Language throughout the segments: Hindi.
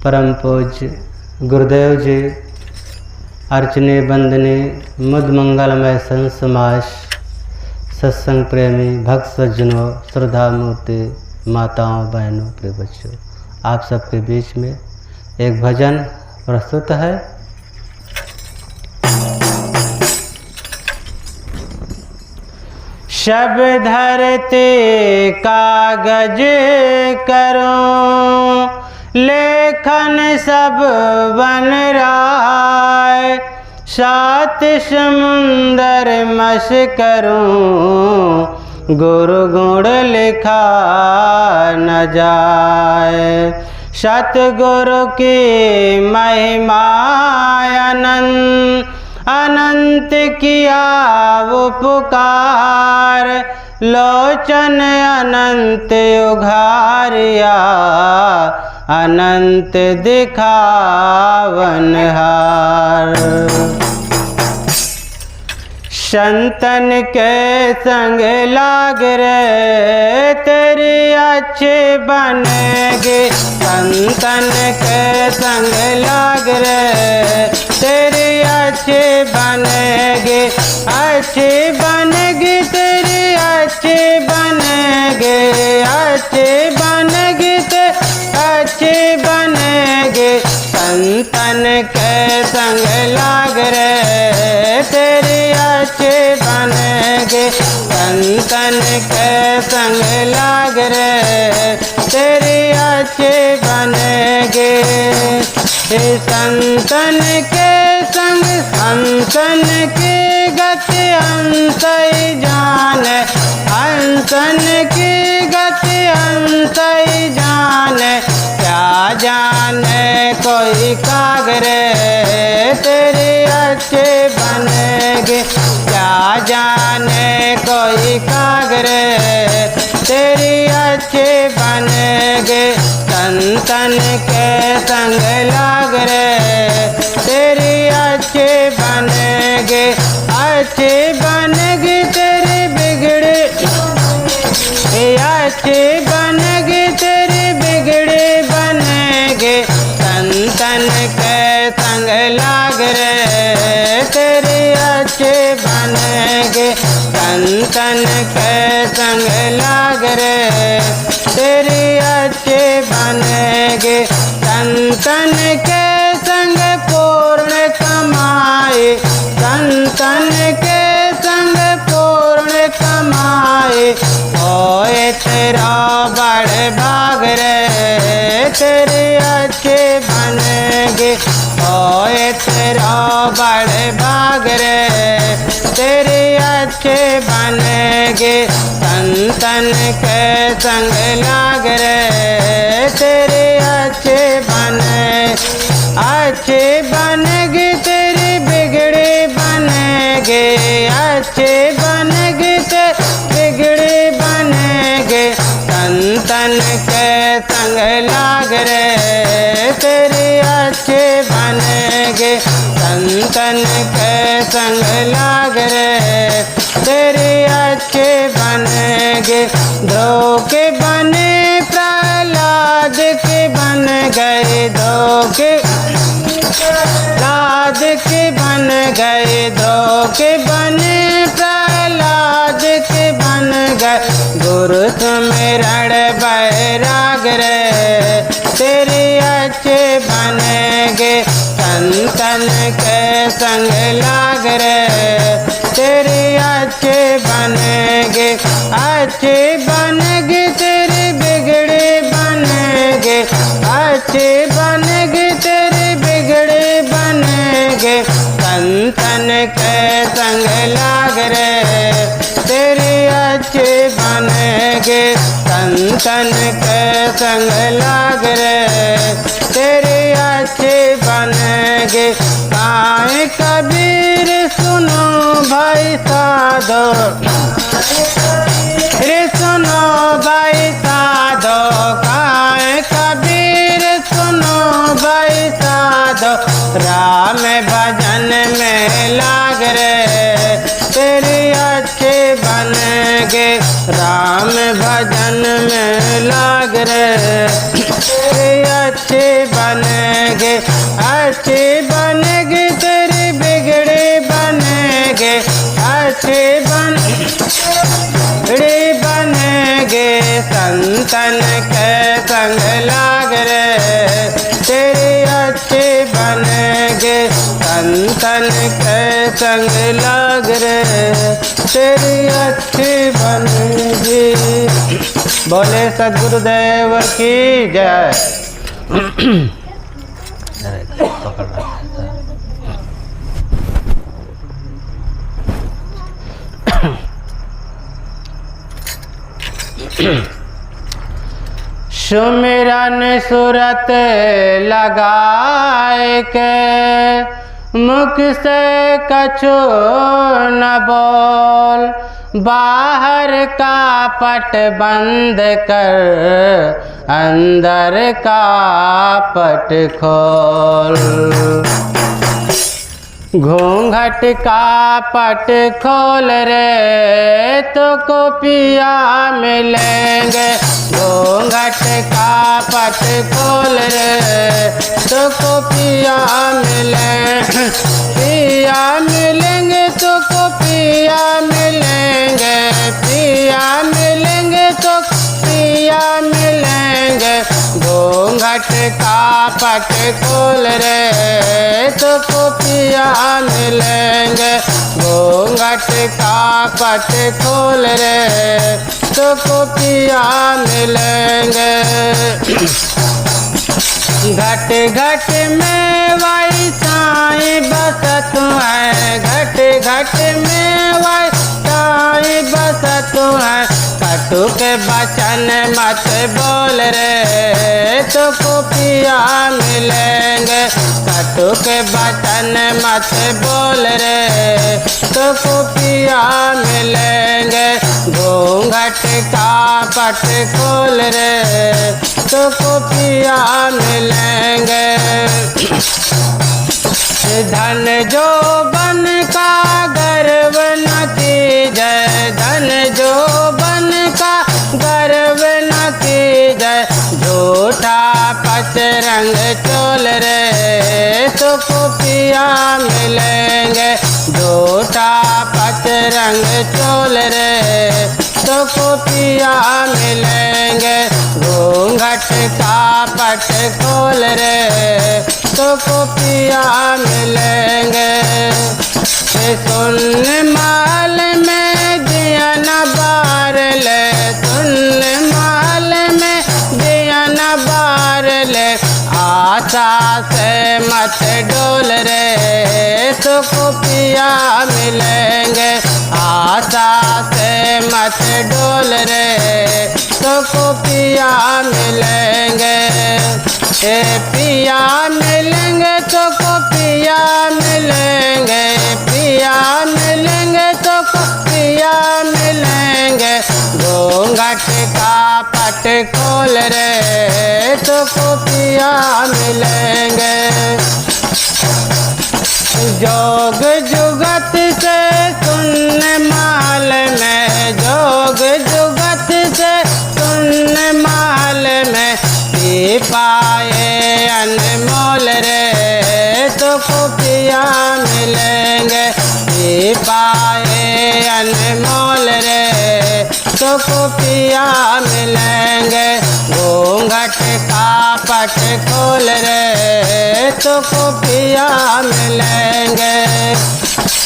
परम पूज्य गुरुदेव जी अर्चने बंदने मुद मंगलमय संसमाश सत्संग प्रेमी भक्त सज्जनों श्रद्धा मूर्ति माताओं बहनों प्रिय बच्चों, आप सबके बीच में एक भजन प्रस्तुत है। शब धरती कागज करूं, लेखन सब बन राय, सात समुंदर मस करूं, गुरु गुण लिखा न जाए। सतगुरु की महिमा अनंत अनंत किया उपकार, लोचन अनंत उघारिया, अनंत दिखावनहार। संतन के संग लाग रे तेरी अच्छे बनेगी, संतन के संग लाग रे तेरी अच्छी बनेगी, अच्छी बनेगी तेरी अच्छी बनेगी, अच्छी बनेगी ते अच्छी बनेगी। संतन के संग लाग रे तेरी अच्छी बनेगी, संतन के संग लाग रे तेरी अच्छी बनेगी। संतन के संग संतन की गति अंत ही जाने, संतन की गति अंत ही जाने। क्या जाने कोई कागरे तेरी अच्छी बनेगी, क्या जाने कोई कागरे तेरी अच्छी बनेगी। संतन के संग लाग रे तेरी अच्छी बनेगी, अच्छी बनेगी तेरी बिगड़ी, अच्छी बनेगी तेरी बिगड़ी बनेगी। संतन के संग लाग रे तेरी अच्छी बनेगी, संतन के संग लाग रे तेरी अच्छी बनेगी। संतन के संग पूर्ण कमाई, संतन के संग पूर्ण कमाई, होए तेरा बड़ भाग रे तेरी अच्छी बनेगी, होए तेरा बड़ भाग रे तेरी अच्छी बनेगी। संतन के संग लाग रे तेरी अच्छी बने, अच्छी बनेगी तेरी बिगड़ी बनेगी, अच्छी बनेगी तेरी बिगड़ी बनेगी। संतन के संग लाग रे तेरी अच्छी बनेगी, संतन के संग लाग रे तेरी अच्छी बनेगी। ध्रुव के बने प्रहलाद के बन गए, ध्रुव के प्रहलाद के बन गए, ध्रुव के बने प्रहलाद के बन गए। गुरु सुमिरन बैराग रे तेरी अच्छी बनेगी, संतन के संग लाग रे तेरी अच्छी बनेगी, अच्छी बनेगी तेरी बिगड़ी बनेगी, अच्छी बनेगी तेरी बिगड़ी बनेगी। संतन के संग लाग रे तेरी अच्छी बनेगी, संतन के संग लाग रे तेरी अच्छी बनेगी। आए कबीर सुनो भाई साधो, रे सुनो भाई साधो, काए कबीर सुनो भाई साधो। राम भजन में लाग रे तेरी अच्छी बनेगी, राम भजन में लाग रे तेरी अच्छे बनेंगे, अच्छे बनेंगे, तेरे बिगड़े बनेंगे, अच्छे बिगड़े बनेंगे, संतन के संग लाग रे, तेरे अच्छे बनेंगे, संतन के संग लाग रे, तेरे अच्छे बनेंगे। बोले सद्गुरुदेव की जय। सुमिरन सुरत लगाए के, मुख से कछु न बोल, बाहर का पट बंद कर, अंदर का पट खोल। घूंघट का पट खोल रे, तो को पिया मिलेंगे, घूंघट का पट खोल रे, तो को पिया मिलेंगे, पिया मिलेंगे, तो को पिया मिलेंगे, पिया मिलेंगे, तो पिया मिलेंगे, घूंघट का पट खोल रे, तो को पिया मिलेंगे, घूंघट का पट खोल रे, तो को पिया मिलेंगे। घट घट में वाई साईं बसत है, घट घट में वाई साईं बसत है, कटुक बचन मत बोल रे, तो को पिया मिलेंगे, कटुक बचन मत बोल रे, तो को पिया मिलेंगे, घूंघट का पट खोल रे, तो को पिया मिलेंगे। धन जो बन का गर्व न कीजय, धन जो बन का गर्व न कीजय, झूठा पच रंग चोल रे, तो को पिया मिलेंगे, झूठा पच रंग चोल रे, तो को पिया मिलेंगे, घूंघट का पट खोल रे, तो को पिया मिलेंगे। सुन माल में दिया न बार ले, सुन माल में दिया न बार ले, आशा से मत डोल रे, तो को पिया मिलेंगे, आशा से मत डोल रे, तो को पिया मिलेंगे। पिया मिलेंगे, तो को पिया मिलेंगे, पिया मिलेंगे, तो को पिया मिलेंगे, घूंघट का पट खोल रे, तो को पिया मिलेंगे। जोग जुगत से सुन माल में, जोग जुगत से सुन माल में, पी पाए अनमोल रे, तो को पिया मिलेंगे, पी पाए अनमोल रे, तो को पिया मिलेंगे, घूंघट का पट खोल रे, तो को पिया मिलेंगे।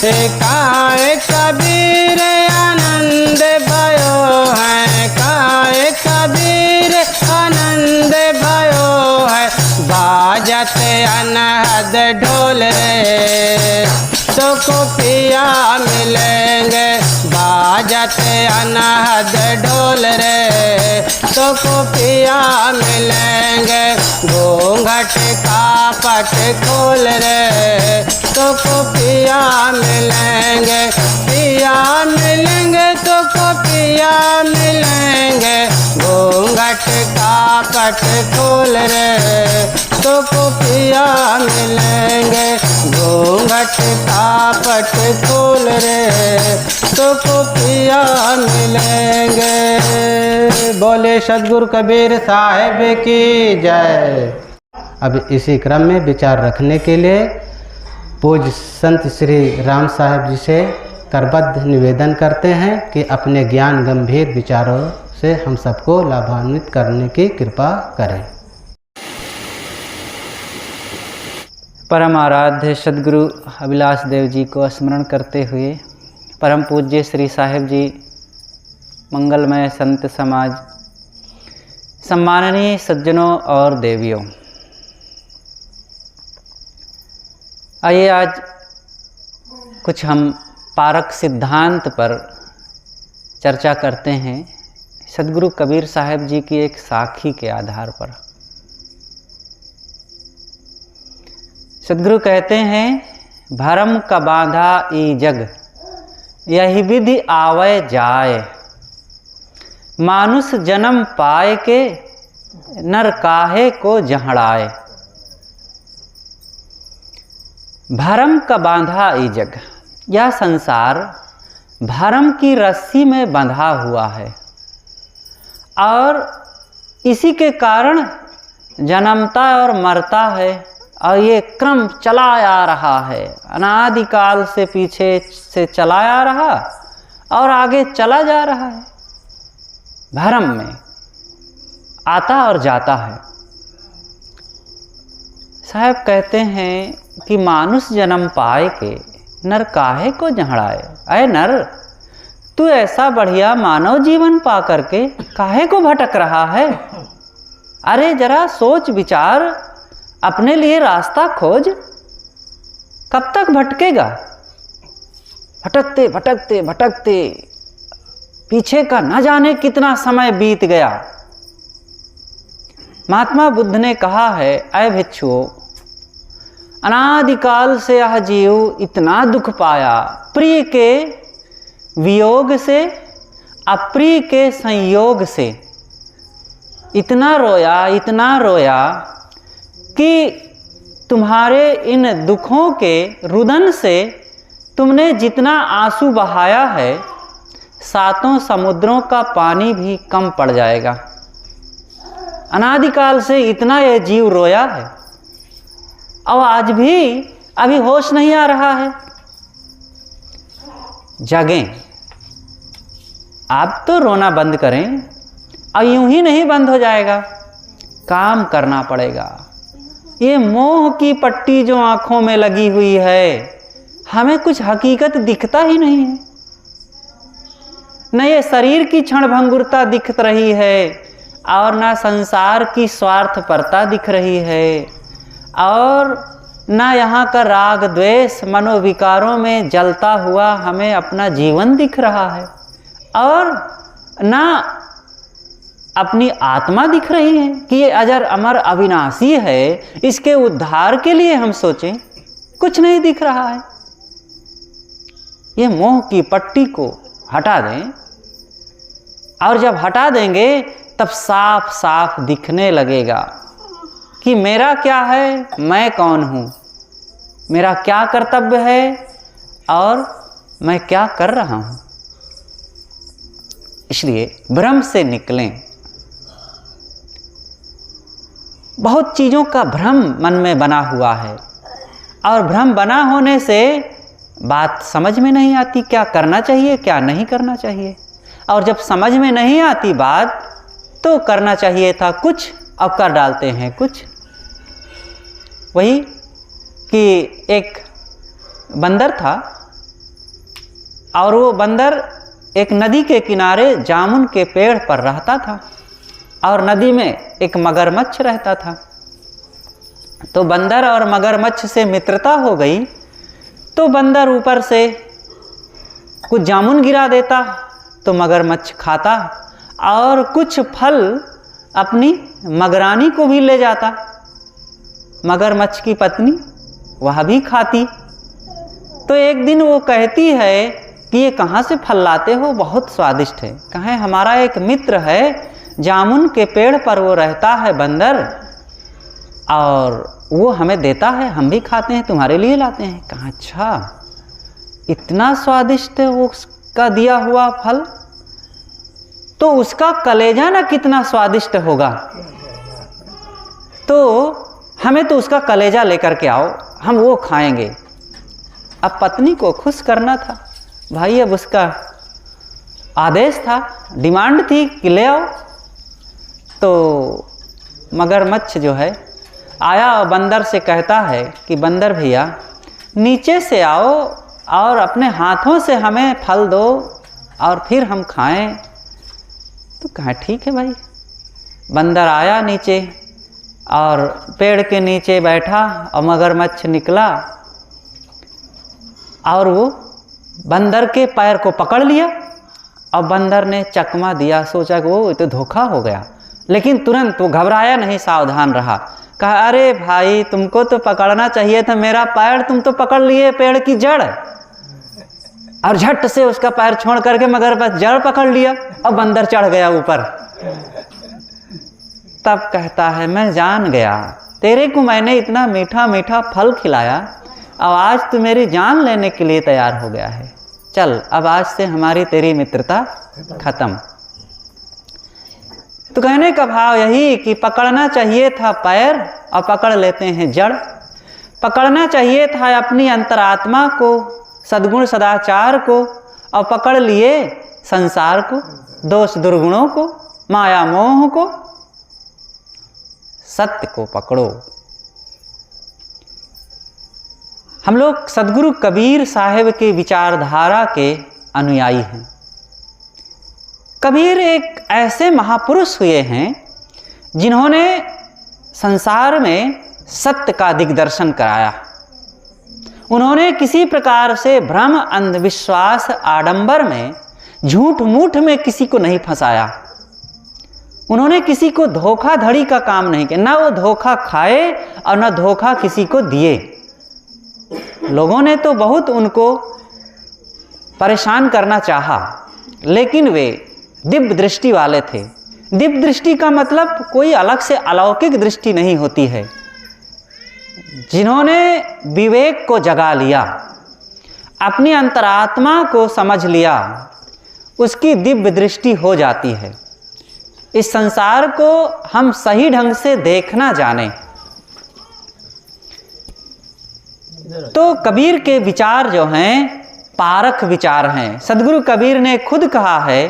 काय कबीर आनंद भयो है, काय कबीर आनंद भयो है, बाजत अनहद ढोल रे, तो को पिया मिलेंगे, बाजत अनहद ढोल रे, तो को पिया मिलेंगे, घूंघट का पट खोल रे, तो को पिया मिलेंगे, पिया मिलेंगे, तो को पिया मिलेंगे, घूंघट का पट खोल रे, तो को पिया मिलेंगे, घूंघट का पट खोल रे, तो को पिया मिलेंगे। बोले सद्गुरु कबीर साहिब की जय। अब इसी क्रम में विचार रखने के लिए पूज्य संत श्री राम साहब जी से करबद्ध निवेदन करते हैं कि अपने ज्ञान गंभीर विचारों से हम सबको लाभान्वित करने की कृपा करें। परम आराध्य सद्गुरु अभिलाष देव जी को स्मरण करते हुए परम पूज्य श्री साहिब जी, मंगलमय संत समाज, सम्माननीय सज्जनों और देवियों, आइए आज कुछ हम पारक सिद्धांत पर चर्चा करते हैं, सद्गुरु कबीर साहिब जी की एक साखी के आधार पर। सद्गुरु कहते हैं, भरम का बांधा ई जग, यही विधि आवे जाए, मानुष जन्म पाए के, नर काहे को जहड़ाए। भरम का बांधा ई जग, यह संसार भरम की रस्सी में बंधा हुआ है और इसी के कारण जन्मता और मरता है और ये क्रम चला आ रहा है, अनादिकाल से पीछे से चला आ रहा और आगे चला जा रहा है। भरम में आता और जाता है। साहब कहते हैं कि मानुष जन्म पाए के, नर काहे को जहड़ाए। अरे नर, तू ऐसा बढ़िया मानव जीवन पा करके काहे को भटक रहा है? अरे जरा सोच विचार, अपने लिए रास्ता खोज। कब तक भटकेगा? भटकते भटकते भटकते पीछे का न जाने कितना समय बीत गया। महात्मा बुद्ध ने कहा है, अय भिक्षुओं, अनादिकाल से यह जीव इतना दुख पाया, प्रिय के वियोग से, अप्रिय के संयोग से इतना रोया कि तुम्हारे इन दुखों के रुदन से तुमने जितना आंसू बहाया है, सातों समुद्रों का पानी भी कम पड़ जाएगा। अनादिकाल से इतना यह जीव रोया है और आज भी अभी होश नहीं आ रहा है। जागें, आप तो रोना बंद करें और यूं ही नहीं बंद हो जाएगा, काम करना पड़ेगा। ये मोह की पट्टी जो आंखों में लगी हुई है, हमें कुछ हकीकत दिखता ही नहीं है। न ये शरीर की क्षणभंगुरता दिख रही है और न संसार की स्वार्थपरता दिख रही है और न यहाँ का राग द्वेष मनोविकारों में जलता हुआ हमें अपना जीवन दिख रहा है और न अपनी आत्मा दिख रही है कि ये अजर अमर अविनाशी है, इसके उद्धार के लिए हम सोचें। कुछ नहीं दिख रहा है। ये मोह की पट्टी को हटा दें और जब हटा देंगे तब साफ साफ दिखने लगेगा कि मेरा क्या है, मैं कौन हूँ, मेरा क्या कर्तव्य है और मैं क्या कर रहा हूँ। इसलिए भ्रम से निकलें। बहुत चीज़ों का भ्रम मन में बना हुआ है और भ्रम बना होने से बात समझ में नहीं आती, क्या करना चाहिए क्या नहीं करना चाहिए। और जब समझ में नहीं आती बात तो करना चाहिए था कुछ और कर डालते हैं कुछ। वही कि एक बंदर था और वो बंदर एक नदी के किनारे जामुन के पेड़ पर रहता था और नदी में एक मगरमच्छ रहता था। तो बंदर और मगरमच्छ से मित्रता हो गई तो बंदर ऊपर से कुछ जामुन गिरा देता तो मगरमच्छ खाता और कुछ फल अपनी मगरानी को भी ले जाता। मगरमच्छ की पत्नी वह भी खाती। तो एक दिन वो कहती है कि ये कहाँ से फल लाते हो, बहुत स्वादिष्ट है। कहें हमारा एक मित्र है, जामुन के पेड़ पर वो रहता है बंदर, और वो हमें देता है, हम भी खाते हैं, तुम्हारे लिए लाते हैं। कहा अच्छा, इतना स्वादिष्ट है वो उसका दिया हुआ फल, तो उसका कलेजा ना कितना स्वादिष्ट होगा। तो हमें तो उसका कलेजा लेकर के आओ, हम वो खाएंगे। अब पत्नी को खुश करना था भाई, अब उसका आदेश था, डिमांड थी कि ले आओ। तो मगरमच्छ जो है आया और बंदर से कहता है कि बंदर भैया नीचे से आओ और अपने हाथों से हमें फल दो और फिर हम खाएं। तो कहा ठीक है भाई। बंदर आया नीचे और पेड़ के नीचे बैठा और मगरमच्छ निकला और वो बंदर के पैर को पकड़ लिया और बंदर ने चकमा दिया। सोचा कि वो तो धोखा हो गया, लेकिन तुरंत वो घबराया नहीं, सावधान रहा। कहा अरे भाई तुमको तो पकड़ना चाहिए था मेरा पैर, तुम तो पकड़ लिए पेड़ की जड़। और झट से उसका पैर छोड़ करके मगरमच्छ जड़ पकड़ लिया और बंदर चढ़ गया ऊपर। तब कहता है मैं जान गया, तेरे को मैंने इतना मीठा मीठा फल खिलाया और आज तू मेरी जान लेने के लिए तैयार हो गया है। चल अब आज से हमारी तेरी मित्रता खत्म। तो कहने का भाव यही कि पकड़ना चाहिए था पैर और पकड़ लेते हैं जड़। पकड़ना चाहिए था अपनी अंतरात्मा को, सद्गुण सदाचार को, और पकड़ लिए संसार को, दोष दुर्गुणों को, माया मोह को। सत्य को पकड़ो। हम लोग सद्गुरु कबीर साहिब के विचारधारा के अनुयायी हैं। कबीर एक ऐसे महापुरुष हुए हैं जिन्होंने संसार में सत्य का दिग्दर्शन कराया। उन्होंने किसी प्रकार से भ्रम, अंधविश्वास, आडंबर में, झूठ मूठ में किसी को नहीं फंसाया। उन्होंने किसी को धोखाधड़ी का काम नहीं किया, ना वो धोखा खाए और ना धोखा किसी को दिए। लोगों ने तो बहुत उनको परेशान करना चाहा, लेकिन वे दिव्य दृष्टि वाले थे। दिव्य दृष्टि का मतलब कोई अलग से अलौकिक दृष्टि नहीं होती है। जिन्होंने विवेक को जगा लिया, अपनी अंतरात्मा को समझ लिया, उसकी दिव्य दृष्टि हो जाती है। इस संसार को हम सही ढंग से देखना जाने। तो कबीर के विचार जो हैं पारख विचार हैं। सद्गुरु कबीर ने खुद कहा है,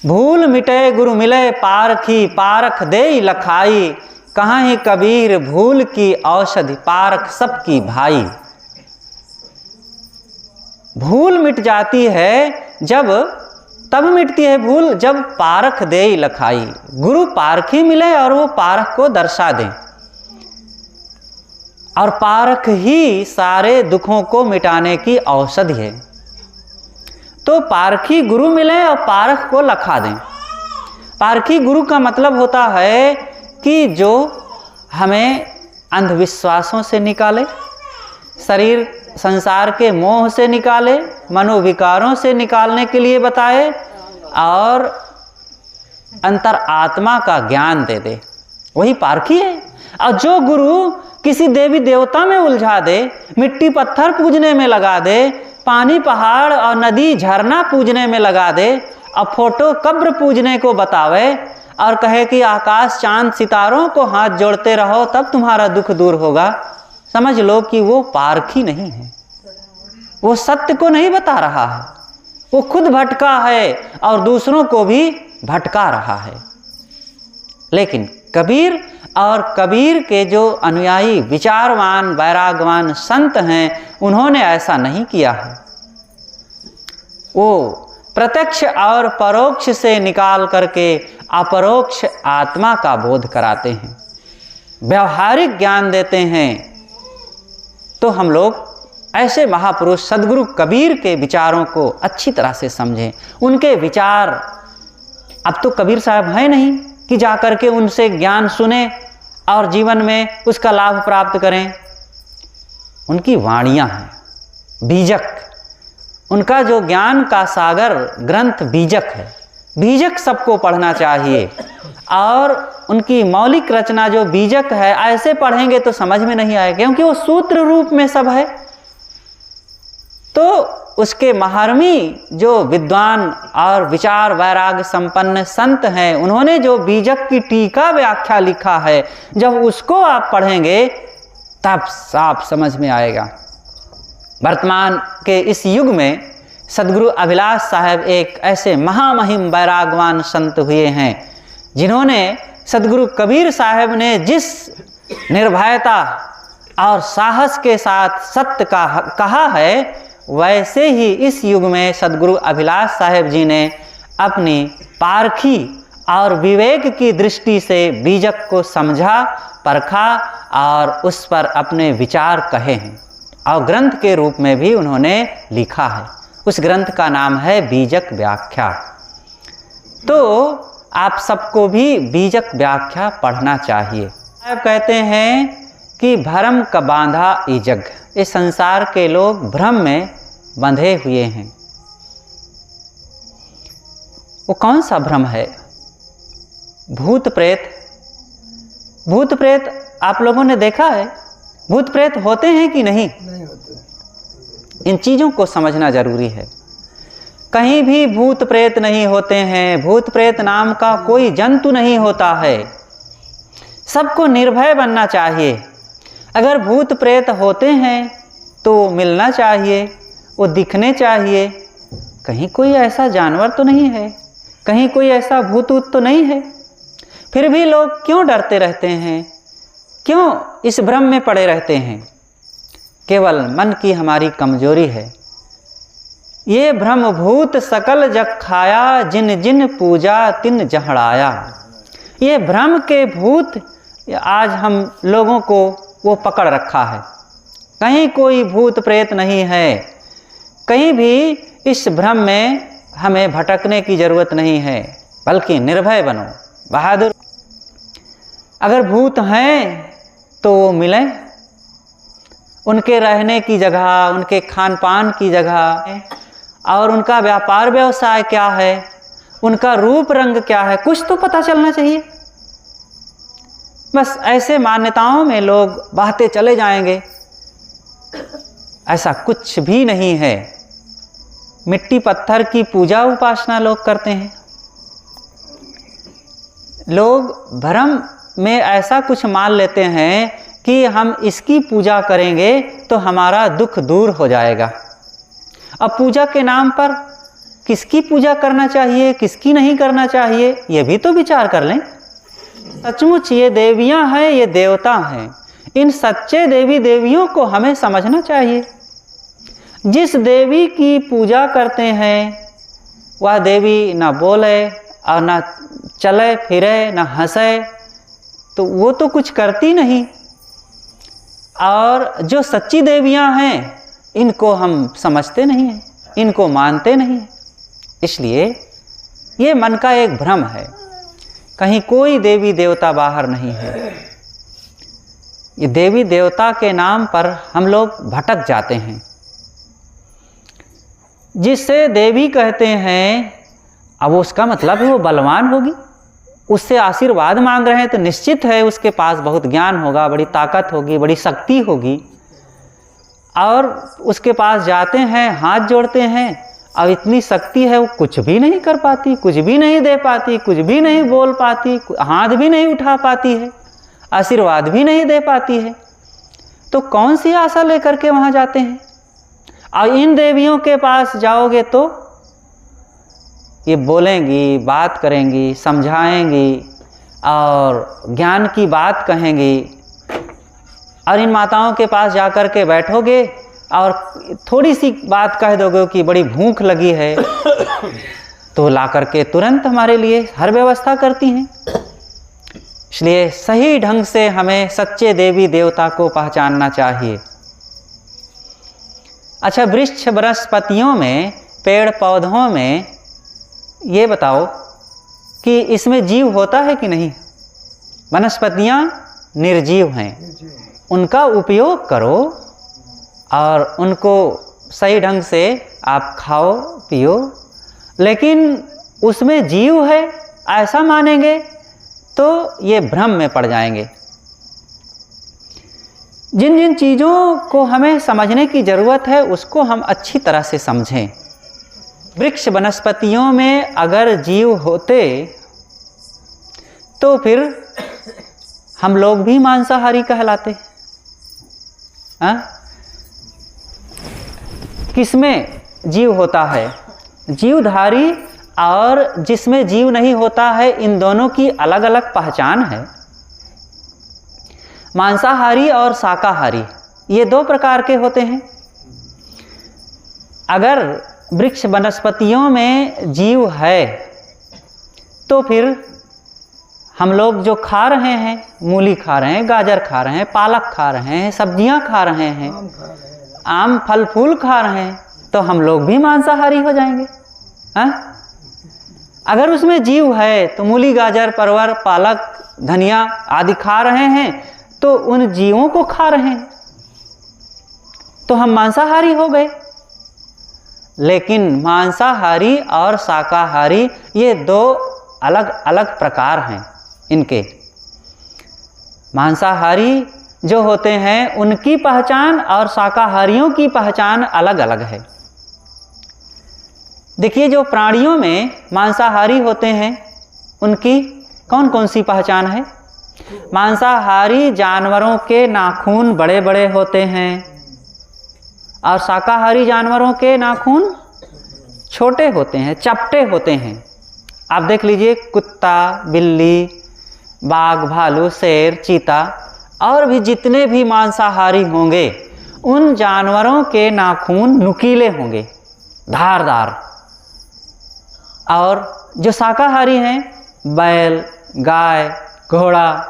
भूल मिटे गुरु मिले पारखी, पारख दे लखाई, कहाँ ही कबीर भूल की औषधि, पारख सबकी भाई। भूल मिट जाती है तब मिटती है भूल जब पारख दे लखाई, गुरु पारखी मिले और वो पारख को दर्शा दें। और पारख ही सारे दुखों को मिटाने की औषधि है। तो पारखी गुरु मिले और पारख को लखा दें। पारखी गुरु का मतलब होता है कि जो हमें अंधविश्वासों से निकाले, शरीर संसार के मोह से निकाले, मनोविकारों से निकालने के लिए बताए और अंतर आत्मा का ज्ञान दे दे, वही पारखी है। और जो गुरु किसी देवी देवता में उलझा दे, मिट्टी पत्थर पूजने में लगा दे, पानी पहाड़ और नदी झरना पूजने में लगा दे, और फोटो कब्र पूजने को बतावे और कहे कि आकाश चांद सितारों को हाथ जोड़ते रहो तब तुम्हारा दुख दूर होगा, समझ लो कि वो पारखी नहीं है। वो सत्य को नहीं बता रहा है, वो खुद भटका है और दूसरों को भी भटका रहा है। लेकिन कबीर और कबीर के जो अनुयायी विचारवान वैरागवान संत हैं, उन्होंने ऐसा नहीं किया है। वो प्रत्यक्ष और परोक्ष से निकाल करके अपरोक्ष आत्मा का बोध कराते हैं, व्यवहारिक ज्ञान देते हैं। तो हम लोग ऐसे महापुरुष सद्गुरु कबीर के विचारों को अच्छी तरह से समझें। उनके विचार, अब तो कबीर साहब हैं नहीं कि जाकर के उनसे ज्ञान सुने और जीवन में उसका लाभ प्राप्त करें। उनकी वाणियाँ हैं बीजक। उनका जो ज्ञान का सागर ग्रंथ बीजक है, बीजक सबको पढ़ना चाहिए। और उनकी मौलिक रचना जो बीजक है, ऐसे पढ़ेंगे तो समझ में नहीं आएगा, क्योंकि वो सूत्र रूप में सब है। तो उसके महारमी जो विद्वान और विचार वैराग्य संपन्न संत हैं, उन्होंने जो बीजक की टीका व्याख्या लिखा है, जब उसको आप पढ़ेंगे तब साफ समझ में आएगा। वर्तमान के इस युग में सद्गुरु अभिलाष साहब एक ऐसे महामहिम वैरागवान संत हुए हैं, जिन्होंने सद्गुरु कबीर साहब ने जिस निर्भयता और साहस के साथ सत्य का कहा है, वैसे ही इस युग में सद्गुरु अभिलाष साहब जी ने अपनी पारखी और विवेक की दृष्टि से बीजक को समझा, परखा और उस पर अपने विचार कहे हैं और ग्रंथ के रूप में भी उन्होंने लिखा है। उस ग्रंथ का नाम है बीजक व्याख्या। तो आप सबको भी बीजक व्याख्या पढ़ना चाहिए। आप कहते हैं कि भ्रम का बांधा ई जग, इस संसार के लोग भ्रम में बंधे हुए हैं। वो कौन सा भ्रम है? भूत प्रेत। भूत प्रेत आप लोगों ने देखा है? भूत प्रेत होते हैं कि नहीं? नहीं होते। इन चीज़ों को समझना जरूरी है। कहीं भी भूत प्रेत नहीं होते हैं। भूत प्रेत नाम का कोई जंतु नहीं होता है। सबको निर्भय बनना चाहिए। अगर भूत प्रेत होते हैं तो मिलना चाहिए, वो दिखने चाहिए। कहीं कोई ऐसा जानवर तो नहीं है, कहीं कोई ऐसा भूत तो नहीं है। फिर भी लोग क्यों डरते रहते हैं? क्यों इस भ्रम में पड़े रहते हैं? केवल मन की हमारी कमजोरी है। ये भ्रम भूत सकल जग खाया, जिन जिन पूजा तिन जहड़ाया। ये भ्रम के भूत आज हम लोगों को वो पकड़ रखा है। कहीं कोई भूत प्रेत नहीं है। कहीं भी इस भ्रम में हमें भटकने की ज़रूरत नहीं है, बल्कि निर्भय बनो, बहादुर। अगर भूत हैं तो वो मिलें। उनके रहने की जगह, उनके खान पान की जगह और उनका व्यापार व्यवसाय क्या है, उनका रूप रंग क्या है, कुछ तो पता चलना चाहिए। बस ऐसे मान्यताओं में लोग बहते चले जाएंगे। ऐसा कुछ भी नहीं है। मिट्टी पत्थर की पूजा उपासना लोग करते हैं। लोग भ्रम में ऐसा कुछ मान लेते हैं कि हम इसकी पूजा करेंगे तो हमारा दुख दूर हो जाएगा। अब पूजा के नाम पर किसकी पूजा करना चाहिए, किसकी नहीं करना चाहिए, ये भी तो विचार कर लें। सचमुच ये देवियां हैं, ये देवता हैं। इन सच्चे देवी देवियों को हमें समझना चाहिए। जिस देवी की पूजा करते हैं वह देवी ना बोले और ना चले फिरे, ना हंसे, तो वो तो कुछ करती नहीं। और जो सच्ची देवियां हैं इनको हम समझते नहीं हैं, इनको मानते नहीं हैं। इसलिए ये मन का एक भ्रम है। कहीं कोई देवी देवता बाहर नहीं है। ये देवी देवता के नाम पर हम लोग भटक जाते हैं। जिससे देवी कहते हैं, अब उसका मतलब है वो बलवान होगी। उससे आशीर्वाद मांग रहे हैं तो निश्चित है उसके पास बहुत ज्ञान होगा, बड़ी ताकत होगी, बड़ी शक्ति होगी। और उसके पास जाते हैं, हाथ जोड़ते हैं, अब इतनी शक्ति है वो कुछ भी नहीं कर पाती, कुछ भी नहीं दे पाती, कुछ भी नहीं बोल पाती, हाथ भी नहीं उठा पाती है, आशीर्वाद भी नहीं दे पाती है। तो कौन सी आशा लेकर के वहाँ जाते हैं? और इन देवियों के पास जाओगे तो ये बोलेंगी, बात करेंगी, समझाएंगी और ज्ञान की बात कहेंगी। और इन माताओं के पास जाकर के बैठोगे और थोड़ी सी बात कह दोगे कि बड़ी भूख लगी है तो ला करके तुरंत हमारे लिए हर व्यवस्था करती हैं। इसलिए सही ढंग से हमें सच्चे देवी देवता को पहचानना चाहिए। अच्छा, वृक्ष वनस्पतियों में, पेड़ पौधों में ये बताओ कि इसमें जीव होता है कि नहीं? वनस्पतियाँ निर्जीव हैं। उनका उपयोग करो और उनको सही ढंग से आप खाओ पियो, लेकिन उसमें जीव है ऐसा मानेंगे तो ये भ्रम में पड़ जाएंगे। जिन जिन चीज़ों को हमें समझने की ज़रूरत है उसको हम अच्छी तरह से समझें। वृक्ष वनस्पतियों में अगर जीव होते तो फिर हम लोग भी मांसाहारी कहलाते। किसमें जीव होता है? जीवधारी और जिसमें जीव नहीं होता है, इन दोनों की अलग अलग पहचान है। मांसाहारी और शाकाहारी ये दो प्रकार के होते हैं। अगर वृक्ष वनस्पतियों में जीव है तो फिर हम लोग जो खा रहे हैं, मूली खा रहे हैं, गाजर खा रहे हैं, पालक खा रहे हैं, सब्जियां खा रहे हैं, आम फल फूल खा रहे हैं, तो हम लोग भी मांसाहारी हो जाएंगे। अगर उसमें जीव है तो मूली गाजर परवर पालक धनिया आदि खा रहे हैं तो उन जीवों को खा रहे हैं, तो हम मांसाहारी हो गए। लेकिन मांसाहारी और शाकाहारी ये दो अलग अलग प्रकार हैं इनके। मांसाहारी जो होते हैं उनकी पहचान और शाकाहारियों की पहचान अलग अलग है। देखिए, जो प्राणियों में मांसाहारी होते हैं उनकी कौन कौन सी पहचान है? मांसाहारी जानवरों के नाखून बड़े बड़े होते हैं और शाकाहारी जानवरों के नाखून छोटे होते हैं, चपटे होते हैं। आप देख लीजिए, कुत्ता, बिल्ली, बाघ, भालू, शेर, चीता और भी जितने भी मांसाहारी होंगे उन जानवरों के नाखून नुकीले होंगे, धारदार। और जो शाकाहारी हैं, बैल, गाय, घोड़ा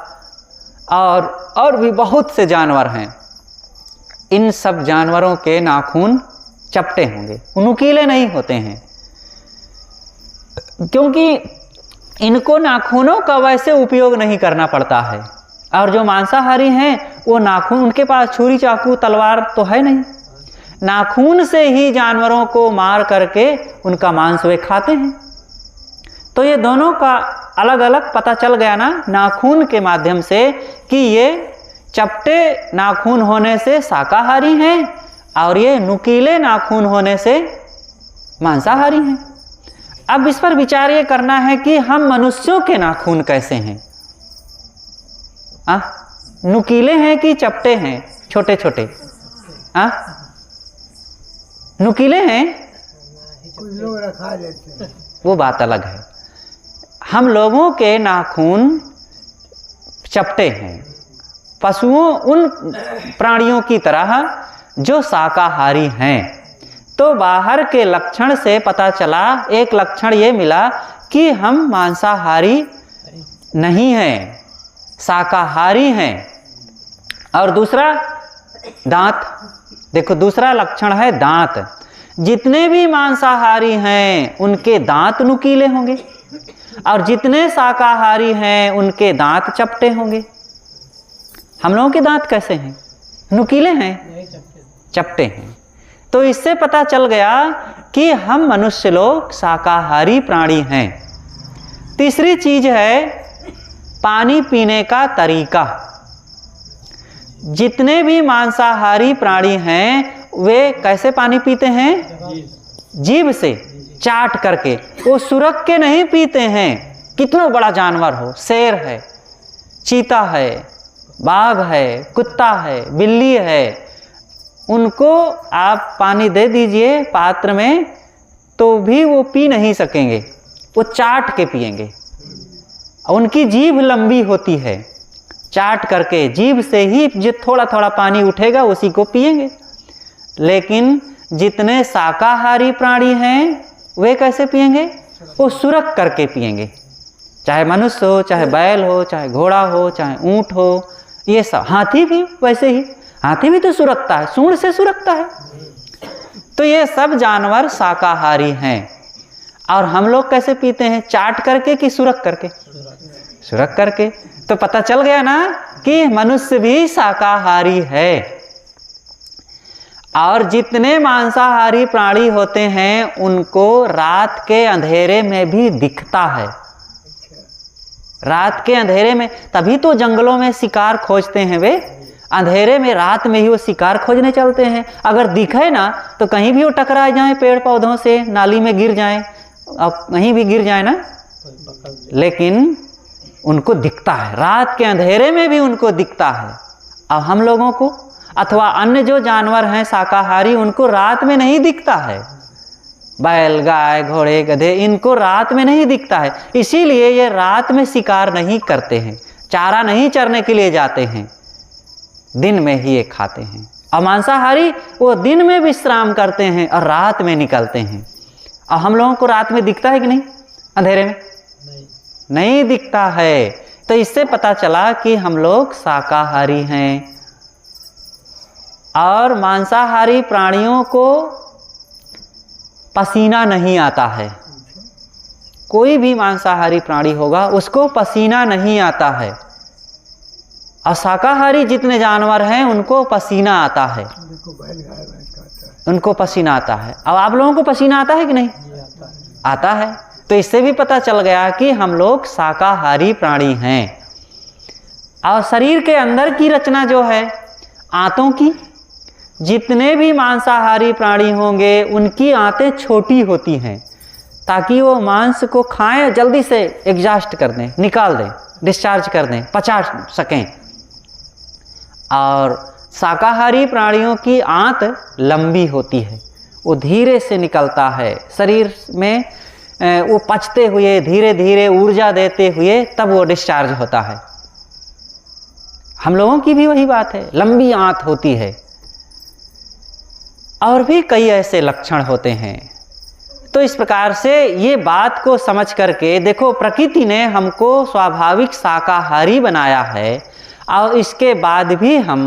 और भी बहुत से जानवर हैं, इन सब जानवरों के नाखून चपटे होंगे, नुकीले नहीं होते हैं, क्योंकि इनको नाखूनों का वैसे उपयोग नहीं करना पड़ता है। और जो मांसाहारी हैं वो नाखून, उनके पास छुरी चाकू तलवार तो है नहीं, नाखून से ही जानवरों को मार करके उनका मांस वे खाते हैं। तो ये दोनों का अलग अलग पता चल गया ना नाखून के माध्यम से कि ये चपटे नाखून होने से शाकाहारी हैं और ये नुकीले नाखून होने से मांसाहारी हैं। अब इस पर विचार ये करना है कि हम मनुष्यों के नाखून कैसे हैं? नुकीले हैं कि चपटे हैं, छोटे छोटे? नुकीले हैं, कुछ लोग रखा देते हैं, वो बात अलग है। हम लोगों के नाखून चपटे हैं, पशुओं उन प्राणियों की तरह जो शाकाहारी हैं। तो बाहर के लक्षण से पता चला, एक लक्षण ये मिला कि हम मांसाहारी नहीं हैं, शाकाहारी हैं। और दूसरा, दांत। देखो, दूसरा लक्षण है दांत। जितने भी मांसाहारी हैं उनके दांत नुकीले होंगे और जितने शाकाहारी हैं उनके दांत चपटे होंगे। हम लोगों के दांत कैसे हैं? नुकीले हैं, चपटे हैं। तो इससे पता चल गया कि हम मनुष्य लोग शाकाहारी प्राणी हैं। तीसरी चीज है पानी पीने का तरीका। जितने भी मांसाहारी प्राणी हैं वे कैसे पानी पीते हैं? जीभ से चाट करके, वो सुरख के नहीं पीते हैं। कितना बड़ा जानवर हो, शेर है, चीता है, बाघ है, कुत्ता है, बिल्ली है, उनको आप पानी दे दीजिए पात्र में तो भी वो पी नहीं सकेंगे, वो चाट के पिएंगे। उनकी जीभ लंबी होती है, चाट करके जीभ से ही जो थोड़ा थोड़ा पानी उठेगा उसी को पिएंगे। लेकिन जितने शाकाहारी प्राणी हैं वे कैसे पिएंगे? वो सुरख करके पिएंगे। चाहे मनुष्य हो, चाहे बैल हो, चाहे घोड़ा हो, चाहे ऊंट हो, ये सब। हाथी भी वैसे ही, हाथी भी तो सुरखता है, सूंड से सुरखता है। तो ये सब जानवर शाकाहारी हैं। और हम लोग कैसे पीते हैं? चाट करके कि सुरख करके? सुरख करके। तो पता चल गया ना कि मनुष्य भी शाकाहारी है। और जितने मांसाहारी प्राणी होते हैं उनको रात के अंधेरे में भी दिखता है। रात के अंधेरे में, तभी तो जंगलों में शिकार खोजते हैं वे। अंधेरे में रात में ही वो शिकार खोजने चलते हैं। अगर दिखे ना तो कहीं भी वो टकरा जाएं पेड़ पौधों से, नाली में गिर जाएं, अब कहीं भी गिर जाए ना, लेकिन उनको दिखता है, रात के अंधेरे में भी उनको दिखता है। अब हम लोगों को अथवा अन्य जो जानवर हैं शाकाहारी, उनको रात में नहीं दिखता है। बैल, गाय, घोड़े, गधे, इनको रात में नहीं दिखता है, इसीलिए ये रात में शिकार नहीं करते हैं, चारा नहीं चरने के लिए जाते हैं, दिन में ही ये खाते हैं। और मांसाहारी वो दिन में विश्राम करते हैं और रात में निकलते हैं। और हम लोगों को रात में दिखता है कि नहीं, अंधेरे में नहीं दिखता है। तो इससे पता चला कि हम लोग शाकाहारी हैं। और मांसाहारी प्राणियों को पसीना नहीं आता है। कोई भी मांसाहारी प्राणी होगा उसको पसीना नहीं आता है। और शाकाहारी जितने जानवर हैं उनको पसीना आता है, उनको पसीना आता है। अब आप लोगों को पसीना आता है कि नहीं? आता है। तो इससे भी पता चल गया कि हम लोग शाकाहारी प्राणी हैं। और शरीर के अंदर की रचना जो है आंतों की, जितने भी मांसाहारी प्राणी होंगे उनकी आंतें छोटी होती हैं, ताकि वो मांस को खाएं जल्दी से एग्जॉस्ट कर दें, निकाल दें, डिस्चार्ज कर दें, पचा सकें। और शाकाहारी प्राणियों की आंत लंबी होती है, वो धीरे से निकलता है शरीर में, वो पचते हुए धीरे धीरे ऊर्जा देते हुए तब वो डिस्चार्ज होता है। हम लोगों की भी वही बात है, लंबी आंत होती है। और भी कई ऐसे लक्षण होते हैं। तो इस प्रकार से ये बात को समझ करके देखो, प्रकृति ने हमको स्वाभाविक शाकाहारी बनाया है और इसके बाद भी हम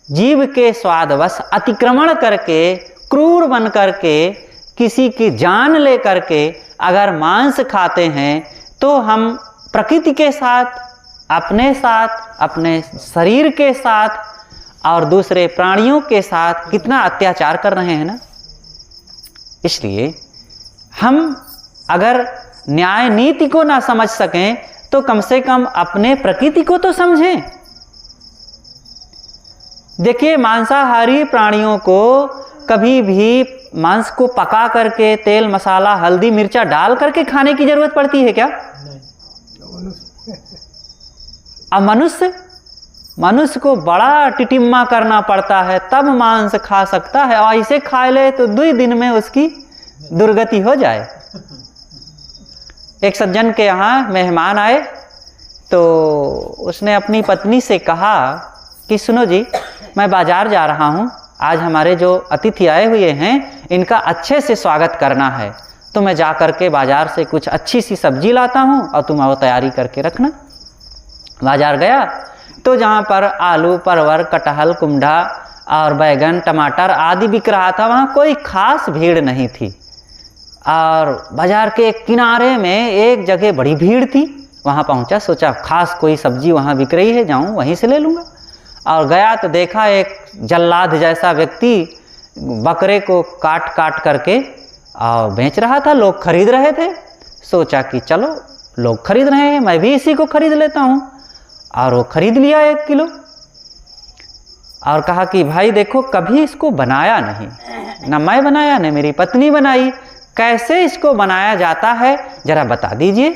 जीव के स्वादवश अतिक्रमण करके, क्रूर बन करके, किसी की जान ले करके अगर मांस खाते हैं तो हम प्रकृति के साथ, अपने शरीर के साथ और दूसरे प्राणियों के साथ कितना अत्याचार कर रहे हैं ना। इसलिए हम अगर न्याय नीति को ना समझ सकें तो कम से कम अपने प्रकृति को तो समझें। देखिए, मांसाहारी प्राणियों को कभी भी मांस को पका करके तेल, मसाला, हल्दी, मिर्चा डाल करके खाने की जरूरत पड़ती है क्या? अब मनुष्य को बड़ा टिटिम्मा करना पड़ता है तब मांस खा सकता है, और इसे खा ले तो 2 दिन में उसकी दुर्गति हो जाए। एक सज्जन के यहाँ मेहमान आए तो उसने अपनी पत्नी से कहा कि सुनो जी, मैं बाजार जा रहा हूँ, आज हमारे जो अतिथि आए हुए हैं इनका अच्छे से स्वागत करना है, तो मैं जा करके बाजार से कुछ अच्छी सी सब्जी लाता हूँ और तुम वो तैयारी करके रखना। बाजार गया तो जहाँ पर आलू, परवल, कटहल, कुमड़ा और बैगन, टमाटर आदि बिक रहा था, वहाँ कोई खास भीड़ नहीं थी। और बाजार के किनारे में एक जगह बड़ी भीड़ थी, वहाँ पहुँचा, सोचा खास कोई सब्जी वहाँ बिक रही है, जाऊँ वहीं से ले लूँगा। और गया तो देखा एक जल्लाद जैसा व्यक्ति बकरे को काट काट करके और बेच रहा था, लोग खरीद रहे थे। सोचा कि चलो लोग खरीद रहे हैं, मैं भी इसी को खरीद लेता हूँ। और वो खरीद लिया 1 किलो और कहा कि भाई देखो, कभी इसको बनाया नहीं, ना मैं बनाया ना मेरी पत्नी बनाई, कैसे इसको बनाया जाता है जरा बता दीजिए।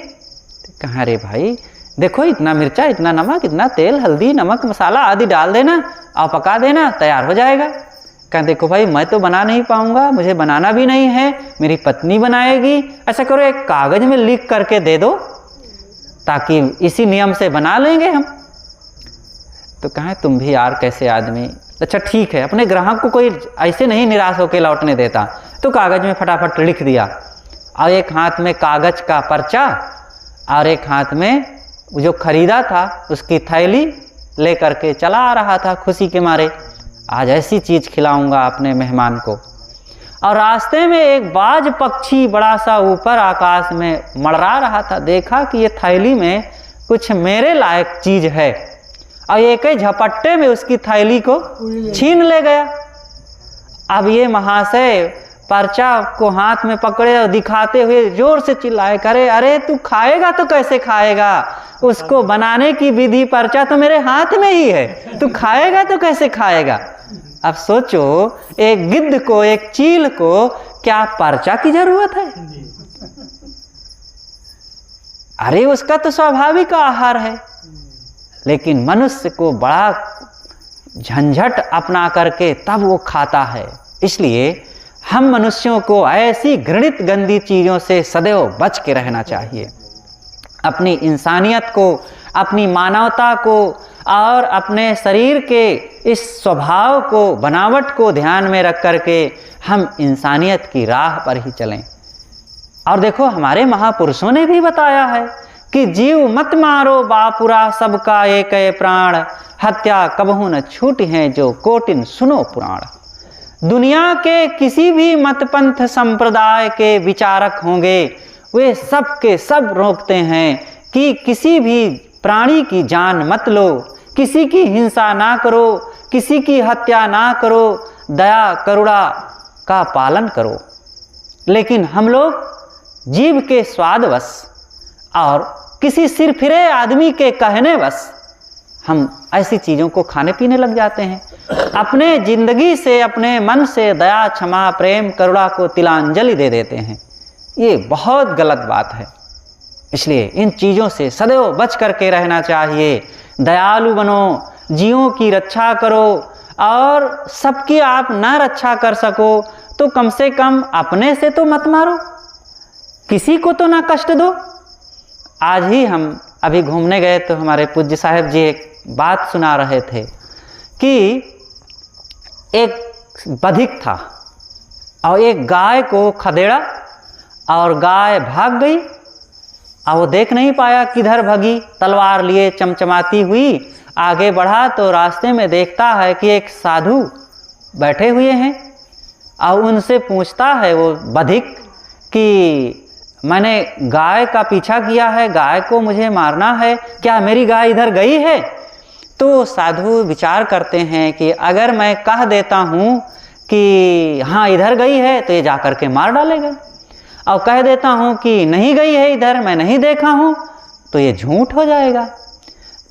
कहा अरे भाई देखो, इतना मिर्चा, इतना नमक, इतना तेल, हल्दी, नमक, मसाला आदि डाल देना और पका देना, तैयार हो जाएगा। कहा देखो भाई, मैं तो बना नहीं पाऊंगा, मुझे बनाना भी नहीं है, मेरी पत्नी बनाएगी। ऐसा करो, एक कागज में लिख करके दे दो ताकि इसी नियम से बना लेंगे हम। तो कहा तुम भी यार कैसे आदमी। अच्छा ठीक है, अपने ग्राहक को कोई ऐसे नहीं निराश होकर लौटने देता। तो कागज में फटाफट लिख दिया और एक हाथ में कागज का पर्चा और एक हाथ में जो खरीदा था उसकी थैली ले करके चला आ रहा था खुशी के मारे, आज ऐसी चीज़ खिलाऊंगा अपने मेहमान को। और रास्ते में एक बाज पक्षी बड़ा सा ऊपर आकाश में मड़रा रहा था, देखा कि ये थैली में कुछ मेरे लायक चीज़ है और एक ही झपट्टे में उसकी थैली को छीन ले गया। अब ये महाशय पर्चा को हाथ में पकड़े और दिखाते हुए जोर से चिल्लाए, करे अरे तू खाएगा तो कैसे खाएगा, उसको बनाने की विधि पर्चा तो मेरे हाथ में ही है, तू खाएगा तो कैसे खाएगा। अब सोचो, एक गिद्ध को, एक चील को क्या पर्चा की जरूरत है? अरे उसका तो स्वाभाविक आहार है। लेकिन मनुष्य को बड़ा झंझट अपना करके तब वो खाता है। इसलिए हम मनुष्यों को ऐसी घृणित गंदी चीज़ों से सदैव बच के रहना चाहिए। अपनी इंसानियत को, अपनी मानवता को और अपने शरीर के इस स्वभाव को, बनावट को ध्यान में रख करके हम इंसानियत की राह पर ही चलें। और देखो, हमारे महापुरुषों ने भी बताया है कि जीव मत मारो बापुरा, सबका एक प्राण, हत्या कबहू न छूटी है जो कोटिन सुनो पुराण। दुनिया के किसी भी मत पंथ संप्रदाय के विचारक होंगे, वे सब के सब रोकते हैं कि किसी भी प्राणी की जान मत लो, किसी की हिंसा ना करो, किसी की हत्या ना करो, दया करुणा का पालन करो। लेकिन हम लोग जीव के स्वादवश और किसी सिरफिरे आदमी के कहने वश हम ऐसी चीज़ों को खाने पीने लग जाते हैं। अपने जिंदगी से, अपने मन से दया, क्षमा, प्रेम, करुणा को तिलांजलि दे देते हैं। ये बहुत गलत बात है। इसलिए इन चीज़ों से सदैव बच करके रहना चाहिए। दयालु बनो, जीवों की रक्षा करो, और सबकी आप ना रक्षा कर सको तो कम से कम अपने से तो मत मारो, किसी को तो ना कष्ट दो। आज ही हम अभी घूमने गए तो हमारे पूज्य साहब जी एक बात सुना रहे थे कि एक बधिक था और एक गाय को खदेड़ा और गाय भाग गई और वो देख नहीं पाया किधर भागी। तलवार लिए चमचमाती हुई आगे बढ़ा तो रास्ते में देखता है कि एक साधु बैठे हुए हैं और उनसे पूछता है वो बधिक कि मैंने गाय का पीछा किया है, गाय को मुझे मारना है, क्या मेरी गाय इधर गई है? तो साधु विचार करते हैं कि अगर मैं कह देता हूँ कि हाँ इधर गई है तो ये जा कर के मार डालेगा, और कह देता हूँ कि नहीं गई है इधर, मैं नहीं देखा हूँ, तो ये झूठ हो जाएगा।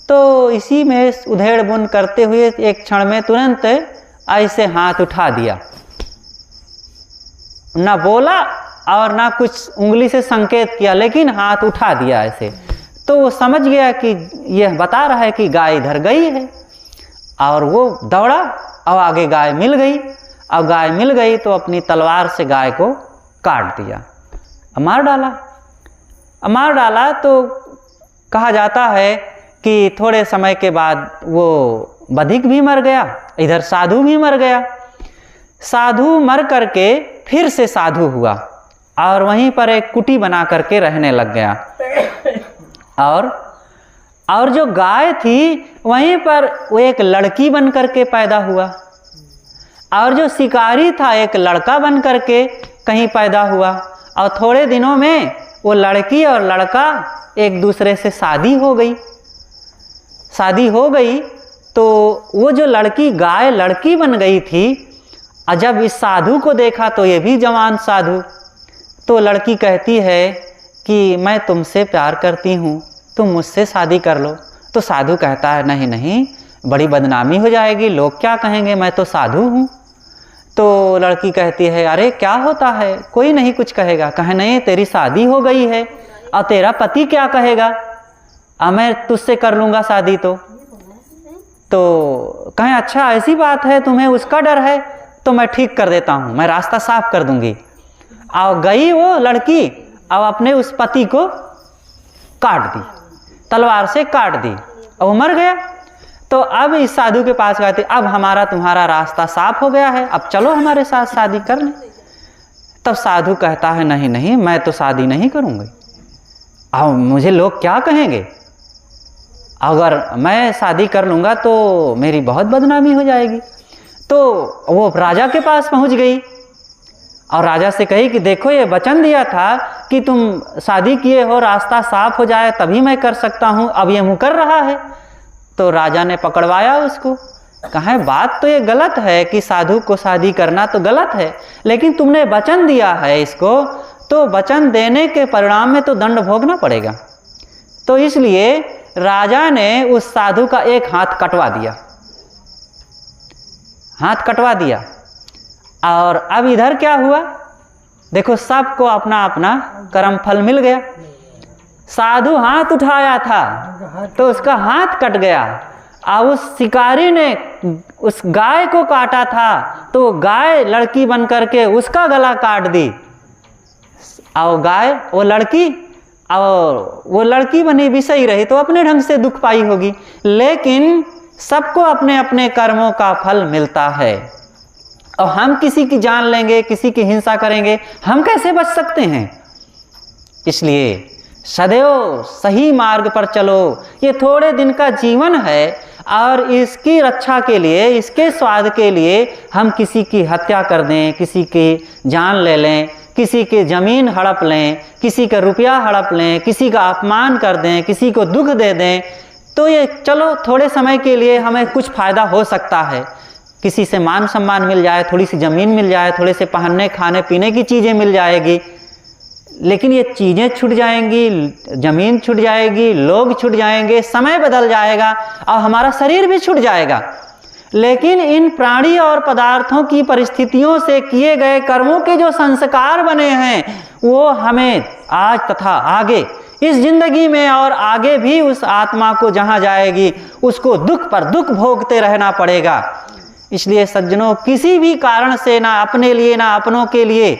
तो इसी में उधेड़ बुन करते हुए एक क्षण में तुरंत ऐसे हाथ उठा दिया, ना बोला और ना कुछ उंगली से संकेत किया, लेकिन हाथ उठा दिया ऐसे। तो वो समझ गया कि यह बता रहा है कि गाय इधर गई है, और वो दौड़ा और आगे गाय मिल गई। और गाय मिल गई तो अपनी तलवार से गाय को काट दिया, मार डाला। तो कहा जाता है कि थोड़े समय के बाद वो बधिक भी मर गया, इधर साधु भी मर गया। साधु मर करके फिर से साधु हुआ और वहीं पर एक कुटी बना करके रहने लग गया। और जो गाय थी वहीं पर वो एक लड़की बन करके पैदा हुआ, और जो शिकारी था एक लड़का बन करके कहीं पैदा हुआ। और थोड़े दिनों में वो लड़की और लड़का एक दूसरे से शादी हो गई। तो वो जो लड़की गाय लड़की बन गई थी, और जब इस साधु को देखा तो ये भी जवान साधु, तो लड़की कहती है कि मैं तुमसे प्यार करती हूँ, तुम मुझसे शादी कर लो। तो साधु कहता है नहीं नहीं, बड़ी बदनामी हो जाएगी, लोग क्या कहेंगे, मैं तो साधु हूँ। तो लड़की कहती है अरे क्या होता है, कोई नहीं कुछ कहेगा। कहे नहीं, तेरी शादी हो गई है और तेरा पति क्या कहेगा, अब मैं तुझसे कर लूँगा शादी। तो कहें अच्छा ऐसी बात है, तुम्हें उसका डर है, तो मैं ठीक कर देता हूँ, मैं रास्ता साफ कर दूंगी। और गई वो लड़की और अपने उस पति को काट दी, तलवार से काट दी, और वो मर गया। तो अब इस साधु के पास गए थे, अब हमारा तुम्हारा रास्ता साफ हो गया है, अब चलो हमारे साथ शादी कर लें। तब साधु कहता है नहीं नहीं, मैं तो शादी नहीं करूँगी, अब मुझे लोग क्या कहेंगे, अगर मैं शादी कर लूँगा तो मेरी बहुत बदनामी हो जाएगी। तो वो राजा के पास पहुँच गई और राजा से कही कि देखो ये वचन दिया था कि तुम शादी किए हो, रास्ता साफ हो जाए तभी मैं कर सकता हूँ, अब ये मुकर रहा है। तो राजा ने पकड़वाया उसको कहा बात तो ये गलत है कि साधु को शादी करना तो गलत है, लेकिन तुमने वचन दिया है इसको, तो वचन देने के परिणाम में तो दंड भोगना पड़ेगा। तो इसलिए राजा ने उस साधु का एक हाथ कटवा दिया, हाथ कटवा दिया। और अब इधर क्या हुआ, देखो सबको अपना अपना कर्म फल मिल गया। साधु हाथ उठाया था तो उसका हाथ कट गया, और उस शिकारी ने उस गाय को काटा था तो गाय लड़की बन करके उसका गला काट दी, और गाय वो लड़की, और वो लड़की बनी भी सही रही तो अपने ढंग से दुख पाई होगी। लेकिन सबको अपने अपने कर्मों का फल मिलता है, और हम किसी की जान लेंगे, किसी की हिंसा करेंगे, हम कैसे बच सकते हैं? इसलिए सदैव सही मार्ग पर चलो। ये थोड़े दिन का जीवन है, और इसकी रक्षा के लिए, इसके स्वाद के लिए हम किसी की हत्या कर दें, किसी की जान ले लें, किसी की ज़मीन हड़प लें, किसी का रुपया हड़प लें, किसी का अपमान कर दें, किसी को दुख दे दें, तो ये चलो थोड़े समय के लिए हमें कुछ फ़ायदा हो सकता है। किसी से मान सम्मान मिल जाए, थोड़ी सी ज़मीन मिल जाए, थोड़े से पहनने खाने पीने की चीज़ें मिल जाएगी, लेकिन ये चीज़ें छूट जाएंगी, ज़मीन छूट जाएगी, लोग छूट जाएंगे, समय बदल जाएगा, और हमारा शरीर भी छूट जाएगा। लेकिन इन प्राणी और पदार्थों की परिस्थितियों से किए गए कर्मों के जो संस्कार बने हैं, वो हमें आज तथा आगे इस जिंदगी में और आगे भी उस आत्मा को जहाँ जाएगी उसको दुख पर दुख भोगते रहना पड़ेगा। इसलिए सज्जनों, किसी भी कारण से, ना अपने लिए ना अपनों के लिए,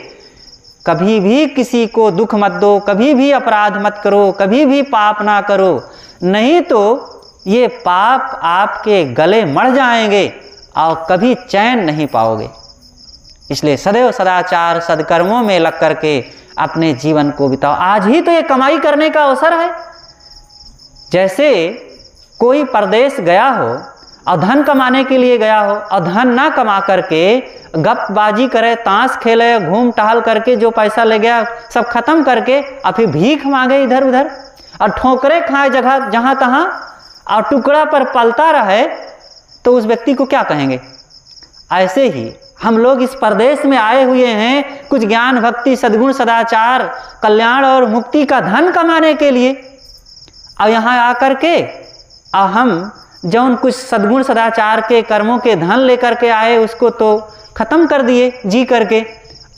कभी भी किसी को दुख मत दो, कभी भी अपराध मत करो, कभी भी पाप ना करो, नहीं तो ये पाप आपके गले मर जाएंगे और कभी चैन नहीं पाओगे। इसलिए सदैव सदाचार सदकर्मों में लग करके अपने जीवन को बिताओ। आज ही तो ये कमाई करने का अवसर है। जैसे कोई परदेश गया हो और धन कमाने के लिए गया हो, और धन ना कमा करके गपबाजी करे, ताश खेले, घूम टहल करके जो पैसा ले गया सब खत्म करके और फिर भीख मांगे इधर उधर, और ठोकरे खाए जगह जहाँ तहाँ, और टुकड़ा पर पलता रहे, तो उस व्यक्ति को क्या कहेंगे? ऐसे ही हम लोग इस परदेश में आए हुए हैं कुछ ज्ञान भक्ति सद्गुण सदाचार कल्याण और मुक्ति का धन कमाने के लिए, और यहाँ आकर के और हम जौन कुछ सद्गुण सदाचार के कर्मों के धन लेकर के आए उसको तो खत्म कर दिए जी करके,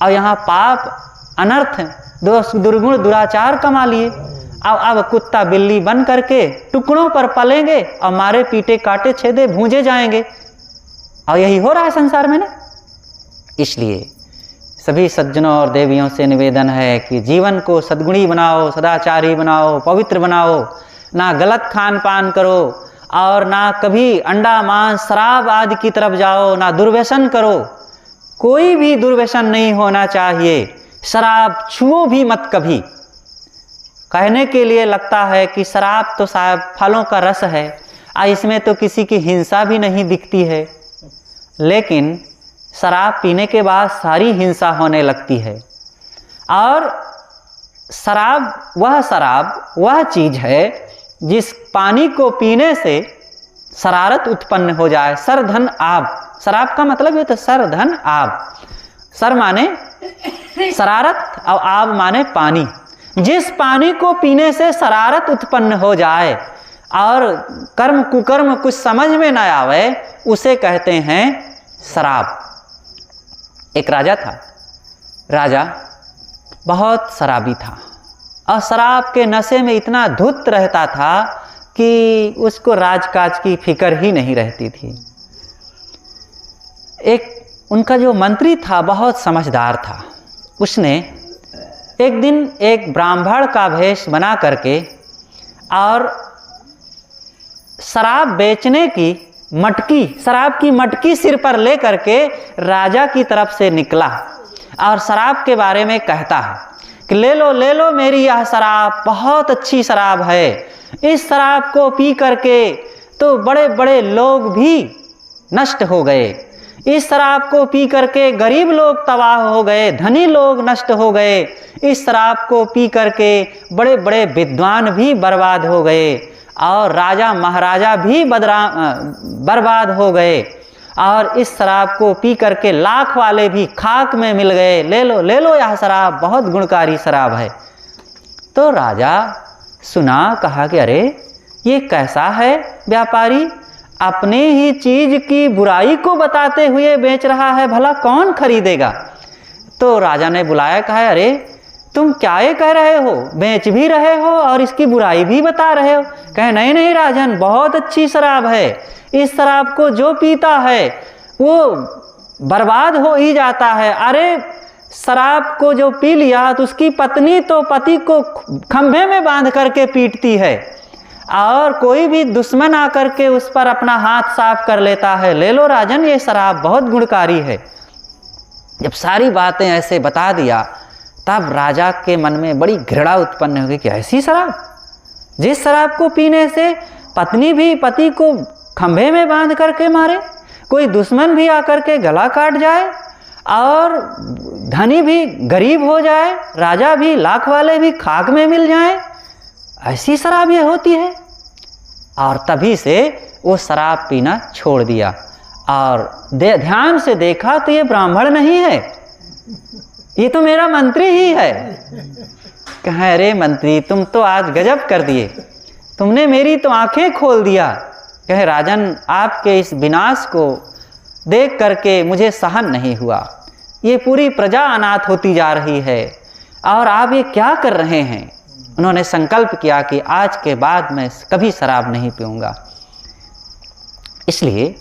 और यहाँ पाप अनर्थ दुर्गुण दुराचार कमा लिए। अब कुत्ता बिल्ली बन करके टुकड़ों पर पलेंगे और मारे पीटे काटे छेदे भूंजे जाएंगे, और यही हो रहा है संसार में ना। इसलिए सभी सज्जनों और देवियों से निवेदन है कि जीवन को सद्गुणी बनाओ, सदाचारी बनाओ, पवित्र बनाओ, ना गलत खान पान करो, और ना कभी अंडा मांस शराब आदि की तरफ जाओ, ना दुर्व्यसन करो। कोई भी दुर्व्यसन नहीं होना चाहिए। शराब छुओ भी मत कभी। कहने के लिए लगता है कि शराब तो शायद फलों का रस है, इसमें तो किसी की हिंसा भी नहीं दिखती है, लेकिन शराब पीने के बाद सारी हिंसा होने लगती है। और शराब वह चीज़ है जिस पानी को पीने से शरारत उत्पन्न हो जाए। सरधन आब, शराब का मतलब ये तो सरधन आब, सर माने शरारत और आब माने पानी। जिस पानी को पीने से शरारत उत्पन्न हो जाए और कर्म कुकर्म कुछ समझ में न आवे, उसे कहते हैं शराब। एक राजा था, राजा बहुत शराबी था और शराब के नशे में इतना धुत रहता था कि उसको राजकाज की फिक्र ही नहीं रहती थी। एक उनका जो मंत्री था बहुत समझदार था। उसने एक दिन एक ब्राह्मण का भेष बना करके और शराब बेचने की मटकी, शराब की मटकी सिर पर ले करके राजा की तरफ से निकला और शराब के बारे में कहता है कि ले लो मेरी यह शराब बहुत अच्छी शराब है। इस शराब को पी करके तो बड़े बड़े लोग भी नष्ट हो गए। इस शराब को पी करके गरीब लोग तबाह हो गए, धनी लोग नष्ट हो गए। इस शराब को पी करके बड़े बड़े विद्वान भी बर्बाद हो गए और राजा महाराजा भी बर्बाद हो गए। और इस शराब को पी करके लाख वाले भी खाक में मिल गए। ले लो यह शराब, बहुत गुणकारी शराब है। तो राजा सुना, कहा कि अरे ये कैसा है व्यापारी, अपने ही चीज की बुराई को बताते हुए बेच रहा है, भला कौन खरीदेगा। तो राजा ने बुलाया, कहा अरे तुम क्या ये कह रहे हो, बेच भी रहे हो और इसकी बुराई भी बता रहे हो। कहे नहीं राजन, बहुत अच्छी शराब है, इस शराब को जो पीता है वो बर्बाद हो ही जाता है। अरे शराब को जो पी लिया तो उसकी पत्नी तो पति को खंभे में बांध करके पीटती है और कोई भी दुश्मन आकर के उस पर अपना हाथ साफ कर लेता है। ले लो राजन, ये शराब बहुत गुणकारी है। जब सारी बातें ऐसे बता दिया तब राजा के मन में बड़ी घृणा उत्पन्न हो गई कि ऐसी शराब, जिस शराब को पीने से पत्नी भी पति को खंभे में बांध करके मारे, कोई दुश्मन भी आकर के गला काट जाए और धनी भी गरीब हो जाए, राजा भी लाख वाले भी खाक में मिल जाए, ऐसी शराब ये होती है। और तभी से वो शराब पीना छोड़ दिया और ध्यान से देखा तो ये ब्राह्मण नहीं है, ये तो मेरा मंत्री ही है। कहा अरे मंत्री, तुम तो आज गजब कर दिए, तुमने मेरी तो आंखें खोल दिया। कहे राजन, आपके इस विनाश को देख करके मुझे सहन नहीं हुआ, ये पूरी प्रजा अनाथ होती जा रही है और आप ये क्या कर रहे हैं। उन्होंने संकल्प किया कि आज के बाद मैं कभी शराब नहीं पीऊंगा। इसलिए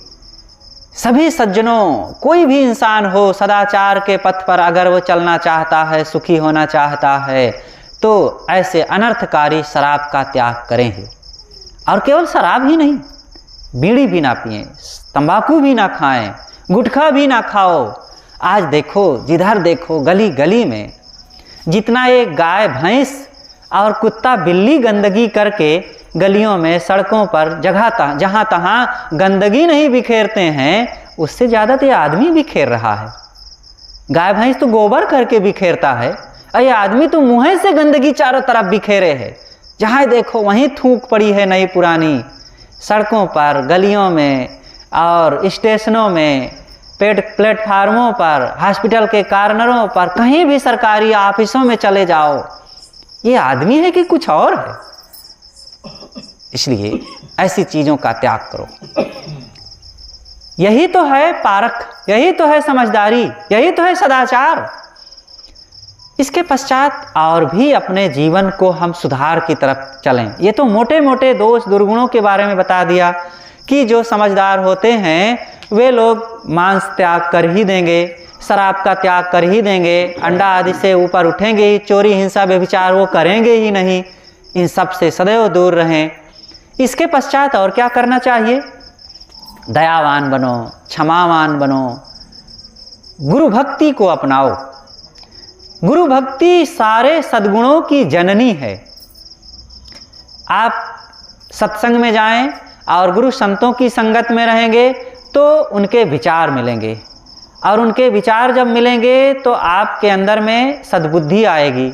सभी सज्जनों, कोई भी इंसान हो, सदाचार के पथ पर अगर वो चलना चाहता है, सुखी होना चाहता है, तो ऐसे अनर्थकारी शराब का त्याग करें ही। और केवल शराब ही नहीं, बीड़ी भी ना पिएं, तंबाकू भी ना खाएं, गुटखा भी ना खाओ। आज देखो, जिधर देखो गली गली में जितना एक गाय भैंस और कुत्ता बिल्ली गंदगी करके गलियों में, सड़कों पर, जहाँ तहाँ गंदगी नहीं बिखेरते हैं, उससे ज़्यादा तो ये आदमी बिखेर रहा है। गाय भैंस तो गोबर करके बिखेरता है और ये आदमी तो मुँह से गंदगी चारों तरफ बिखेरे है। जहाँ देखो वहीं थूक पड़ी है नई पुरानी, सड़कों पर, गलियों में और स्टेशनों में, प्लेटफार्मों पर, हॉस्पिटल के कॉर्नरों पर, कहीं भी सरकारी ऑफिसों में चले जाओ, ये आदमी है कि कुछ और है। इसलिए ऐसी चीज़ों का त्याग करो। यही तो है पारख, यही तो है समझदारी, यही तो है सदाचार। इसके पश्चात और भी अपने जीवन को हम सुधार की तरफ चलें। ये तो मोटे मोटे दोष दुर्गुणों के बारे में बता दिया कि जो समझदार होते हैं वे लोग मांस त्याग कर ही देंगे, शराब का त्याग कर ही देंगे, अंडा आदि से ऊपर उठेंगे ही, चोरी हिंसा व्यभिचार वो करेंगे ही नहीं, इन सब से सदैव दूर रहें। इसके पश्चात और क्या करना चाहिए? दयावान बनो, क्षमावान बनो, गुरु भक्ति को अपनाओ। गुरु भक्ति सारे सद्गुणों की जननी है। आप सत्संग में जाएं और गुरु संतों की संगत में रहेंगे तो उनके विचार मिलेंगे, और उनके विचार जब मिलेंगे तो आपके अंदर में सद्बुद्धि आएगी,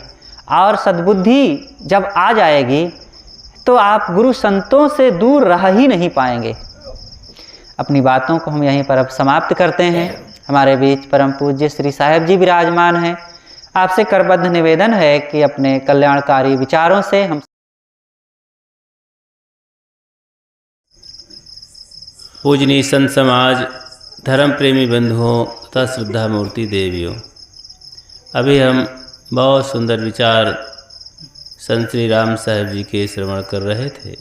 और सद्बुद्धि जब आ जाएगी तो आप गुरु संतों से दूर रह ही नहीं पाएंगे। अपनी बातों को हम यहीं पर अब समाप्त करते हैं। हमारे बीच परम पूज्य श्री साहेब जी विराजमान हैं। आपसे करबद्ध निवेदन है कि अपने कल्याणकारी विचारों से हम पूजनीय संत समाज, धर्म प्रेमी बंधुओं तथा श्रद्धा मूर्ति देवियों, अभी हम बहुत सुंदर विचार संत श्री राम साहेब जी के श्रवण कर रहे थे।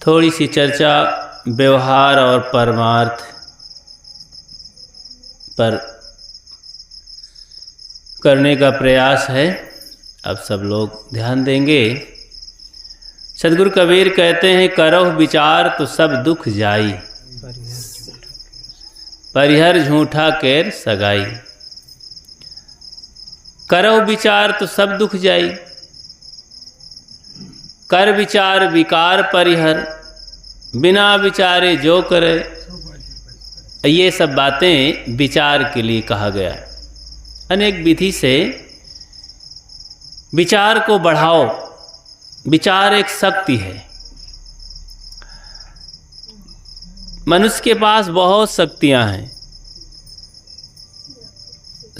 थोड़ी सी चर्चा व्यवहार और परमार्थ पर करने का प्रयास है। अब सब लोग ध्यान देंगे। सदगुरु कबीर कहते हैं, करहु विचार तो सब दुख जाई, परिहर झूठा केर सगाई। करहु विचार तो सब दुख जाई, कर विचार विकार परिहर, बिना विचारे जो करे। ये सब बातें विचार के लिए कहा गया। अनेक विधि से विचार को बढ़ाओ। विचार एक शक्ति है। मनुष्य के पास बहुत शक्तियां हैं।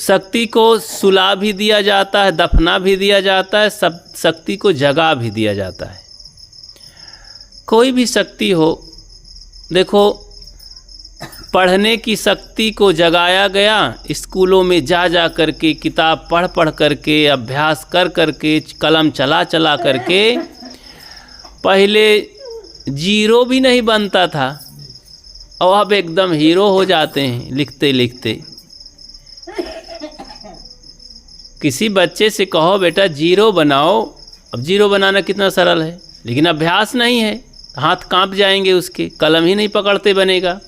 शक्ति को सुला भी दिया जाता है, दफना भी दिया जाता है, सब शक्ति को जगा भी दिया जाता है। कोई भी शक्ति हो, देखो पढ़ने की शक्ति को जगाया गया, स्कूलों में जा जा करके, किताब पढ़ पढ़ करके, अभ्यास कर करके, कलम चला चला करके। पहले जीरो भी नहीं बनता था और अब एकदम हीरो हो जाते हैं लिखते लिखते। किसी बच्चे से कहो बेटा जीरो बनाओ, अब जीरो बनाना कितना सरल है, लेकिन अभ्यास नहीं है, हाथ कांप जाएंगे उसके, कलम ही नहीं पकड़ते बनेगा।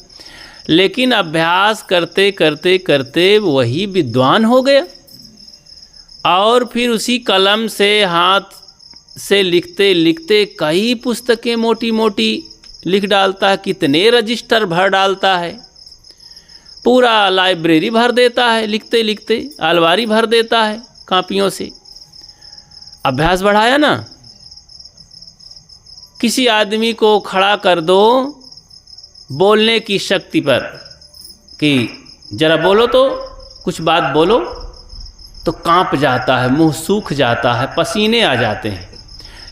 लेकिन अभ्यास करते करते करते वही विद्वान हो गया और फिर उसी कलम से हाथ से लिखते लिखते कई पुस्तकें मोटी मोटी लिख डालता है, कितने रजिस्टर भर डालता है, पूरा लाइब्रेरी भर देता है, लिखते लिखते अलमारी भर देता है कापियों से। अभ्यास बढ़ाया ना। किसी आदमी को खड़ा कर दो बोलने की शक्ति पर कि जरा बोलो तो, कुछ बात बोलो, तो कांप जाता है, मुंह सूख जाता है, पसीने आ जाते हैं।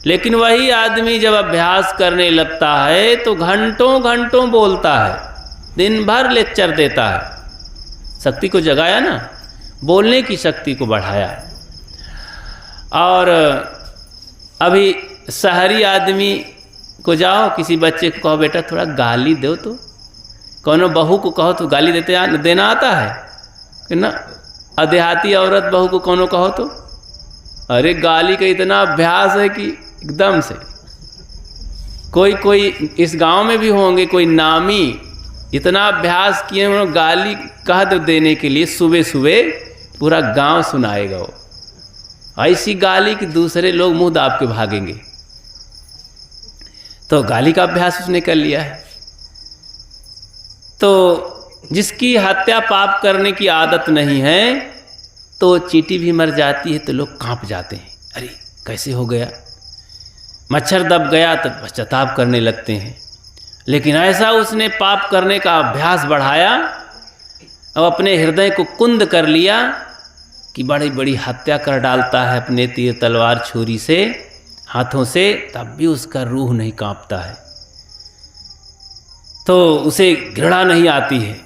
लेकिन वही आदमी जब अभ्यास करने लगता है तो घंटों घंटों बोलता है, दिन भर लेक्चर देता है। शक्ति को जगाया ना, बोलने की शक्ति को बढ़ाया। और अभी शहरी आदमी को जाओ, किसी बच्चे को कहो बेटा थोड़ा गाली दो, तो कौनो बहू को कहो तो गाली देना आता है कि ना। देहाती औरत बहू को कौनो कहो तो, अरे गाली का इतना अभ्यास है कि एकदम से। कोई कोई इस गांव में भी होंगे कोई नामी, इतना अभ्यास किए उन्होंने गाली कह दो देने के लिए, सुबह सुबह पूरा गांव सुनाएगा वो। ऐसी गाली कि दूसरे लोग मुंह दाब के भागेंगे। तो गाली का अभ्यास उसने कर लिया है। तो जिसकी हत्या पाप करने की आदत नहीं है, तो चींटी भी मर जाती है तो लोग कांप जाते हैं, अरे कैसे हो गया। मच्छर दब गया तो पश्चाताप करने लगते हैं। लेकिन ऐसा उसने पाप करने का अभ्यास बढ़ाया और अपने हृदय को कुंद कर लिया कि बड़ी बड़ी हत्या कर डालता है अपने तीर तलवार छुरी से, हाथों से, तब भी उसका रूह नहीं कांपता है। तो उसे घृणा नहीं आती है,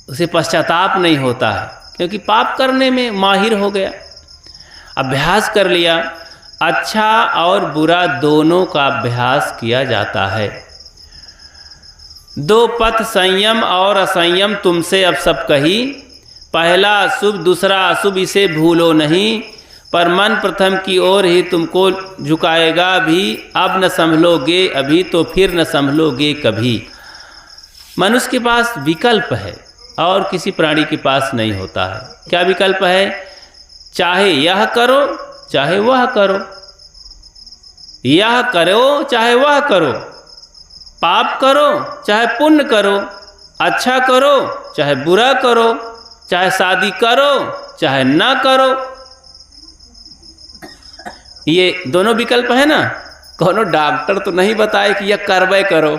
उसे पश्चाताप नहीं होता है, क्योंकि पाप करने में माहिर हो गया, अभ्यास कर लिया। अच्छा और बुरा दोनों का अभ्यास किया जाता है। दो पथ संयम और असंयम तुमसे अब सब कही, पहला शुभ दूसरा अशुभ इसे भूलो नहीं, पर मन प्रथम की ओर ही तुमको झुकाएगा भी, अब न संभलोगे अभी तो फिर न संभलोगे कभी। मनुष्य के पास विकल्प है और किसी प्राणी के पास नहीं होता है। क्या विकल्प है? चाहे यह करो चाहे वह करो, यह करो चाहे वह करो, पाप करो चाहे पुण्य करो, अच्छा करो चाहे बुरा करो, चाहे शादी करो चाहे ना करो। ये दोनों विकल्प है ना। कोनो डॉक्टर तो नहीं बताए कि यह करबे करो,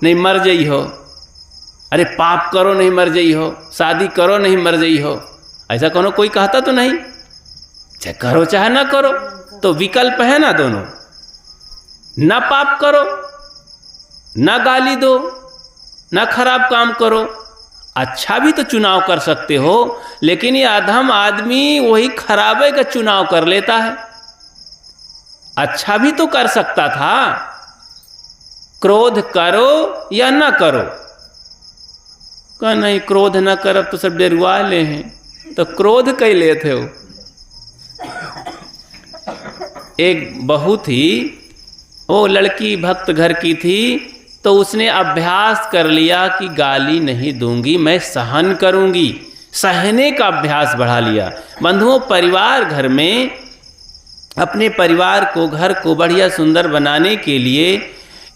नहीं मर जाई हो, अरे पाप करो नहीं मर जाई हो, शादी करो नहीं मर जाई हो, ऐसा कोनो कोई कहता तो नहीं। चाहे करो चाहे ना करो, तो विकल्प है ना दोनों। ना पाप करो, ना गाली दो, ना खराब काम करो। अच्छा भी तो चुनाव कर सकते हो, लेकिन ये अधम आदमी वही खराबे का चुनाव कर लेता है। अच्छा भी तो कर सकता था, क्रोध करो या ना करो। कहा नहीं क्रोध ना करब तो सब डरुआ ले हैं, तो क्रोध कई लेते हो। एक बहू थी, वो लड़की भक्त घर की थी, तो उसने अभ्यास कर लिया कि गाली नहीं दूंगी, मैं सहन करूंगी। सहने का अभ्यास बढ़ा लिया। बंधुओं, परिवार घर में अपने परिवार को, घर को बढ़िया सुंदर बनाने के लिए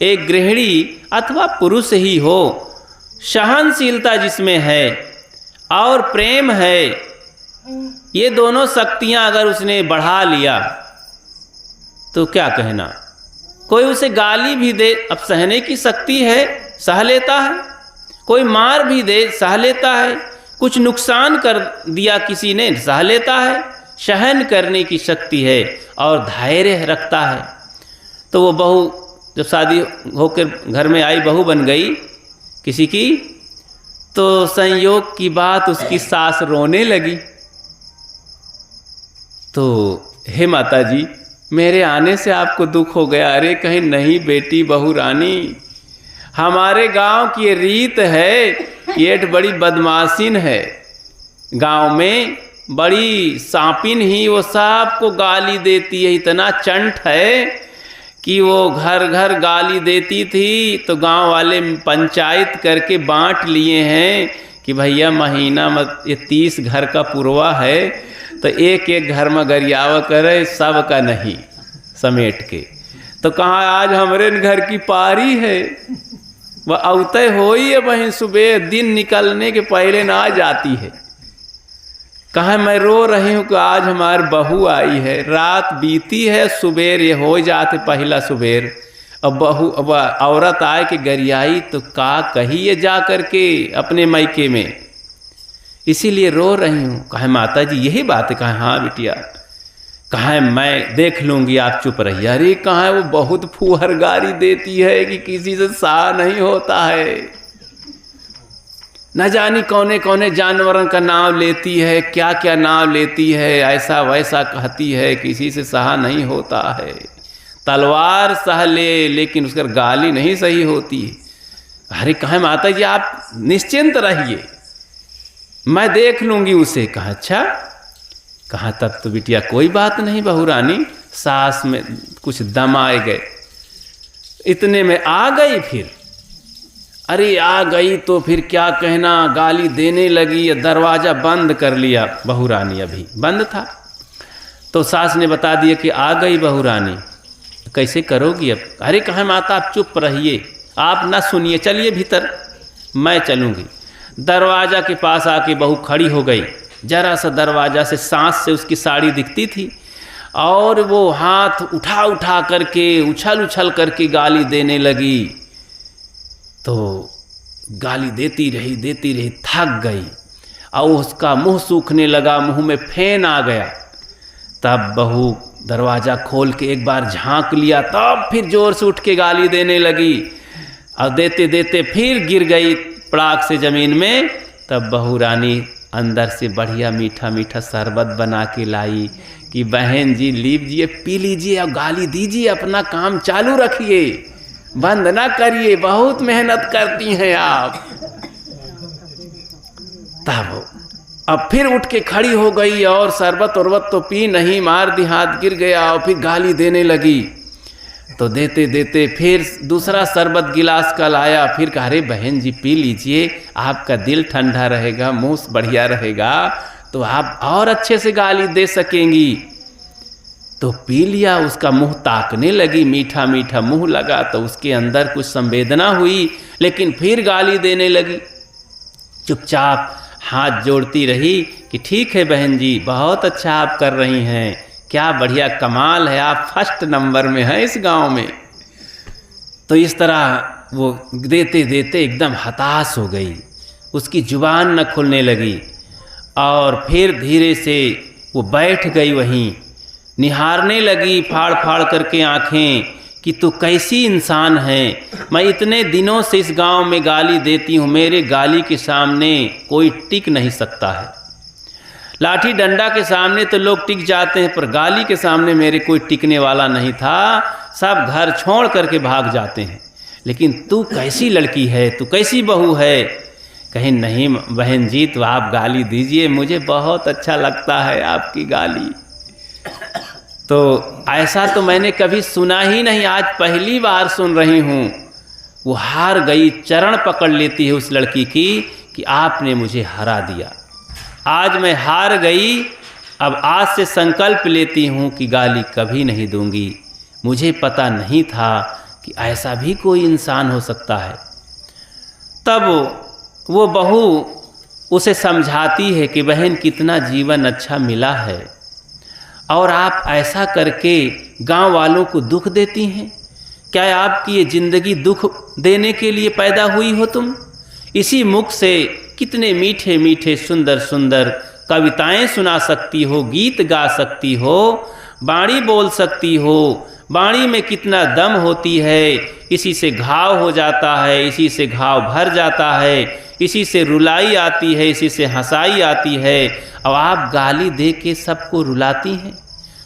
एक गृहिणी अथवा पुरुष ही हो, सहनशीलता जिसमें है और प्रेम है, ये दोनों शक्तियां अगर उसने बढ़ा लिया तो क्या कहना, कोई उसे गाली भी दे, अब सहने की शक्ति है, सह लेता है। कोई मार भी दे, सह लेता है। कुछ नुकसान कर दिया किसी ने, सह लेता है। सहन करने की शक्ति है और धैर्य रखता है। तो वो बहू जब शादी होकर घर में आई, बहू बन गई किसी की, तो संयोग की बात उसकी सास रोने लगी। तो हे माता जी, मेरे आने से आपको दुख हो गया। अरे कहीं नहीं बेटी बहू रानी, हमारे गांव की ये रीत है, ये बड़ी बदमाशीन है। गांव में बड़ी सांपिन ही वो सबको गाली देती है। इतना चंट है कि वो घर घर गाली देती थी। तो गांव वाले पंचायत करके बांट लिए हैं कि भैया महीना मत, ये 30 घर का पुरवा है, तो एक एक घर में गरियावा करे, सब का नहीं समेट के। तो कहाँ आज हमारे घर की पारी है, वह अवतय हो ही है। वहीं सुबह दिन निकलने के पहले ना जाती है। कहाँ मैं रो रही हूँ कि आज हमारी बहू आई है, रात बीती है, सुबेर ये हो जाते पहला सुबेर। अब बहू, अब औरत आए कि गरियाई तो का कहिए जा करके अपने मायके में, इसीलिए रो रही हूँ। कहे माता जी यही बात है? कहे हाँ बिटिया। कहे मैं देख लूँगी, आप चुप रहिए। अरे कहाँ वो बहुत फूहर गारी देती है कि किसी से सहा नहीं होता है। न जानी कौने कौने जानवरों का नाम लेती है, क्या क्या नाम लेती है, ऐसा वैसा कहती है, किसी से सहा नहीं होता है। तलवार सह ले लेकिन उसका गाली नहीं सही होती। अरे कहे माता जी आप निश्चिंत रहिए, मैं देख लूँगी उसे। कहा अच्छा। कहा तब तो बिटिया कोई बात नहीं बहू रानी। सास में कुछ दम आए गए, इतने में आ गई। फिर अरे आ गई तो फिर क्या कहना, गाली देने लगी। दरवाज़ा बंद कर लिया बहू रानी, अभी बंद था। तो सास ने बता दिया कि आ गई बहू रानी। कैसे करोगी अब? अरे कहे माता आप चुप रहिए, आप ना सुनिए, चलिए भीतर, मैं चलूँगी। दरवाज़ा के पास आके बहू खड़ी हो गई। जरा सा दरवाज़ा से सांस से उसकी साड़ी दिखती थी और वो हाथ उठा उठा करके, उछल उछल करके गाली देने लगी। तो गाली देती रही, थक गई और उसका मुंह सूखने लगा, मुंह में फेन आ गया। तब बहू दरवाज़ा खोल के एक बार झांक लिया, तब फिर जोर से उठ के गाली देने लगी और देते देते फिर गिर गई पड़ाक से ज़मीन में। तब बहू रानी अंदर से बढ़िया मीठा मीठा शरबत बना के लाई कि बहन जी लीजिए, पी लीजिए और गाली दीजिए, अपना काम चालू रखिए, बंद ना करिए, बहुत मेहनत करती हैं आप। तब अब फिर उठ के खड़ी हो गई और शरबत उर्बत तो पी नहीं, मार दी, हाथ गिर गया और फिर गाली देने लगी। तो देते देते फिर दूसरा शरबत गिलास का लाया। फिर कहा अरे बहन जी पी लीजिए, आपका दिल ठंडा रहेगा, मुंह बढ़िया रहेगा, तो आप और अच्छे से गाली दे सकेंगी। तो पी लिया, उसका मुंह ताकने लगी, मीठा मीठा मुंह लगा। तो उसके अंदर कुछ संवेदना हुई, लेकिन फिर गाली देने लगी। चुपचाप हाथ जोड़ती रही कि ठीक है बहन जी, बहुत अच्छा आप कर रही हैं, क्या बढ़िया कमाल है, आप फर्स्ट नंबर में हैं इस गांव में। तो इस तरह वो देते देते एकदम हताश हो गई, उसकी जुबान न खुलने लगी। और फिर धीरे से वो बैठ गई वहीं, निहारने लगी फाड़ फाड़ करके आँखें कि तू कैसी इंसान है। मैं इतने दिनों से इस गांव में गाली देती हूँ, मेरे गाली के सामने कोई टिक नहीं सकता है। लाठी डंडा के सामने तो लोग टिक जाते हैं, पर गाली के सामने मेरे कोई टिकने वाला नहीं था, सब घर छोड़ करके भाग जाते हैं। लेकिन तू कैसी लड़की है, तू कैसी बहू है? कहीं नहीं बहन जी, तो आप गाली दीजिए, मुझे बहुत अच्छा लगता है आपकी गाली। तो ऐसा तो मैंने कभी सुना ही नहीं, आज पहली बार सुन रही हूँ। वो हार गई, चरण पकड़ लेती है उस लड़की की कि आपने मुझे हरा दिया, आज मैं हार गई, अब आज से संकल्प लेती हूँ कि गाली कभी नहीं दूंगी। मुझे पता नहीं था कि ऐसा भी कोई इंसान हो सकता है। तब वो बहू उसे समझाती है कि बहन कितना जीवन अच्छा मिला है और आप ऐसा करके गांव वालों को दुख देती हैं, क्या आपकी ये जिंदगी दुख देने के लिए पैदा हुई हो तुम? इसी मुख से कितने मीठे मीठे सुंदर सुंदर कविताएं सुना सकती हो, गीत गा सकती हो, बाणी बोल सकती हो। बाणी में कितना दम होती है, इसी से घाव हो जाता है, इसी से घाव भर जाता है, इसी से रुलाई आती है, इसी से हंसाई आती है। और आप गाली दे के सबको रुलाती हैं,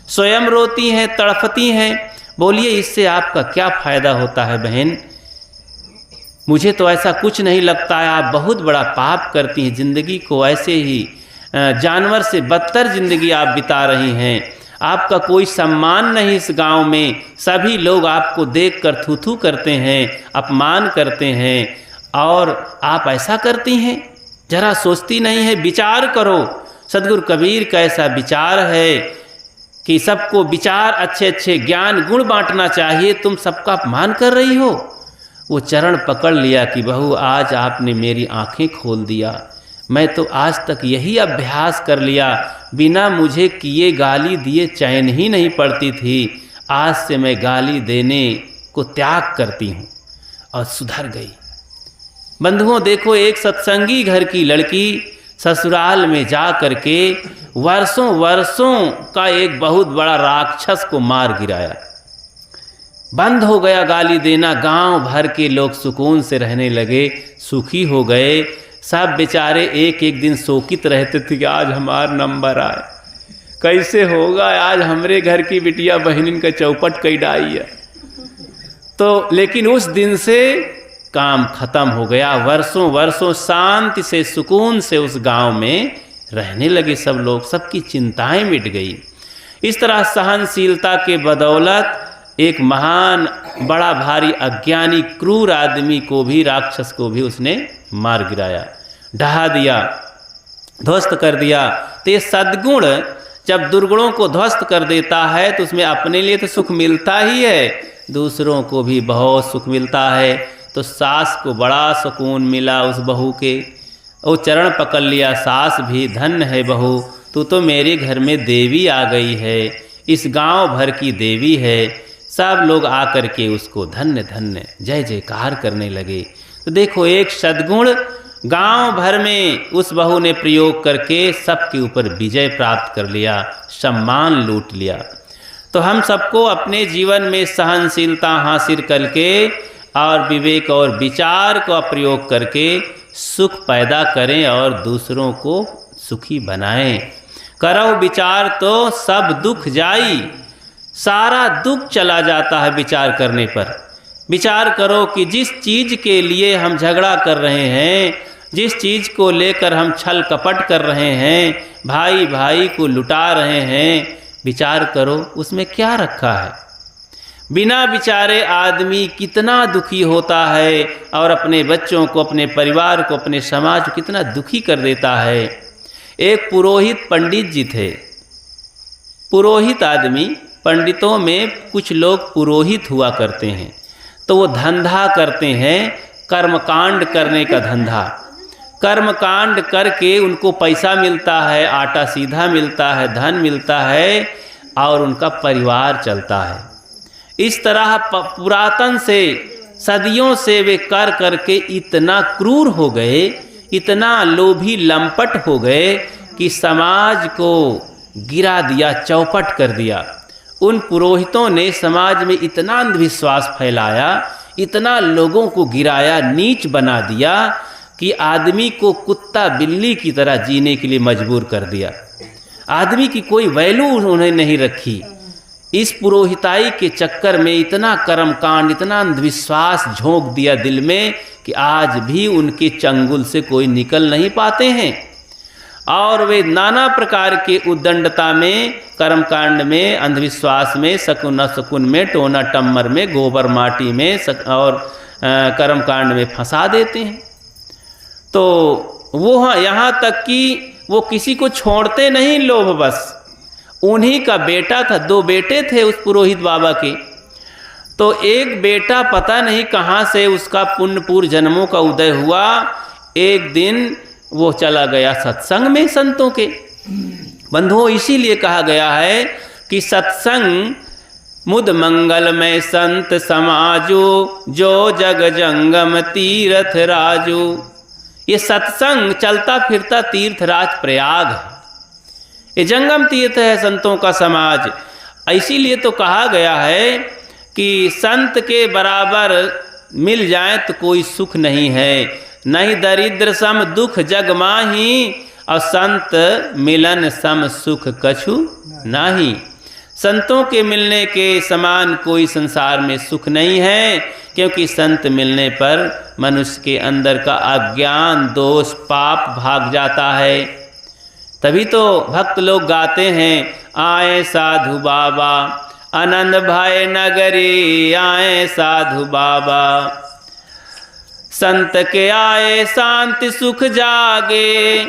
स्वयं रोती हैं, तड़फती हैं। बोलिए इससे आपका क्या फ़ायदा होता है बहन? मुझे तो ऐसा कुछ नहीं लगता है। आप बहुत बड़ा पाप करती हैं, ज़िंदगी को ऐसे ही जानवर से बदतर ज़िंदगी आप बिता रही हैं। आपका कोई सम्मान नहीं इस गांव में, सभी लोग आपको देखकर थू थू करते हैं, अपमान करते हैं, और आप ऐसा करती हैं? जरा सोचती नहीं है? विचार करो। सदगुरु कबीर का ऐसा विचार है कि सबको विचार अच्छे अच्छे ज्ञान गुण बांटना चाहिए, तुम सबका अपमान कर रही हो। वो चरण पकड़ लिया कि बहू आज आपने मेरी आंखें खोल दिया। मैं तो आज तक यही अभ्यास कर लिया, बिना मुझे किए गाली दिए चैन ही नहीं पड़ती थी। आज से मैं गाली देने को त्याग करती हूँ और सुधर गई। बंधुओं देखो, एक सत्संगी घर की लड़की ससुराल में जा करके वर्षों वर्षों का एक बहुत बड़ा राक्षस को मार गिराया। बंद हो गया गाली देना, गांव भर के लोग सुकून से रहने लगे, सुखी हो गए। सब बेचारे एक एक दिन शोकित रहते थे कि आज हमारा नंबर आए, कैसे होगा आज हमरे घर की बिटिया बहनिन का चौपट कई डाई है। तो लेकिन उस दिन से काम खत्म हो गया। वर्षों वर्षों शांति से सुकून से उस गांव में रहने लगे सब लोग, सबकी चिंताएं मिट गई। इस तरह सहनशीलता के बदौलत एक महान बड़ा भारी अज्ञानी क्रूर आदमी को भी, राक्षस को भी उसने मार गिराया, ढहा दिया, ध्वस्त कर दिया। तो ये सद्गुण जब दुर्गुणों को ध्वस्त कर देता है तो उसमें अपने लिए तो सुख मिलता ही है, दूसरों को भी बहुत सुख मिलता है। तो सास को बड़ा सुकून मिला उस बहू के, वो चरण पकड़ लिया, सास भी धन्य है बहू, तू तो मेरे घर में देवी आ गई है, इस गांव भर की देवी है। सब लोग आकर के उसको धन्य धन्य जय जयकार करने लगे। तो देखो एक सद्गुण गांव भर में उस बहू ने प्रयोग करके सबके ऊपर विजय प्राप्त कर लिया, सम्मान लूट लिया। तो हम सबको अपने जीवन में सहनशीलता हासिल करके और विवेक और विचार का प्रयोग करके सुख पैदा करें और दूसरों को सुखी बनाएं। करो विचार तो सब दुख जाई, सारा दुख चला जाता है विचार करने पर। विचार करो कि जिस चीज़ के लिए हम झगड़ा कर रहे हैं, जिस चीज़ को लेकर हम छल कपट कर रहे हैं, भाई भाई को लुटा रहे हैं, विचार करो उसमें क्या रखा है। बिना विचारे आदमी कितना दुखी होता है और अपने बच्चों को, अपने परिवार को, अपने समाज को कितना दुखी कर देता है। एक पुरोहित पंडित जी थे, पुरोहित आदमी, पंडितों में कुछ लोग पुरोहित हुआ करते हैं, तो वो धंधा करते हैं, कर्मकांड करने का धंधा। कर्मकांड करके उनको पैसा मिलता है, आटा सीधा मिलता है, धन मिलता है और उनका परिवार चलता है। इस तरह पुरातन से, सदियों से वे कर करके इतना क्रूर हो गए, इतना लोभी लंपट हो गए कि समाज को गिरा दिया, चौपट कर दिया। उन पुरोहितों ने समाज में इतना अंधविश्वास फैलाया, इतना लोगों को गिराया, नीच बना दिया कि आदमी को कुत्ता बिल्ली की तरह जीने के लिए मजबूर कर दिया। आदमी की कोई वैल्यू उन्होंने नहीं रखी। इस पुरोहिताई के चक्कर में इतना कर्मकांड, इतना अंधविश्वास झोंक दिया दिल में कि आज भी उनके चंगुल से कोई निकल नहीं पाते हैं। और वे नाना प्रकार के उद्दंडता में, कर्मकांड में, अंधविश्वास में, शकुन अशकुन में, टोना टम्मर में, गोबर माटी में और कर्मकांड में फंसा देते हैं। तो वो यहाँ तक कि वो किसी को छोड़ते नहीं, लोभ बस। उन्हीं का बेटा था, 2 बेटे थे उस पुरोहित बाबा के। तो एक बेटा पता नहीं कहाँ से उसका पुण्यपूर्व जन्मों का उदय हुआ। एक दिन वो चला गया सत्संग में संतों के। बंधुओं, इसीलिए कहा गया है कि सत्संग मुद मंगलमय संत समाजो, जो जग जंगम तीर्थ राजू। ये सत्संग चलता फिरता तीर्थराज प्रयाग है, ये जंगम तीर्थ है संतों का समाज। इसीलिए तो कहा गया है कि संत के बराबर मिल जाए तो कोई सुख नहीं है, नहीं दरिद्र सम दुख जग माही, और संत मिलन सम सुख कछु नाही। संतों के मिलने के समान कोई संसार में सुख नहीं है, क्योंकि संत मिलने पर मनुष्य के अंदर का अज्ञान दोष पाप भाग जाता है। तभी तो भक्त लोग गाते हैं, आए साधु बाबा आनंद भय नगरी, आए साधु बाबा संत के आए शांति सुख जागे,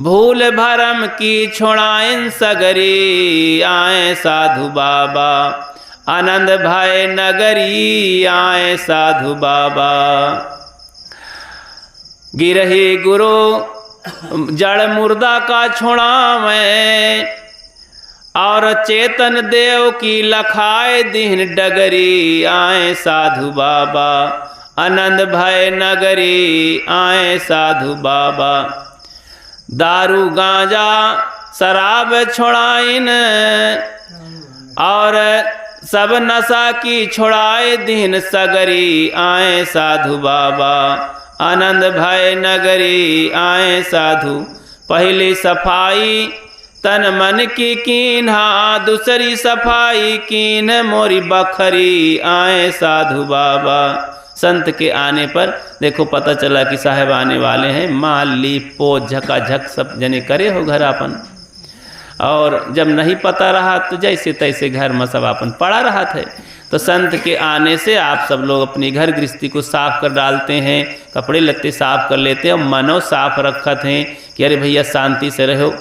भूल भरम की छोड़ाइन सगरी, आए साधु बाबा आनंद भय नगरी, आए साधु बाबा। गिरही गुरु जड़ मुर्दा का छोड़ावे, और चेतन देव की लखाए दीन डगरी, आए साधु बाबा आनंद भय नगरी, आए साधु बाबा। दारू गांजा शराब छोड़ाइन, और सब नशा की छोड़ाए दीन सगरी, आए साधु बाबा आनंद भय नगरी, आए साधु। पहली सफाई तन मन की कीन्हा, दूसरी सफाई कीन मोरी बखरी, आए साधु बाबा। संत के आने पर देखो पता चला कि साहब आने वाले हैं, माल ली पोत झकाझक सब जने करे हो घर अपन। और जब नहीं पता रहा तो जैसे तैसे घर में सब अपन पड़ा रहा था। तो संत के आने से आप सब लोग अपनी घर गृहस्थी को साफ कर डालते हैं, कपड़े लत्ते साफ कर लेते हैं, और मनो साफ रखत हैं कि अरे भैया शांति से रहो,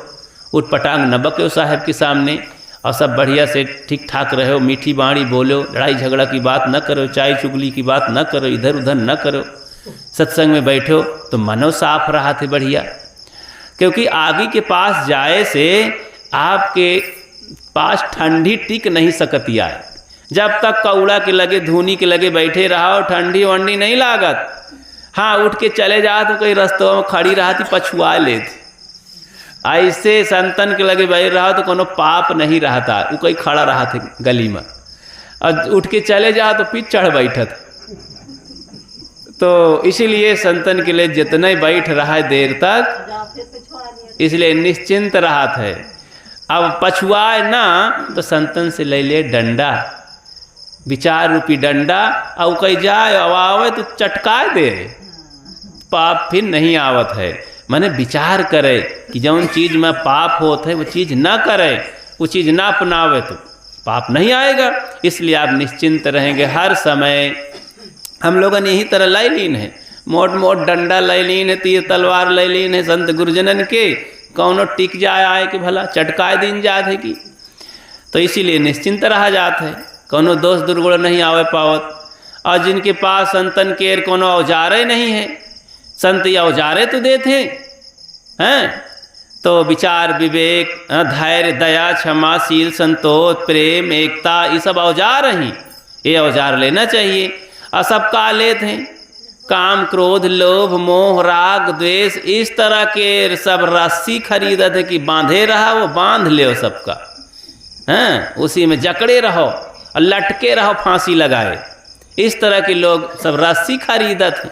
उठ पटांग न बको साहब के सामने, और सब बढ़िया से ठीक ठाक रहो, मीठी बाणी बोलो, लड़ाई झगड़ा की बात न करो, चाय चुगली की बात न करो, इधर उधर न करो। सत्संग में बैठो तो मनो साफ रहा थे बढ़िया, क्योंकि आगे के पास जाए से आपके पास ठंडी टिक नहीं सकती है। जब तक कौड़ा के लगे धूनी के लगे बैठे रहो, ठंडी वंडी नहीं लागत। हाँ, उठ के चले जा तो कोई रस्तों में खड़ी रहा थी पछुआ लेती, ऐसे संतन के लगे बैठ रहा तो कोनो पाप नहीं रहता, वो कोई खड़ा रहा थे गली में, और उठ के चले जा तो फिर चढ़ बैठत। तो इसीलिए संतन के लिए जितने बैठ रहा है देर तक, इसलिए निश्चिंत रहा है। अब पछुआए ना तो संतन से ले ले डंडा, विचार रूपी डंडा, और कहीं जाए अब आवे तो चटका दे, पाप फिर नहीं आवत है। माने विचार करे कि जौन चीज में पाप होता है वो चीज ना करे, वो चीज ना अपनावे तो पाप नहीं आएगा। इसलिए आप निश्चिंत रहेंगे हर समय। हम लोगों ने यही तरह लाई लीन है, मोट मोट डंडा लाई लीन है, तीर तलवार लाई लीन है संत गुरुजनन के, कौनो टिक जाए आए कि भला चटकाए दिन जात है कि। तो इसीलिए निश्चिंत रहा जात है, कोनो दोष दुर्गुण नहीं आवे पावत। और जिनके पास संतन के कोनो औजारे नहीं है, संत या औजारे तो देते हैं, तो विचार विवेक धैर्य दया क्षमा शील संतोष प्रेम एकता, ये सब औजार हैं, ये औजार लेना चाहिए। और सब का लेते हैं, काम क्रोध लोभ मोह राग द्वेष, इस तरह के सब रस्सी खरीदत है कि बांधे रहा वो बांध ले सबका, हैं उसी में जकड़े रहो और लटके रहो फांसी लगाए। इस तरह के लोग सब रस्सी खरीदत हैं।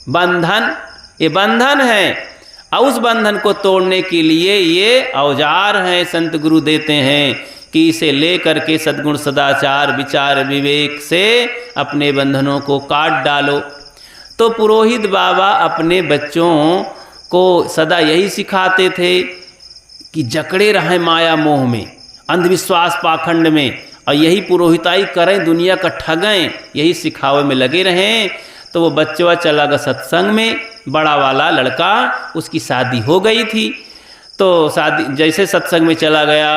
बंधन, ये बंधन है, और उस बंधन को तोड़ने के लिए ये औजार हैं संत गुरु देते हैं कि इसे ले करके सद्गुण सदाचार विचार विवेक से अपने बंधनों को काट डालो। तो पुरोहित बाबा अपने बच्चों को सदा यही सिखाते थे कि जकड़े रहें माया मोह में, अंधविश्वास पाखंड में, और यही पुरोहिताई करें, दुनिया का ठगें, यही सिखावे में लगे रहें। तो वो बच्चा चला गया सत्संग में, बड़ा वाला लड़का, उसकी शादी हो गई थी। तो शादी जैसे सत्संग में चला गया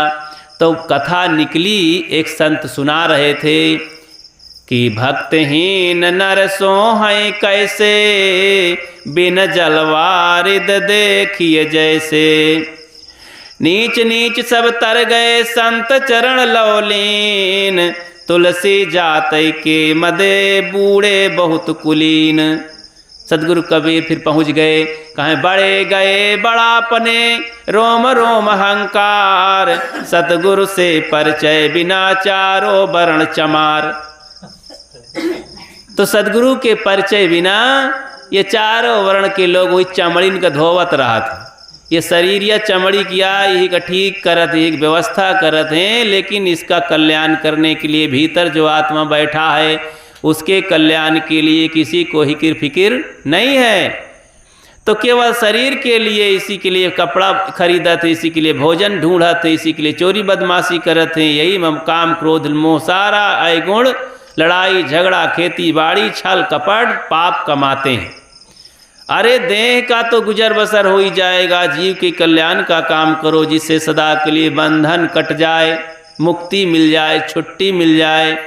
तो कथा निकली, एक संत सुना रहे थे कि भक्तहीन नर सोहै कैसे, बिन जलवारिद देखिए जैसे। नीच नीच सब तर गए संत चरण लौलीन, तुलसी जातई के मदे बूढ़े बहुत कुलीन। सदगुरु कबीर फिर पहुँच गए, कहें बड़े गए बड़ापने रोम रोम अहंकार, सतगुरु से परिचय बिना चारों वर्ण चमार। तो सदगुरु के परिचय बिना ये चारों वर्ण के लोग वही चमड़ीन का धोवत रहा था। ये शरीर या चमड़ी किया यही का ठीक करत, यही व्यवस्था करत हैं, लेकिन इसका कल्याण करने के लिए भीतर जो आत्मा बैठा है उसके कल्याण के लिए किसी को हिकिर फिकिर नहीं है। तो केवल शरीर के लिए, इसी के लिए कपड़ा खरीदा थे, इसी के लिए भोजन ढूंढा थे, इसी के लिए चोरी बदमाशी करत हैं। यही मम काम क्रोध मोह सारा अवगुण, लड़ाई झगड़ा खेती बाड़ी छल कपट पाप कमाते हैं। अरे देह का तो गुजर बसर हो ही जाएगा, जीव के कल्याण का काम करो जिससे सदा के लिए बंधन कट जाए, मुक्ति मिल जाए, छुट्टी मिल जाए।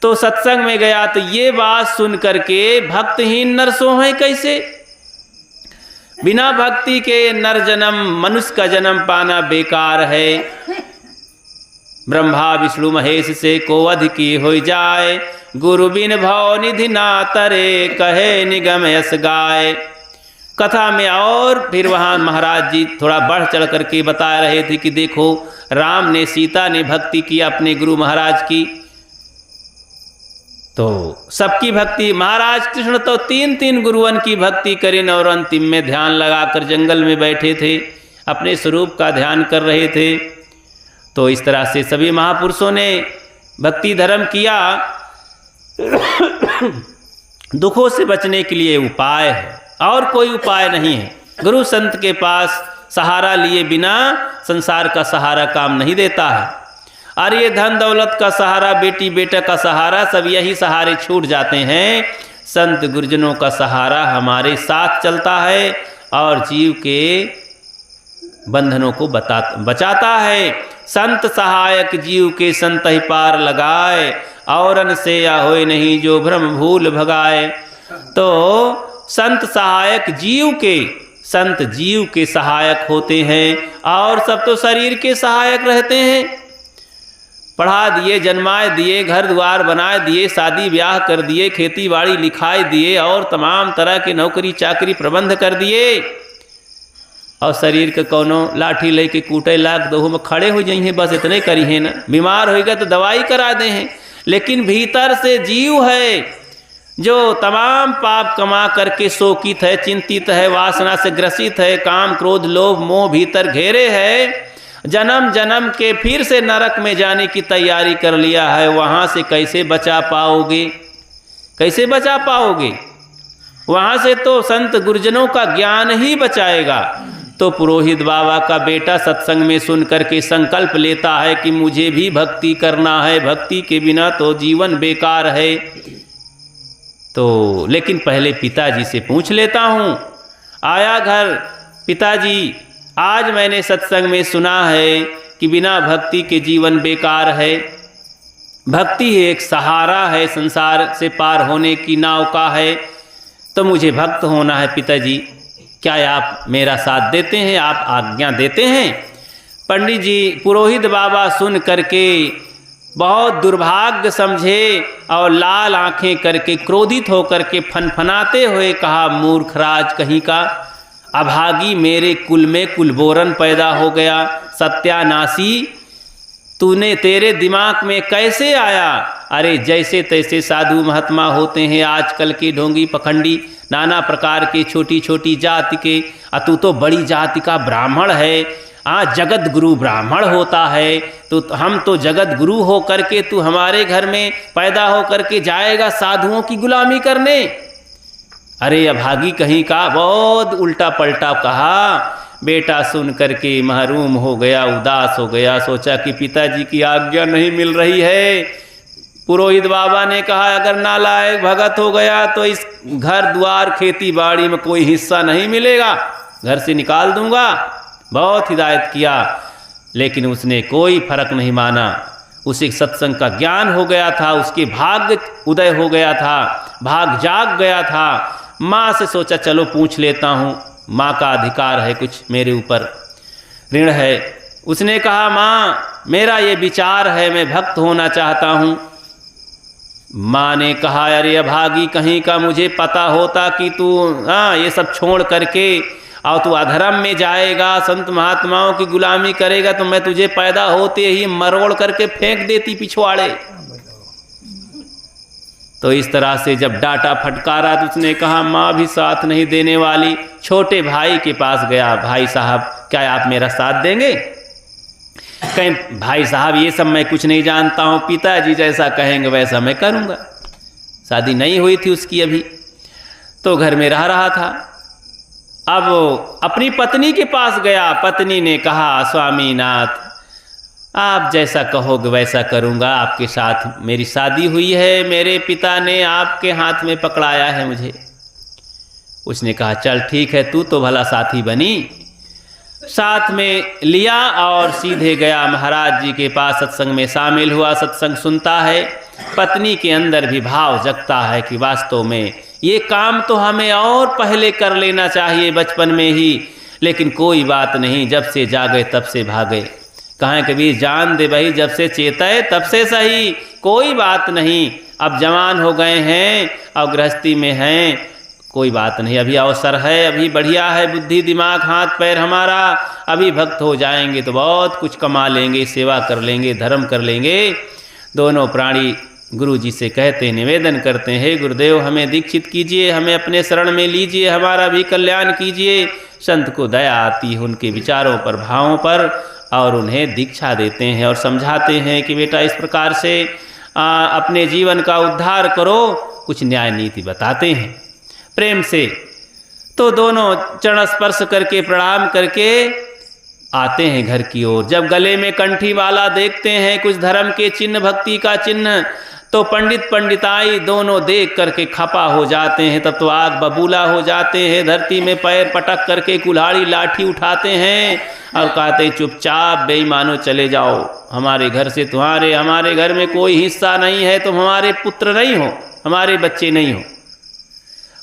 तो सत्संग में गया तो ये बात सुन करके भक्तहीन नर सो हैं कैसे? बिना भक्ति के नर जन्म, मनुष्य का जन्म पाना बेकार है। ब्रह्मा विष्णु महेश से को अधि की हो जाए, गुरु बिन भव निधि ना तरे कहे निगम यस गाय। कथा में और फिर वहाँ महाराज जी थोड़ा बढ़ चढ़ करके बता रहे थे कि देखो राम ने सीता ने भक्ति की अपने गुरु महाराज की, तो सबकी भक्ति, महाराज कृष्ण तो तीन तीन गुरुवन की भक्ति करें और अंतिम में ध्यान लगाकर जंगल में बैठे थे, अपने स्वरूप का ध्यान कर रहे थे। तो इस तरह से सभी महापुरुषों ने भक्ति धर्म किया। दुखों से बचने के लिए उपाय है, और कोई उपाय नहीं है। गुरु संत के पास सहारा लिए बिना संसार का सहारा काम नहीं देता है। और ये धन दौलत का सहारा, बेटी बेटा का सहारा, सब यही सहारे छूट जाते हैं। संत गुरुजनों का सहारा हमारे साथ चलता है और जीव के बंधनों को बचाता है। संत सहायक जीव के संत ही पार लगाए, औरन से या होए नहीं जो भ्रम भूल भगाए। तो संत सहायक जीव के, संत जीव के सहायक होते हैं, और सब तो शरीर के सहायक रहते हैं। पढ़ा दिए, जन्माए दिए, घर द्वार बनाए दिए, शादी ब्याह कर दिए, खेती बाड़ी लिखाए दिए, और तमाम तरह के नौकरी चाकरी प्रबंध कर दिए, और शरीर के कोनो लाठी ले के कूटे लाख दो में खड़े हो जाइए, बस इतने करी है ना। बीमार होएगा तो दवाई करा दे हैं, लेकिन भीतर से जीव है जो तमाम पाप कमा करके शोकित है, चिंतित है, वासना से ग्रसित है, काम क्रोध लोभ मोह भीतर घेरे है, जन्म जन्म के फिर से नरक में जाने की तैयारी कर लिया है। वहाँ से कैसे बचा पाओगे? कैसे बचा पाओगे? वहाँ से तो संत गुरुजनों का ज्ञान ही बचाएगा। तो पुरोहित बाबा का बेटा सत्संग में सुन करके संकल्प लेता है कि मुझे भी भक्ति करना है, भक्ति के बिना तो जीवन बेकार है। तो लेकिन पहले पिताजी से पूछ लेता हूँ। आया घर, पिताजी आज मैंने सत्संग में सुना है कि बिना भक्ति के जीवन बेकार है। भक्ति एक सहारा है, संसार से पार होने की नाव का है, तो मुझे भक्त होना है। पिताजी क्या आप मेरा साथ देते हैं, आप आज्ञा देते हैं? पंडित जी पुरोहित बाबा सुन करके बहुत दुर्भाग्य समझे और लाल आंखें करके क्रोधित होकर के फनफनाते हुए कहा, मूर्खराज कहीं का, अभागी मेरे कुल में कुलबोरन पैदा हो गया, सत्यानाशी तूने, तेरे दिमाग में कैसे आया? अरे जैसे तैसे साधु महात्मा होते हैं आजकल के ढोंगी पखंडी, नाना प्रकार के छोटी छोटी जाति के, तू तो बड़ी जाति का ब्राह्मण है, जगत गुरु ब्राह्मण होता है, तो हम तो जगत गुरु हो करके तू हमारे घर में पैदा हो करके जाएगा साधुओं की गुलामी करने? अरे अभागी कहीं का, बहुत उल्टा पलटा कहा। बेटा सुन करके महरूम हो गया, उदास हो गया, सोचा कि पिताजी की आज्ञा नहीं मिल रही है। पुरोहित बाबा ने कहा, अगर नालायक भगत हो गया तो इस घर द्वार खेती बाड़ी में कोई हिस्सा नहीं मिलेगा, घर से निकाल दूंगा। बहुत हिदायत किया, लेकिन उसने कोई फर्क नहीं माना। उसे सत्संग का ज्ञान हो गया था, उसके भाग्य उदय हो गया था, भाग जाग गया था। माँ से सोचा चलो पूछ लेता हूँ, माँ का अधिकार है, कुछ मेरे ऊपर ऋण है। उसने कहा, माँ मेरा ये विचार है, मैं भक्त होना चाहता हूँ, माँ ने कहा, अरे अभागी कहीं का, मुझे पता होता कि तू ये सब छोड़ करके और तू अधर्म में जाएगा, संत महात्माओं की गुलामी करेगा, तो मैं तुझे पैदा होते ही मरोड़ करके फेंक देती पिछवाड़े। तो इस तरह से जब डांटा फटकारा तो उसने कहा, माँ भी साथ नहीं देने वाली। छोटे भाई के पास गया, भाई साहब क्या आप मेरा साथ देंगे? कहीं भाई साहब ये सब मैं कुछ नहीं जानता हूँ, पिताजी जैसा कहेंगे वैसा मैं करूँगा। शादी नहीं हुई थी उसकी अभी, तो घर में रह रहा था। अब अपनी पत्नी के पास गया, पत्नी ने कहा, स्वामीनाथ आप जैसा कहोगे वैसा करूँगा, आपके साथ मेरी शादी हुई है, मेरे पिता ने आपके हाथ में पकड़ाया है मुझे। उसने कहा, चल ठीक है, तू तो भला साथी बनी। साथ में लिया और सीधे गया महाराज जी के पास, सत्संग में शामिल हुआ, सत्संग सुनता है। पत्नी के अंदर भी भाव जगता है कि वास्तव में ये काम तो हमें और पहले कर लेना चाहिए बचपन में ही, लेकिन कोई बात नहीं, जब से जागे तब से भागे। कहाँ कबीर, जान दे भाई, जब से चेताए तब से सही, कोई बात नहीं। अब जवान हो गए हैं और गृहस्थी में हैं, कोई बात नहीं, अभी अवसर है, अभी बढ़िया है, बुद्धि दिमाग हाथ पैर हमारा, अभी भक्त हो जाएंगे तो बहुत कुछ कमा लेंगे, सेवा कर लेंगे, धर्म कर लेंगे। दोनों प्राणी गुरु जी से कहते, निवेदन करते हैं, गुरुदेव हमें दीक्षित कीजिए, हमें अपने शरण में लीजिए, हमारा भी कल्याण कीजिए। संत को दया आती है उनके विचारों पर, भावों पर, और उन्हें दीक्षा देते हैं और समझाते हैं कि बेटा इस प्रकार से अपने जीवन का उद्धार करो, कुछ न्याय नीति बताते हैं प्रेम से। तो दोनों चरण स्पर्श करके प्रणाम करके आते हैं घर की ओर। जब गले में कंठी वाला देखते हैं कुछ धर्म के चिन्ह, भक्ति का चिन्ह, तो पंडित पंडिताई दोनों देख करके खपा हो जाते हैं। तब तो आग बबूला हो जाते हैं, धरती में पैर पटक करके कुल्हाड़ी लाठी उठाते हैं और कहते हैं, चुपचाप बेईमानो चले जाओ, हमारे घर से हमारे घर में कोई हिस्सा नहीं है, तुम हमारे पुत्र नहीं हो, हमारे बच्चे नहीं हो।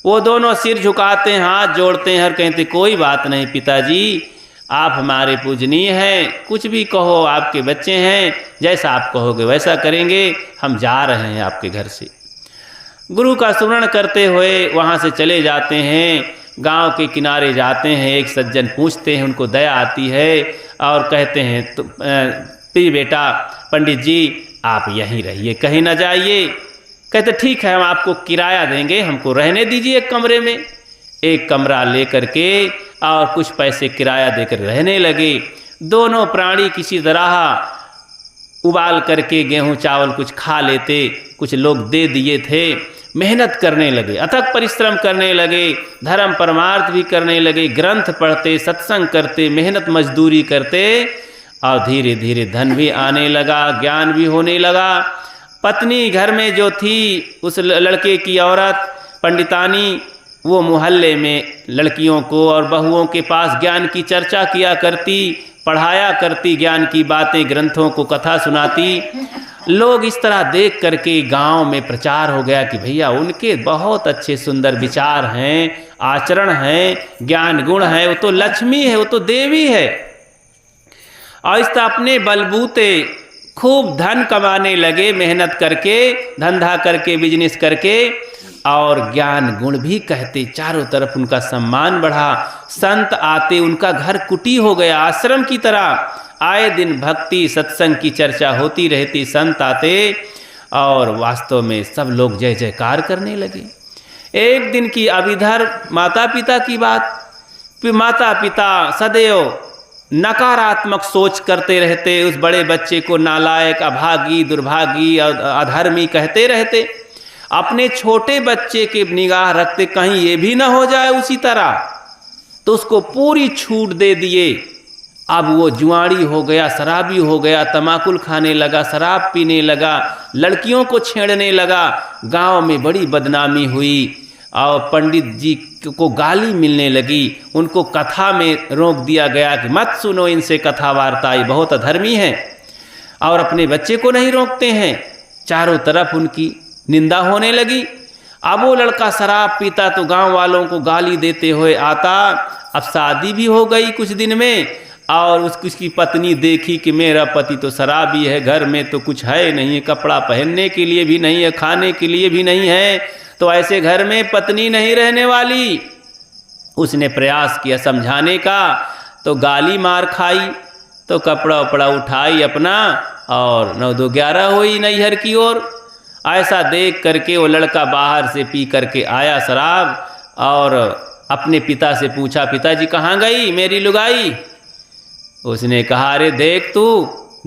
वो दोनों सिर झुकाते हैं, हाथ जोड़ते हैं और कहते, कोई बात नहीं पिताजी, आप हमारे पूजनीय हैं, कुछ भी कहो, आपके बच्चे हैं, जैसा आप कहोगे वैसा करेंगे, हम जा रहे हैं आपके घर से। गुरु का स्मरण करते हुए वहाँ से चले जाते हैं, गांव के किनारे जाते हैं। एक सज्जन पूछते हैं, उनको दया आती है और कहते हैं, तो प्रिय बेटा पंडित जी आप यहीं रहिए, कहीं ना जाइए। कहते ठीक है, हम आपको किराया देंगे, हमको रहने दीजिए एक कमरे में। एक कमरा लेकर के और कुछ पैसे किराया देकर रहने लगे। दोनों प्राणी किसी तरह उबाल करके गेहूं चावल कुछ खा लेते, कुछ लोग दे दिए थे। मेहनत करने लगे, अथक परिश्रम करने लगे, धर्म परमार्थ भी करने लगे, ग्रंथ पढ़ते, सत्संग करते, मेहनत मजदूरी करते, और धीरे धीरे धन भी आने लगा, ज्ञान भी होने लगा। पत्नी घर में जो थी, उस लड़के की औरत पंडितानी, वो मोहल्ले में लड़कियों को और बहुओं के पास ज्ञान की चर्चा किया करती, पढ़ाया करती, ज्ञान की बातें, ग्रंथों को कथा सुनाती। लोग इस तरह देख करके गांव में प्रचार हो गया कि भैया उनके बहुत अच्छे सुंदर विचार हैं, आचरण हैं, ज्ञान गुण है, वो तो लक्ष्मी है, वो तो देवी है। और इस तरह अपने बलबूते खूब धन कमाने लगे, मेहनत करके, धंधा करके, बिजनेस करके, और ज्ञान गुण भी कहते। चारों तरफ उनका सम्मान बढ़ा, संत आते, उनका घर कुटी हो गया, आश्रम की तरह। आए दिन भक्ति सत्संग की चर्चा होती रहती, संत आते और वास्तव में सब लोग जय जयकार करने लगे। एक दिन की, अब इधर माता पिता की बात, फिर माता पिता सदैव नकारात्मक सोच करते रहते, उस बड़े बच्चे को नालायक, अभागी, दुर्भागी और अधर्मी कहते रहते। अपने छोटे बच्चे के निगाह रखते, कहीं ये भी ना हो जाए उसी तरह, तो उसको पूरी छूट दे दिए। अब वो जुआड़ी हो गया, शराबी हो गया, तमाकुल खाने लगा, शराब पीने लगा, लड़कियों को छेड़ने लगा। गांव में बड़ी बदनामी हुई और पंडित जी को गाली मिलने लगी। उनको कथा में रोक दिया गया कि मत सुनो इनसे कथा वार्ता, ये बहुत अधर्मी हैं, और अपने बच्चे को नहीं रोकते हैं। चारों तरफ उनकी निंदा होने लगी। अब वो लड़का शराब पीता तो गांव वालों को गाली देते हुए आता। अब शादी भी हो गई कुछ दिन में, और उसकी पत्नी देखी कि मेरा पति तो शराबी है, घर में तो कुछ है नहीं, कपड़ा पहनने के लिए भी नहीं है, खाने के लिए भी नहीं है, तो ऐसे घर में पत्नी नहीं रहने वाली। उसने प्रयास किया समझाने का, तो गाली मार खाई। तो कपड़ा उपड़ा उठाई अपना और 9-2-11 हुई नैहर की ओर। ऐसा देख करके वो लड़का बाहर से पी करके आया शराब और अपने पिता से पूछा, पिताजी कहाँ गई मेरी लुगाई? उसने कहा, अरे देख तू,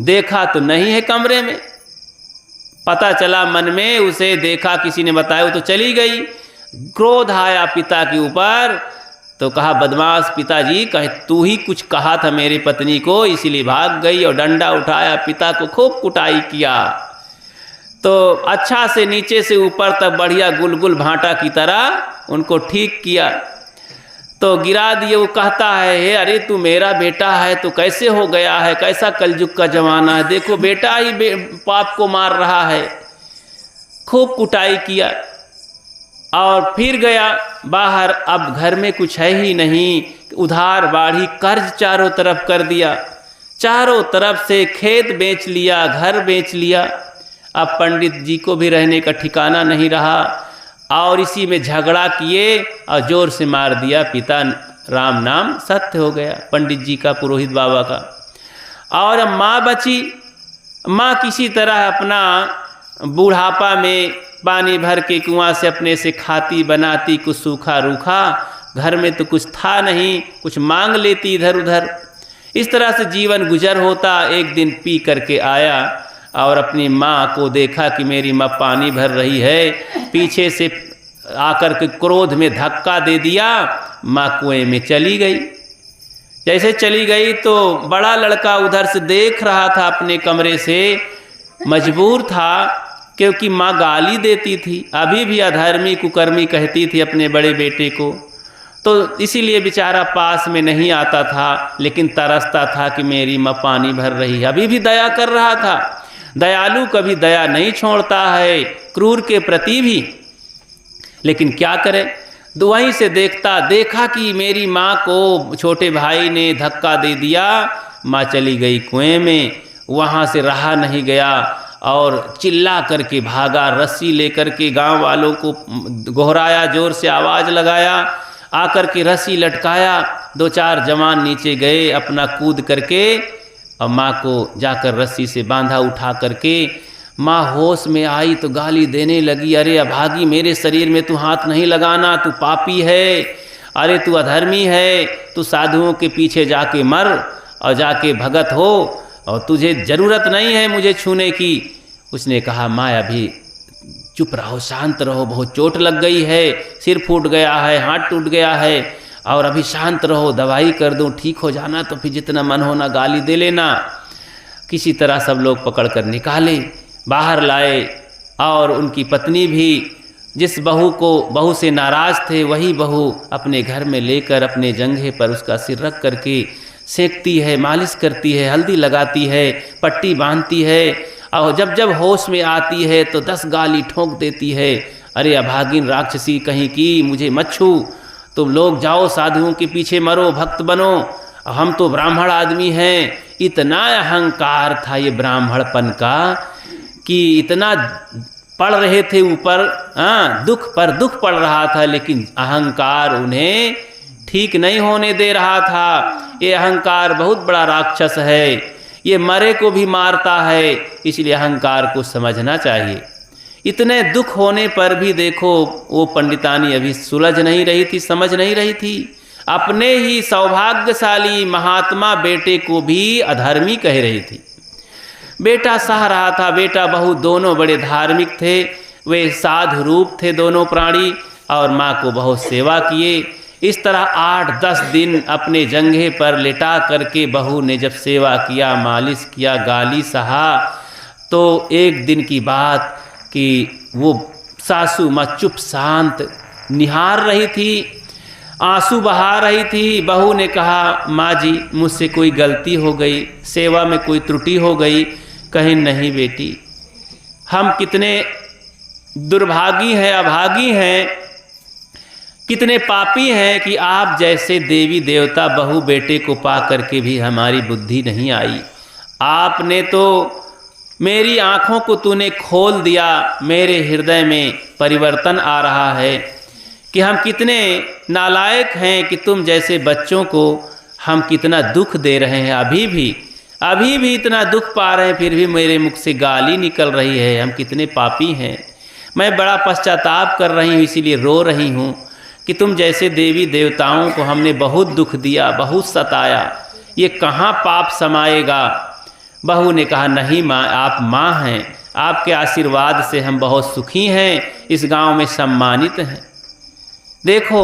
देखा तो नहीं है कमरे में। पता चला मन में उसे, देखा किसी ने बताया, वो तो चली गई। क्रोध आया पिता के ऊपर, तो कहा, बदमाश पिताजी, कहे तू ही कुछ कहा था मेरी पत्नी को, इसीलिए भाग गई। और डंडा उठाया, पिता को खूब कुटाई किया। तो अच्छा से नीचे से ऊपर तक बढ़िया गुलगुल भांटा की तरह उनको ठीक किया। तो गिरा दिए। वो कहता है, हे अरे तू मेरा बेटा है तो कैसे हो गया है, कैसा कलयुग का जमाना है, देखो बेटा ही पाप को मार रहा है। खूब कुटाई किया और फिर गया बाहर। अब घर में कुछ है ही नहीं, उधार बाढ़ी कर्ज चारों तरफ कर दिया, चारों तरफ से खेत बेच लिया, घर बेच लिया। अब पंडित जी को भी रहने का ठिकाना नहीं रहा और इसी में झगड़ा किए और जोर से मार दिया। पिता राम नाम सत्य हो गया पंडित जी का, पुरोहित बाबा का। और अब माँ बची। माँ किसी तरह अपना बूढ़ापा में पानी भर के कुआं से अपने से खाती बनाती, कुछ सूखा रूखा, घर में तो कुछ था नहीं, कुछ मांग लेती इधर उधर। इस तरह से जीवन गुजर होता। एक दिन पी करके आया और अपनी माँ को देखा कि मेरी माँ पानी भर रही है, पीछे से आकर के क्रोध में धक्का दे दिया, माँ कुएं में चली गई। जैसे चली गई तो बड़ा लड़का उधर से देख रहा था अपने कमरे से, मजबूर था क्योंकि माँ गाली देती थी, अभी भी अधर्मी कुकर्मी कहती थी अपने बड़े बेटे को। तो इसीलिए बेचारा पास में नहीं आता था, लेकिन तरसता था कि मेरी माँ पानी भर रही है। अभी भी दया कर रहा था। दयालु कभी दया नहीं छोड़ता है, क्रूर के प्रति भी। लेकिन क्या करे, तो वहीं से देखा कि मेरी माँ को छोटे भाई ने धक्का दे दिया, माँ चली गई कुएं में। वहाँ से रहा नहीं गया और चिल्ला करके भागा, रस्सी लेकर के गांव वालों को गोहराया, जोर से आवाज़ लगाया, आकर के रस्सी लटकाया। 2-4 जवान नीचे गए, अपना कूद करके और माँ को जाकर रस्सी से बांधा उठा करके। माँ होश में आई तो गाली देने लगी, अरे अभागी, मेरे शरीर में तू हाथ नहीं लगाना, तू पापी है, अरे तू अधर्मी है, तू साधुओं के पीछे जाके मर और जाके भगत हो और तुझे ज़रूरत नहीं है मुझे छूने की। उसने कहा, माँ अभी चुप रहो, शांत रहो, बहुत चोट लग गई है, सिर फूट गया है, हाथ टूट गया है, और अभी शांत रहो, दवाई कर दूं, ठीक हो जाना तो फिर जितना मन होना गाली दे लेना। किसी तरह सब लोग पकड़ कर निकाले, बाहर लाए। और उनकी पत्नी भी, जिस बहू से नाराज़ थे, वही बहू अपने घर में लेकर अपने जंघे पर उसका सिर रख करके सेकती है, मालिश करती है, हल्दी लगाती है, पट्टी बांधती है। और जब जब होश में आती है तो 10 गाली ठोक देती है, अरे अभागिन राक्षसी कहीं की, मुझे मत छू, तुम लोग जाओ साधुओं के पीछे मरो, भक्त बनो, हम तो ब्राह्मण आदमी हैं। इतना अहंकार था ये ब्राह्मणपन का कि इतना पढ़ रहे थे ऊपर, दुख पर दुख पड़ रहा था, लेकिन अहंकार उन्हें ठीक नहीं होने दे रहा था। ये अहंकार बहुत बड़ा राक्षस है, ये मरे को भी मारता है, इसलिए अहंकार को समझना चाहिए। इतने दुख होने पर भी देखो वो पंडितानी अभी सुलझ नहीं रही थी, समझ नहीं रही थी। अपने ही सौभाग्यशाली महात्मा बेटे को भी अधर्मी कह रही थी। बेटा सह रहा था, बेटा बहू दोनों बड़े धार्मिक थे, वे साधु रूप थे दोनों प्राणी, और माँ को बहुत सेवा किए। इस तरह 8-10 दिन अपने जंघे पर लेटा करके बहू ने जब सेवा किया, मालिश किया, गाली सहा, तो एक दिन की बात कि वो सासू माँ चुप शांत निहार रही थी, आंसू बहा रही थी। बहू ने कहा, माँ जी मुझसे कोई गलती हो गई, सेवा में कोई त्रुटि हो गई? कहीं नहीं बेटी, हम कितने दुर्भागी हैं, अभागी हैं कितने पापी हैं कि आप जैसे देवी देवता बहू बेटे को पा करके भी हमारी बुद्धि नहीं आई। आपने तो मेरी आँखों को तूने खोल दिया, मेरे हृदय में परिवर्तन आ रहा है कि हम कितने नालायक हैं कि तुम जैसे बच्चों को हम कितना दुख दे रहे हैं। अभी भी इतना दुख पा रहे हैं, फिर भी मेरे मुख से गाली निकल रही है। हम कितने पापी हैं। मैं बड़ा पश्चाताप कर रही हूँ, इसीलिए रो रही हूँ कि तुम जैसे देवी देवताओं को हमने बहुत दुख दिया, बहुत सताया, ये कहाँ पाप समाएगा। बहू ने कहा, नहीं माँ, आप माँ हैं, आपके आशीर्वाद से हम बहुत सुखी हैं, इस गांव में सम्मानित हैं। देखो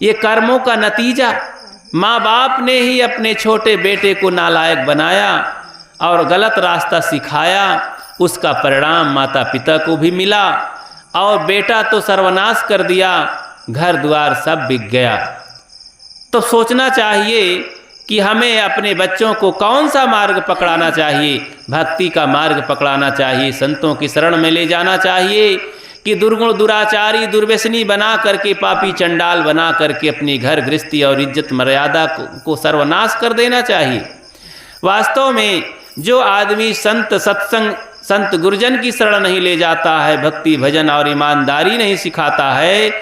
ये कर्मों का नतीजा, माँ बाप ने ही अपने छोटे बेटे को नालायक बनाया और गलत रास्ता सिखाया, उसका परिणाम माता पिता को भी मिला और बेटा तो सर्वनाश कर दिया, घर द्वार सब बिक गया। तो सोचना चाहिए कि हमें अपने बच्चों को कौन सा मार्ग पकड़ाना चाहिए। भक्ति का मार्ग पकड़ाना चाहिए, संतों की शरण में ले जाना चाहिए कि दुर्गुण दुराचारी दुर्व्यसनी बना करके, पापी चंडाल बना करके अपनी घर गृहस्थी और इज्जत मर्यादा को सर्वनाश कर देना चाहिए। वास्तव में जो आदमी संत सत्संग संत गुरुजन की शरण नहीं ले जाता है, भक्ति भजन और ईमानदारी नहीं सिखाता है,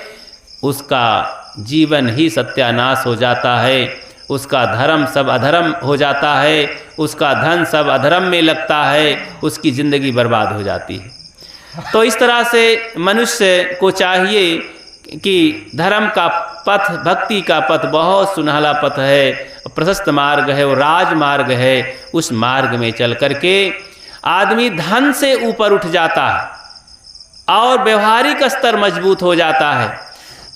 उसका जीवन ही सत्यानाश हो जाता है, उसका धर्म सब अधर्म हो जाता है, उसका धन सब अधर्म में लगता है, उसकी ज़िंदगी बर्बाद हो जाती है। तो इस तरह से मनुष्य को चाहिए कि धर्म का पथ, भक्ति का पथ बहुत सुनहला पथ है, प्रशस्त मार्ग है, वो राजमार्ग है। उस मार्ग में चल करके आदमी धन से ऊपर उठ जाता है और व्यवहारिक स्तर मजबूत हो जाता है।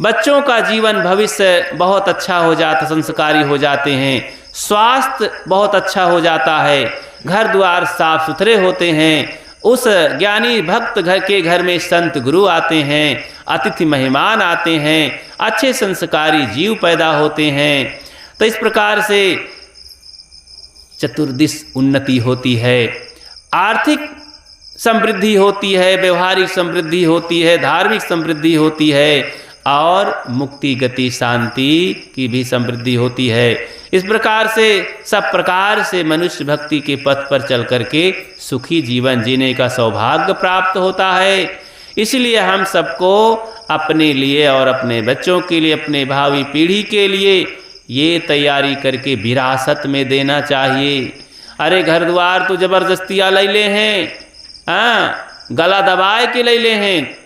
बच्चों का जीवन भविष्य बहुत अच्छा हो जाता, संस्कारी हो जाते हैं, स्वास्थ्य बहुत अच्छा हो जाता है, घर द्वार साफ सुथरे होते हैं। उस ज्ञानी भक्त घर में संत गुरु आते हैं, अतिथि मेहमान आते हैं, अच्छे संस्कारी जीव पैदा होते हैं। तो इस प्रकार से चतुर्दिश उन्नति होती है, आर्थिक समृद्धि होती है, व्यवहारिक समृद्धि होती है, धार्मिक समृद्धि होती है और मुक्ति गति शांति की भी समृद्धि होती है। इस प्रकार से सब प्रकार से मनुष्य भक्ति के पथ पर चल करके सुखी जीवन जीने का सौभाग्य प्राप्त होता है। इसलिए हम सबको अपने लिए और अपने बच्चों के लिए, अपने भावी पीढ़ी के लिए ये तैयारी करके विरासत में देना चाहिए। अरे घर द्वार तो जबरदस्तियाँ ले ले हैं, हाँ, गला दबाए के ले ले हैं,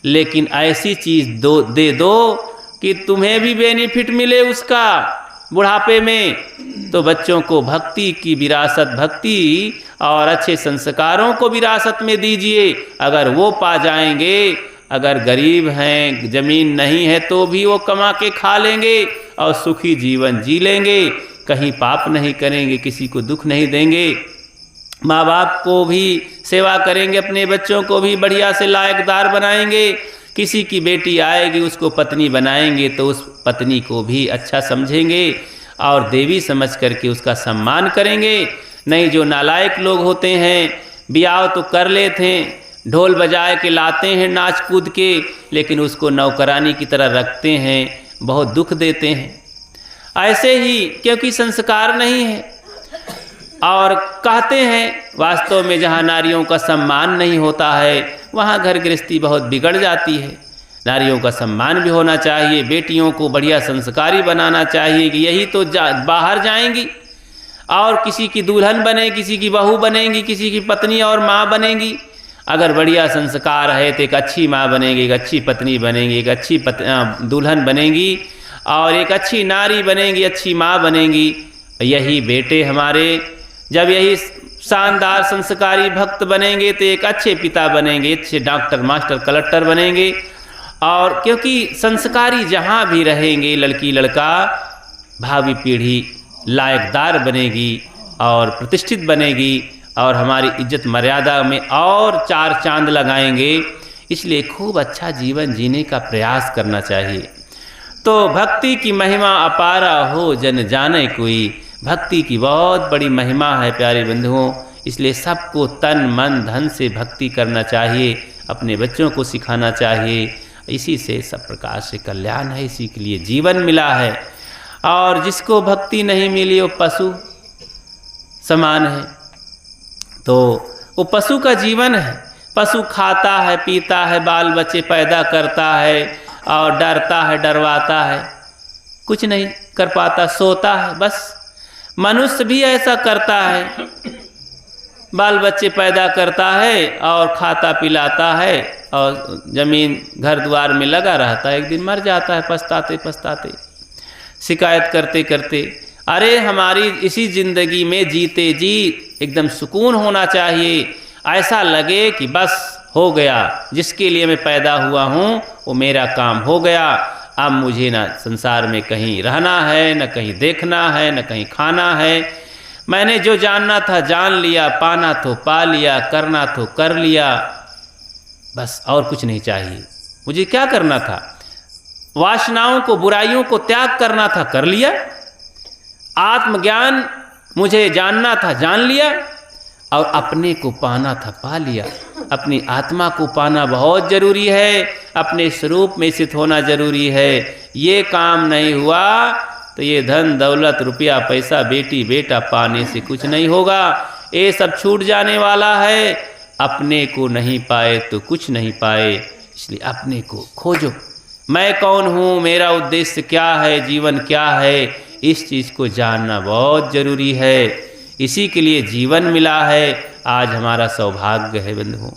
लेकिन ऐसी चीज़ दे दो कि तुम्हें भी बेनिफिट मिले उसका बुढ़ापे में। तो बच्चों को भक्ति की विरासत, भक्ति और अच्छे संस्कारों को विरासत में दीजिए। अगर वो पा जाएंगे, अगर गरीब हैं, ज़मीन नहीं है, तो भी वो कमा के खा लेंगे और सुखी जीवन जी लेंगे, कहीं पाप नहीं करेंगे, किसी को दुख नहीं देंगे, माँ बाप को भी सेवा करेंगे, अपने बच्चों को भी बढ़िया से लायकदार बनाएंगे। किसी की बेटी आएगी उसको पत्नी बनाएंगे तो उस पत्नी को भी अच्छा समझेंगे और देवी समझ करके उसका सम्मान करेंगे। नहीं जो नालायक लोग होते हैं, ब्याह तो कर लेते हैं, ढोल बजाए के लाते हैं नाच कूद के, लेकिन उसको नौकरानी की तरह रखते हैं, बहुत दुख देते हैं। ऐसे ही क्योंकि संस्कार नहीं है और कहते हैं वास्तव में जहाँ नारियों का सम्मान नहीं होता है वहाँ घर गृहस्थी बहुत बिगड़ जाती है। नारियों का सम्मान भी होना चाहिए, बेटियों को बढ़िया संस्कारी बनाना चाहिए कि यही तो बाहर जाएंगी और किसी की दुल्हन बने, किसी की बहू बनेंगी, किसी की पत्नी और माँ बनेंगी। अगर बढ़िया संस्कार है तो एक अच्छी माँ बनेगी, एक अच्छी पत्नी बनेगी, एक अच्छी दुल्हन बनेगी और एक अच्छी नारी बनेगी, अच्छी माँ बनेगी। यही बेटे हमारे जब यही शानदार संस्कारी भक्त बनेंगे तो एक अच्छे पिता बनेंगे, अच्छे डॉक्टर मास्टर कलेक्टर बनेंगे। और क्योंकि संस्कारी जहाँ भी रहेंगे लड़की लड़का, भावी पीढ़ी लायकदार बनेगी और प्रतिष्ठित बनेगी और हमारी इज्जत मर्यादा में और चार चांद लगाएंगे। इसलिए खूब अच्छा जीवन जीने का प्रयास करना चाहिए। तो भक्ति की महिमा अपारा हो जन जाने कोई, भक्ति की बहुत बड़ी महिमा है प्यारे बंधुओं। इसलिए सबको तन मन धन से भक्ति करना चाहिए, अपने बच्चों को सिखाना चाहिए। इसी से सब प्रकार से कल्याण है, इसी के लिए जीवन मिला है। और जिसको भक्ति नहीं मिली वो पशु समान है। तो वो पशु का जीवन है। पशु खाता है, पीता है, बाल बच्चे पैदा करता है और डरता है, डरवाता है, कुछ नहीं कर पाता, सोता है बस। मनुष्य भी ऐसा करता है, बाल बच्चे पैदा करता है और खाता पिलाता है और जमीन घर द्वार में लगा रहता है, एक दिन मर जाता है पछताते पछताते, शिकायत करते करते। अरे हमारी इसी ज़िंदगी में जीते जी एकदम सुकून होना चाहिए, ऐसा लगे कि बस हो गया, जिसके लिए मैं पैदा हुआ हूँ वो मेरा काम हो गया, अब मुझे ना संसार में कहीं रहना है, न कहीं देखना है, न कहीं खाना है। मैंने जो जानना था जान लिया, पाना तो पा लिया, करना तो कर लिया, बस और कुछ नहीं चाहिए। मुझे क्या करना था? वासनाओं को, बुराइयों को त्याग करना था, कर लिया। आत्मज्ञान मुझे जानना था, जान लिया। और अपने को पाना था, पा लिया। अपनी आत्मा को पाना बहुत जरूरी है, अपने स्वरूप में स्थित होना जरूरी है। ये काम नहीं हुआ तो ये धन दौलत रुपया पैसा बेटी बेटा पाने से कुछ नहीं होगा, ये सब छूट जाने वाला है। अपने को नहीं पाए तो कुछ नहीं पाए, इसलिए अपने को खोजो। मैं कौन हूँ, मेरा उद्देश्य क्या है, जीवन क्या है, इस चीज़ को जानना बहुत ज़रूरी है। इसी के लिए जीवन मिला है, आज हमारा सौभाग्य है बंधुओं।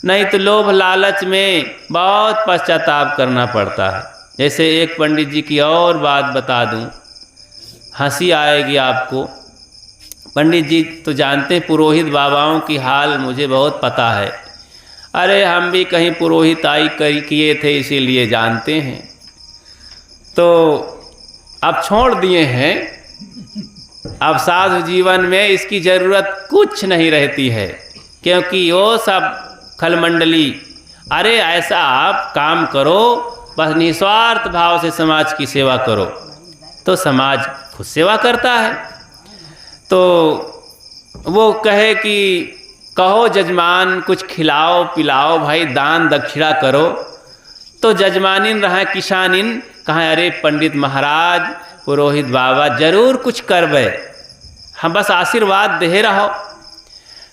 नहीं तो लोभ लालच में बहुत पश्चाताप करना पड़ता है। जैसे एक पंडित जी की और बात बता दूं, हंसी आएगी आपको। पंडित जी तो जानते हैं, पुरोहित बाबाओं की हाल मुझे बहुत पता है। अरे हम भी कहीं पुरोहिताई किए थे, इसीलिए जानते हैं। तो अब छोड़ दिए हैं, अब साधु जीवन में इसकी ज़रूरत कुछ नहीं रहती है, क्योंकि वो सब खलमंडली। अरे ऐसा आप काम करो, बस निस्वार्थ भाव से समाज की सेवा करो, तो समाज खुद सेवा करता है। तो वो कहे कि कहो जजमान कुछ खिलाओ पिलाओ भाई, दान दक्षिणा करो, तो जजमानिन रहे किसानिन कहें अरे पंडित महाराज पुरोहित बाबा जरूर कुछ करबे, हम बस आशीर्वाद दे रहो।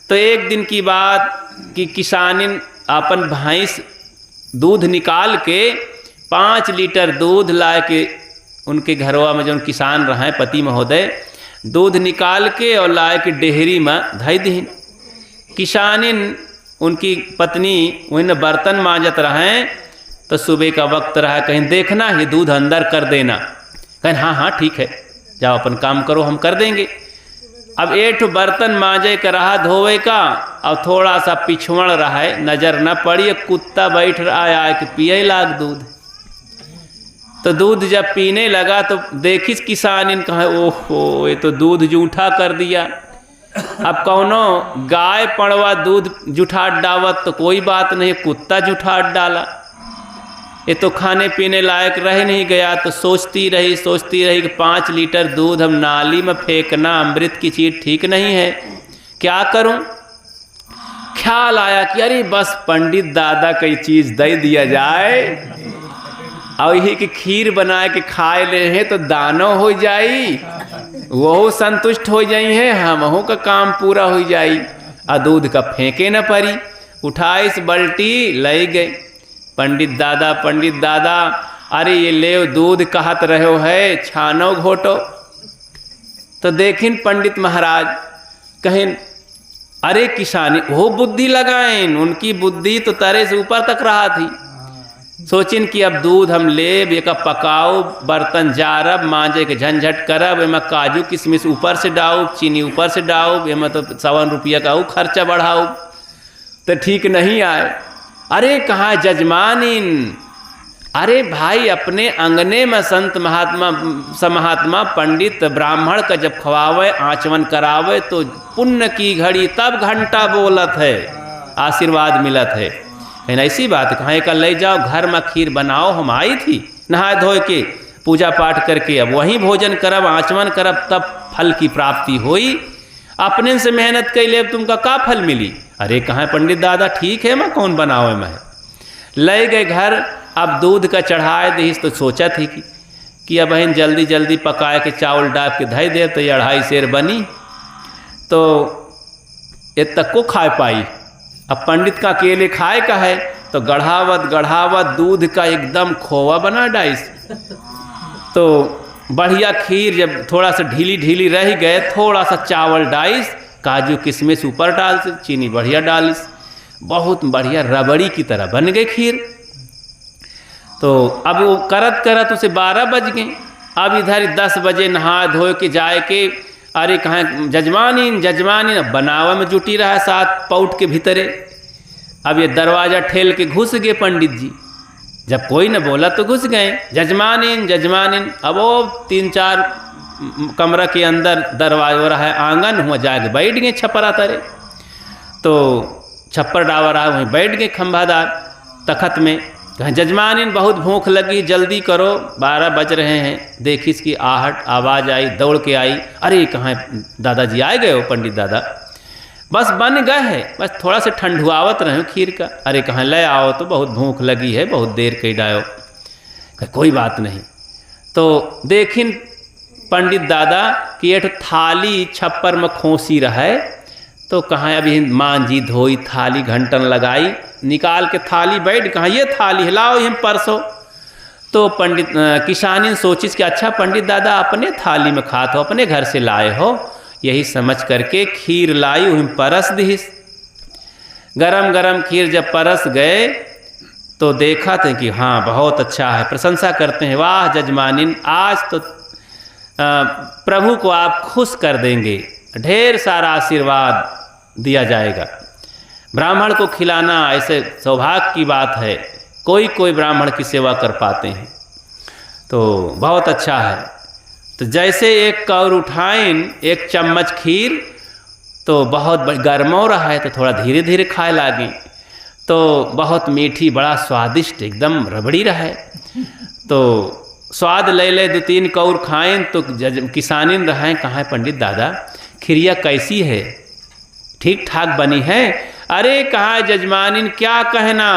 तो एक दिन की बात कि किसानिन अपन भैंस दूध निकाल के 5 लीटर दूध ला के उनके घरवा में जो किसान रहे पति महोदय, दूध निकाल के और ला के डेहरी में धई दीन। किसानिन उनकी पत्नी वही बर्तन मांजत रहे, तो सुबह का वक्त रहा, कहीं देखना ये दूध अंदर कर देना। कहें हाँ हाँ ठीक है, जाओ अपन काम करो, हम कर देंगे। अब एक बर्तन मांजे का रहा धोवे का, और थोड़ा सा पिछवड़ रहा है, नजर न पड़ी, कुत्ता बैठ रहा है आके पिए लाग दूध। तो दूध जब पीने लगा तो देखिस किसान इन कहा ओहो ये तो दूध जूठा कर दिया। अब कौनो गाय पड़वा दूध जुठाट डावत तो कोई बात नहीं, कुत्ता जुठाट डाला, ये तो खाने पीने लायक रह नहीं गया। तो सोचती रही कि 5 लीटर दूध हम नाली में फेंकना अमृत की चीज़ ठीक नहीं है, क्या करूं। ख्याल आया कि अरे बस पंडित दादा कई चीज़ दे दिया जाए और यही कि खीर बना के खाए ले हैं तो दानो हो जाई, वो संतुष्ट हो जाई है, हमहू का काम पूरा हो जाई, और दूध का फेंके न पड़ी। 28 बाल्टी ले गए। पंडित दादा अरे ये ले दूध कहत रहो है, छानो घोटो। तो देखिन पंडित महाराज कहें अरे किसानी वो बुद्धि लगाएं, उनकी बुद्धि तो तारे से ऊपर तक रहा थी। सोचिन कि अब दूध हम लेब, एक पकाओ, बर्तन जारब, मांजे के झंझट करब, एमा काजू किशमिश ऊपर से डाऊब, चीनी ऊपर से डाऊब, एमा तो 1 रुपया का खर्चा बढ़ाओ, तो ठीक नहीं आए। अरे कहाँ जजमानिन, अरे भाई अपने अंगने में संत महात्मा पंडित ब्राह्मण का जब खवावे आचमन करावे तो पुण्य की घड़ी तब घंटा बोलत है, आशीर्वाद मिलत है। कहीं ऐसी बात कहाँ का ले जाओ घर में खीर बनाओ, हम आई थी नहा धोए के पूजा पाठ करके, अब वहीं भोजन करब आचमन करब तब फल की प्राप्ति होई। अपने से मेहनत कैले तुमका का फल मिली। अरे कहाँ पंडित दादा ठीक है मैं कौन बनावे मैं, ले गए घर। अब दूध का चढ़ाए दीस तो सोचा थी कि अब बहन जल्दी जल्दी पकाए के चावल डाल के धई दे तो 2.5 सेर बनी तो ये तक को खा पाई। अब पंडित का अकेले खाए का है तो गढ़ावत दूध का एकदम खोवा बना डाइस। तो बढ़िया खीर जब थोड़ा सा ढीली रह गए, थोड़ा सा चावल डाइस, काजू किशमिश ऊपर डाल से, चीनी बढ़िया डालिस, बहुत बढ़िया रबड़ी की तरह बन गई खीर। तो अब वो करत उसे 12 बज गए। अब इधर 10 बजे नहा धो के जाए के, अरे कहाँ जजमानी बनावा में जुटी रहा साथ पौट के भीतरे। अब ये दरवाज़ा ठेल के घुस गए पंडित जी। जब कोई न बोला तो घुस गए, जजमानिन। अब वो 3-4 कमरा के अंदर दरवाजा है आंगन, हुआ जाके बैठ गए छप्परा तरे। तो छप्पर डावा रहा, वहीं बैठ गए खंभादार तखत में। कहें जजमानिन बहुत भूख लगी, जल्दी करो 12 बज रहे हैं। देखी इसकी आहट आवाज़ आई, दौड़ के आई, अरे कहाँ दादाजी आए गए हो पंडित दादा? बस बन गए है, बस थोड़ा सा ठंडुआवत रहे खीर का। अरे कहाँ ले आओ, तो बहुत भूख लगी है, बहुत देर कही डायो। कोई बात नहीं। तो देखिन पंडित दादा कि एक थाली छप्पर में खोसी रहे, तो कहाँ अभी माँ जी धोई थाली घंटन लगाई, निकाल के थाली बैठ, कहाँ ये थाली हिलाओ हम परसो। तो पंडित किसानी सोचिस कि अच्छा पंडित दादा अपने थाली में खात हो, अपने घर से लाए हो, यही समझ करके खीर लाई, वहीं परस दिस। गरम खीर जब परस गए तो देखा थे कि हाँ बहुत अच्छा है, प्रशंसा करते हैं, वाह जजमानिन आज तो प्रभु को आप खुश कर देंगे, ढेर सारा आशीर्वाद दिया जाएगा। ब्राह्मण को खिलाना ऐसे सौभाग्य की बात है, कोई ब्राह्मण की सेवा कर पाते हैं, तो बहुत अच्छा है। तो जैसे एक कौर उठाइन 1 चम्मच खीर, तो बहुत गर्मो रहा है तो थोड़ा धीरे धीरे खाए लागे, तो बहुत मीठी, बड़ा स्वादिष्ट, एकदम रबड़ी रहे। तो स्वाद ले 2-3 कौर खाएं तो किसानिन रहें, कहाँ पंडित दादा खीरिया कैसी है, ठीक ठाक बनी है? अरे कहाँ जजमानिन क्या कहना,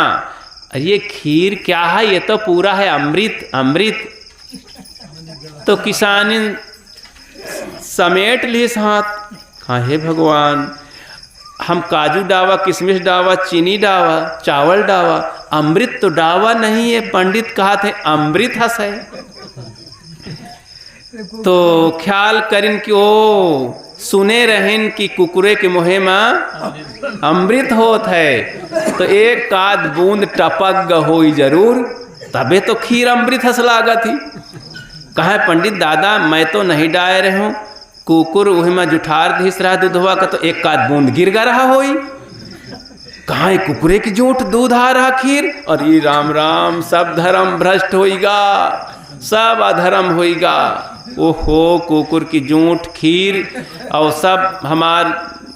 ये खीर क्या है, ये तो पूरा है अमृत। तो किसानिन समेट ली हाथ, कहाँ हे भगवान, हम काजू डावा, किशमिश डावा, चीनी डावा, चावल डावा, अमृत तो डावा नहीं है। पंडित कहा थे अमृत हस है। तो ख्याल करिन कि ओ सुने रहें कि कुकुरे के मुहे में अमृत होत है, तो एक आध बूंद टपक होई जरूर, तबे तो खीर अमृत हस लागा थी। कहा पंडित दादा मैं तो नहीं डाय रहे हूँ, कुकुर वही में जुठार घिस रहा दूधवा का, तो एक आध बूंद गिर गा रहा होई। कहाँ कुकुरे की जूठ दूध आ रहा खीर, और ये राम सब धर्म भ्रष्ट होइगा, सब अधर्म होइगा। ओहो कुकुर की जूठ खीर और सब हमार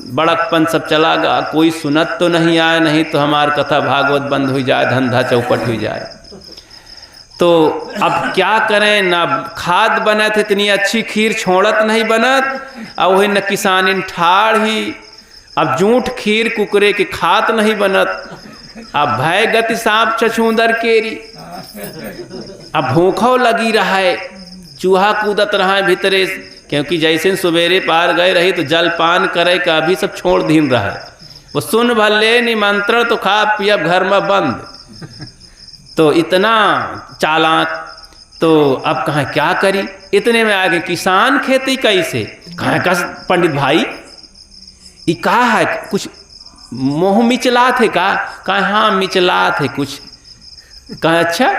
बड़कपन सब चला गा, कोई सुनत तो नहीं आए, नहीं तो हमार कथा भागवत बंद हो जाए, धंधा चौपट हो जाए। तो अब क्या करें, ना खाद बनत, इतनी अच्छी खीर छोड़त नहीं बनत, और वही न किसानिन ठाड़ ही, अब जूठ खीर कुकरे के खात नहीं बनत। अब भय गति सांप छछूंदर केरी, अब भूखो लगी रहा है, चूहा कूदत रहा है भीतरे, क्योंकि जैसे सवेरे पार गए रही तो जलपान करे का अभी सब छोड़ दीन रहा है। वो सुन भले निमंत्रण तो खा पिया घर में बंद, तो इतना चालाक। तो अब कहाँ क्या करी, इतने में आगे किसान खेती कैसे, कहाँ का पंडित भाई ये कहा है, कुछ मोह मिचला थे का? कहा हाँ मिचला थे कुछ। कहा अच्छा,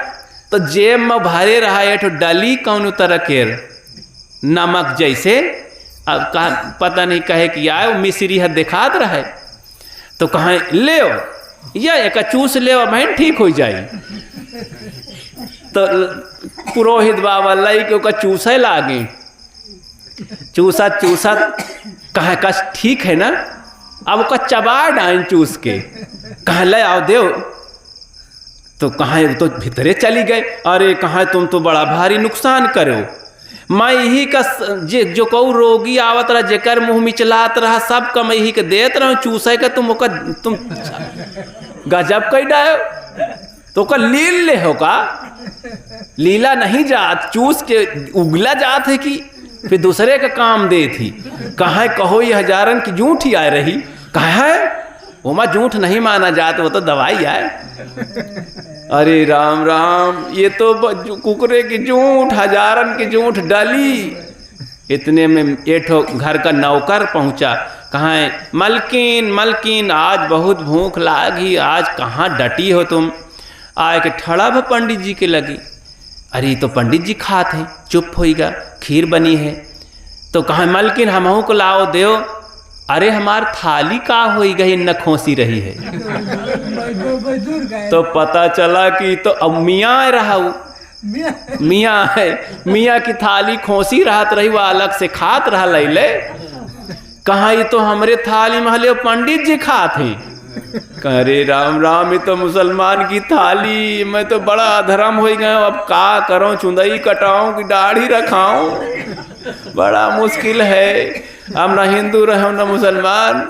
तो जेब में भरे रहा है तो डली कौन तरह के नमक जैसे, अब कहा पता नहीं कहे कि आए वो मिश्री है दिखात रहा है, तो कहाँ ले या एक चूस ले बहन ठीक हो जाए। तो पुरोहित बाबा लाई के चूसे लागे, चूसा कहा कस ठीक है ना, अब का चबा डाइन चूस के, कहा ले आओ देव, तो कहाँ तो भीतरे चली गए। अरे कहाँ तुम तो बड़ा भारी नुकसान करो, मैं यही का जो कहू रोगी आवत रहा, जेकर मुँह मिचलात रहा, सब का मैं यही के देत रहा चूसे का, तुम गजब कही डायो। तो का लील ले हो का लीला नहीं जात, चूस के उगला जात है कि फिर दूसरे का काम दे थी। कहाँ कहो ये हजारन की जूठ ही आए रही, कहा है वो माँ जूठ नहीं माना जात, वो तो दवाई आए। अरे राम राम, ये तो कुकरे की जूठ, हजारन की जूठ डाली। इतने में एठो घर का नौकर पहुंचा, कहाँ है मलकिन मलकिन आज बहुत भूख लागी, आज कहाँ डटी हो तुम। आए के ठड़ा भ पंडित जी के लगी। अरे तो पंडित जी खात हैं, चुप होइगा, खीर बनी है। तो कहाँ मलकिन हमहू को लाओ देव। अरे हमार थाली का होई गई न खोसी रही है। तो पता चला कि तो अब मियाँ रहा, मियाँ है, मियाँ की थाली खोसी रहत रही, वह अलग से खात रहा लैले। कहाँ ये तो हमरे थाली महले पंडित जी खात हैं। अरे राम राम, ये तो मुसलमान की थाली, मैं तो बड़ा अधर्म हो गया, अब का करूं, चुंदई कटाऊं कि दाढ़ी रखाऊं, बड़ा मुश्किल है। हम ना हिंदू रहो ना मुसलमान।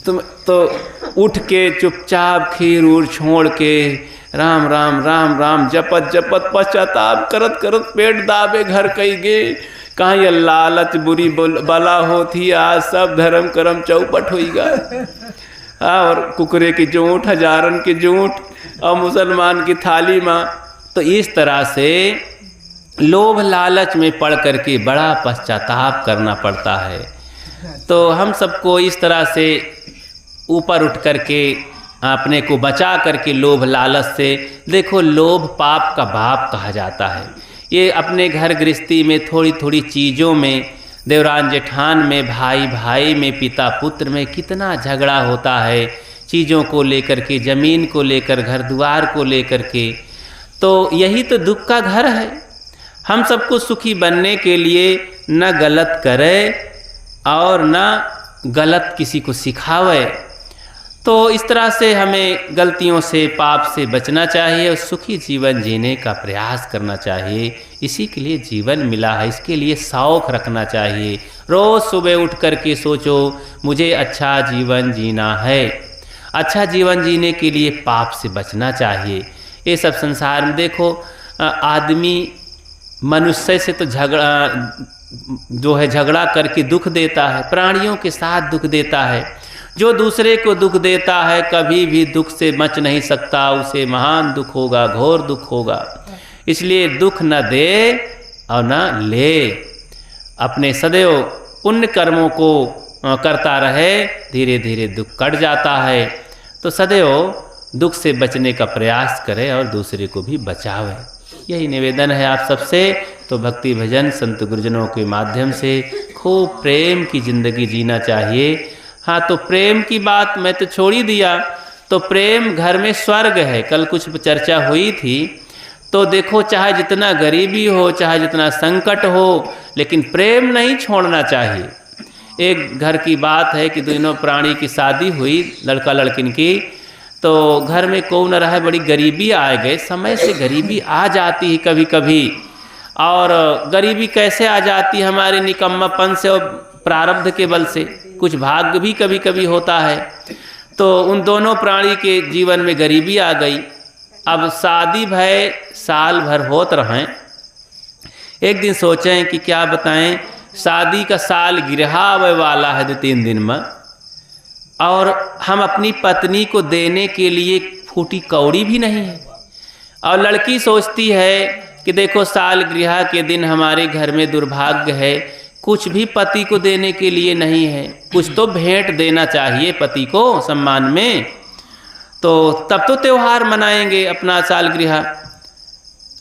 तुम तो उठ के चुपचाप खीर उर छोड़ के राम राम राम राम जपत जपत पश्चाताप करत करत पेट दाबे घर कई गे। कहाँ ये लालच बुरी बला होती, आज सब धर्म कर्म चौपट होइगा। और कुकरे की जूठ, हजारन की जूठ और मुसलमान की थाली माँ। तो इस तरह से लोभ लालच में पड़ करके बड़ा पश्चाताप करना पड़ता है। तो हम सबको इस तरह से ऊपर उठ करके अपने को बचा करके लोभ लालच से, देखो लोभ पाप का बाप कहा जाता है। ये अपने घर गृहस्थी में थोड़ी थोड़ी चीज़ों में, देवरान जेठान में, भाई भाई में, पिता पुत्र में कितना झगड़ा होता है, चीज़ों को लेकर के, ज़मीन को लेकर, घर द्वार को लेकर के। तो यही तो दुख का घर है। हम सबको सुखी बनने के लिए न गलत करे और न गलत किसी को सिखावे। तो इस तरह से हमें गलतियों से, पाप से बचना चाहिए और सुखी जीवन जीने का प्रयास करना चाहिए। इसी के लिए जीवन मिला है, इसके लिए शौक़ रखना चाहिए। रोज़ सुबह उठ कर के सोचो मुझे अच्छा जीवन जीना है। अच्छा जीवन जीने के लिए पाप से बचना चाहिए। ये सब संसार में देखो, आदमी मनुष्य से तो झगड़ा करके दुख देता है, प्राणियों के साथ दुख देता है। जो दूसरे को दुख देता है कभी भी दुख से बच नहीं सकता, उसे महान दुख होगा, घोर दुख होगा। इसलिए दुख न दे और न ले, अपने सदैव पुण्य कर्मों को करता रहे, धीरे धीरे दुख कट जाता है। तो सदैव दुख से बचने का प्रयास करे और दूसरे को भी बचावे। यही निवेदन है आप सबसे। तो भक्ति भजन संत गुरुजनों के माध्यम से खूब प्रेम की ज़िंदगी जीना चाहिए। हाँ, तो प्रेम की बात मैं तो छोड़ ही दिया। तो प्रेम घर में स्वर्ग है। कल कुछ चर्चा हुई थी। तो देखो, चाहे जितना गरीबी हो, चाहे जितना संकट हो, लेकिन प्रेम नहीं छोड़ना चाहिए। एक घर की बात है कि दोनों प्राणी की शादी हुई, लड़का लड़किन की। तो घर में कौन न रहा, बड़ी गरीबी आ गए। समय से गरीबी आ जाती है कभी कभी। और गरीबी कैसे आ जाती है? हमारे निकम्मापन से और प्रारब्ध के बल से। कुछ भाग्य भी कभी कभी होता है। तो उन दोनों प्राणी के जीवन में गरीबी आ गई। अब शादी भय साल भर होत रहें। एक दिन सोचें कि क्या बताएं, शादी का साल गिरहा आवे वाला है 2-3 दिन में, और हम अपनी पत्नी को देने के लिए फूटी कौड़ी भी नहीं है। और लड़की सोचती है कि देखो, साल गृह के दिन हमारे घर में दुर्भाग्य है, कुछ भी पति को देने के लिए नहीं है, कुछ तो भेंट देना चाहिए पति को सम्मान में। तो तब तो त्यौहार मनाएंगे अपना साल गृह।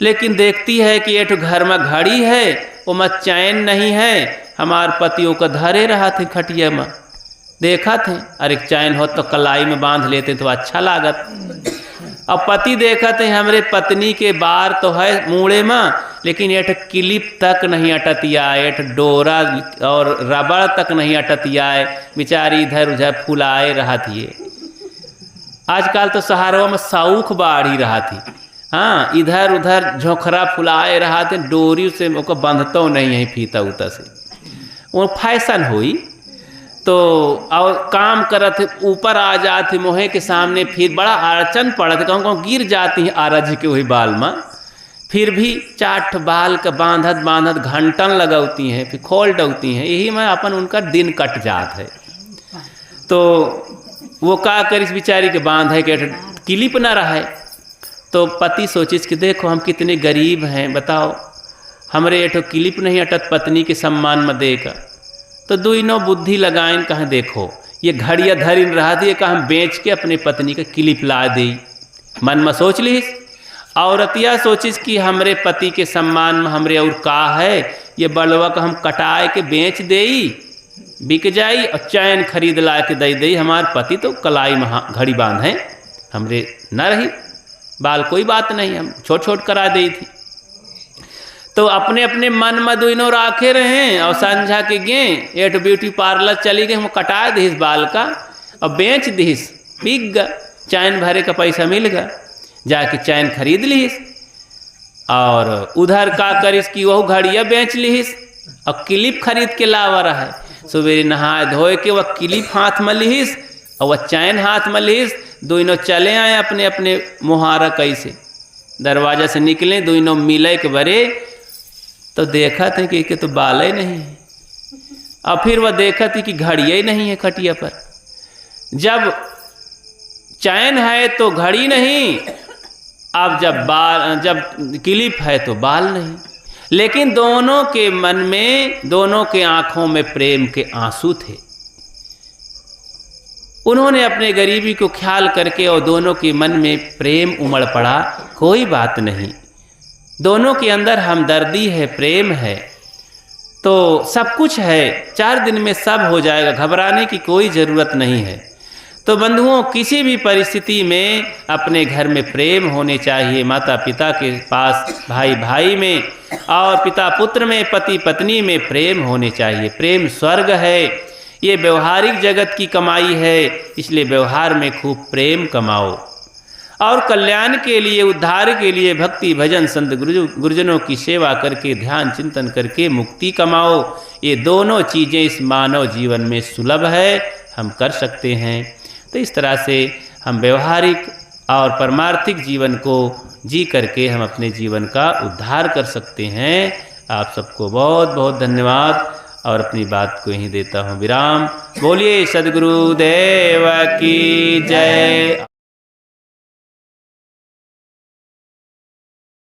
लेकिन देखती है कि एक घर में घड़ी है, वो में चैन नहीं है। हमार पतियों का धरे रहा थे खटिया में, देखा थे, अरे चैन हो तो कलाई में बांध लेते तो अच्छा लागत। अब पति देखा थे हमरे पत्नी के बार तो है मूड़े में, लेकिन एक क्लिप तक नहीं अटतिया, एक डोरा और रबड़ तक नहीं अटतिया, बेचारी इधर उधर फुलाए रहा थी। आजकल तो शहरों में सौख बाढ़ी रहा थी। हाँ, इधर उधर झोंखरा फुलाए रहा थे, डोरी से उनको बंधतो नहीं है फीता उता से, वो फैशन हुई। तो और काम करत ऊपर आ जाते मोहे के सामने, फिर बड़ा अड़चन पड़त, कहूँ कहूँ गिर जाती हैं आरज के वही बाल में, फिर भी चाट बाल का बांधत बांधत घंटन लगौती हैं, फिर खोल डौती हैं, यही में अपन उनका दिन कट जात है। तो वो का करिस बेचारी के बांध है कि क्लिप ना रहे। तो पति सोचिस कि देखो हम कितने गरीब हैं, बताओ हमरे एठो क्लिप नहीं अटत पत्नी के सम्मान में देकर। तो दुइनो बुद्धि लगाइन, कहाँ देखो ये घड़िया धरिन रहा थी, कहाँ बेच के अपने पत्नी का क्लिप ला दी। मन में सोच लीस। औरतिया सोचिस कि हमरे पति के सम्मान में हमरे और का है, ये बलवा का हम कटाए के बेच देई, बिक जाई और चैन खरीद ला के दे दई। हमारे पति तो कलाई में घड़ी बांधे, हमरे न रही बाल, कोई बात नहीं, हम छोट छोट करा दी थी। तो अपने अपने मन में दुइनों राखे रहे और संझा के गे एट ब्यूटी पार्लर चली गई, हम कटा दीस बाल का और बेच दीस, बिक गा, चैन भरे का पैसा मिल गा, जाके चैन खरीद लीस। और उधर का करिस कि वह घड़िया बेच लीस और क्लिप खरीद के लावा रहा। सवेरे नहाए धोए के वह क्लिप हाथ में लीस और वह चैन हाथ में लीस। दोनों चले आए अपने अपने मुहारा कैसे, दरवाजा से निकले, दोनों मिले के बरे तो देखा थे कि तो बाल ही नहीं है। और फिर वह देखा थी कि घड़िया ही नहीं है खटिया पर। जब चैन है तो घड़ी नहीं, अब जब क्लिप है तो बाल नहीं। लेकिन दोनों के मन में, दोनों के आंखों में प्रेम के आंसू थे। उन्होंने अपने गरीबी को ख्याल करके और दोनों के मन में प्रेम उमड़ पड़ा। कोई बात नहीं, दोनों के अंदर हमदर्दी है, प्रेम है, तो सब कुछ है, 4 दिन में सब हो जाएगा, घबराने की कोई ज़रूरत नहीं है। तो बंधुओं, किसी भी परिस्थिति में अपने घर में प्रेम होने चाहिए। माता पिता के पास, भाई भाई में, और पिता पुत्र में, पति पत्नी में प्रेम होने चाहिए। प्रेम स्वर्ग है, ये व्यवहारिक जगत की कमाई है, इसलिए व्यवहार में खूब प्रेम कमाओ। और कल्याण के लिए, उद्धार के लिए भक्ति भजन संत गुरुजनों की सेवा करके, ध्यान चिंतन करके मुक्ति कमाओ। ये दोनों चीज़ें इस मानव जीवन में सुलभ है, हम कर सकते हैं। तो इस तरह से हम व्यवहारिक और परमार्थिक जीवन को जी करके हम अपने जीवन का उद्धार कर सकते हैं। आप सबको बहुत बहुत धन्यवाद और अपनी बात को यहीं देता हूँ विराम। बोलिए सद्गुरुदेव की जय।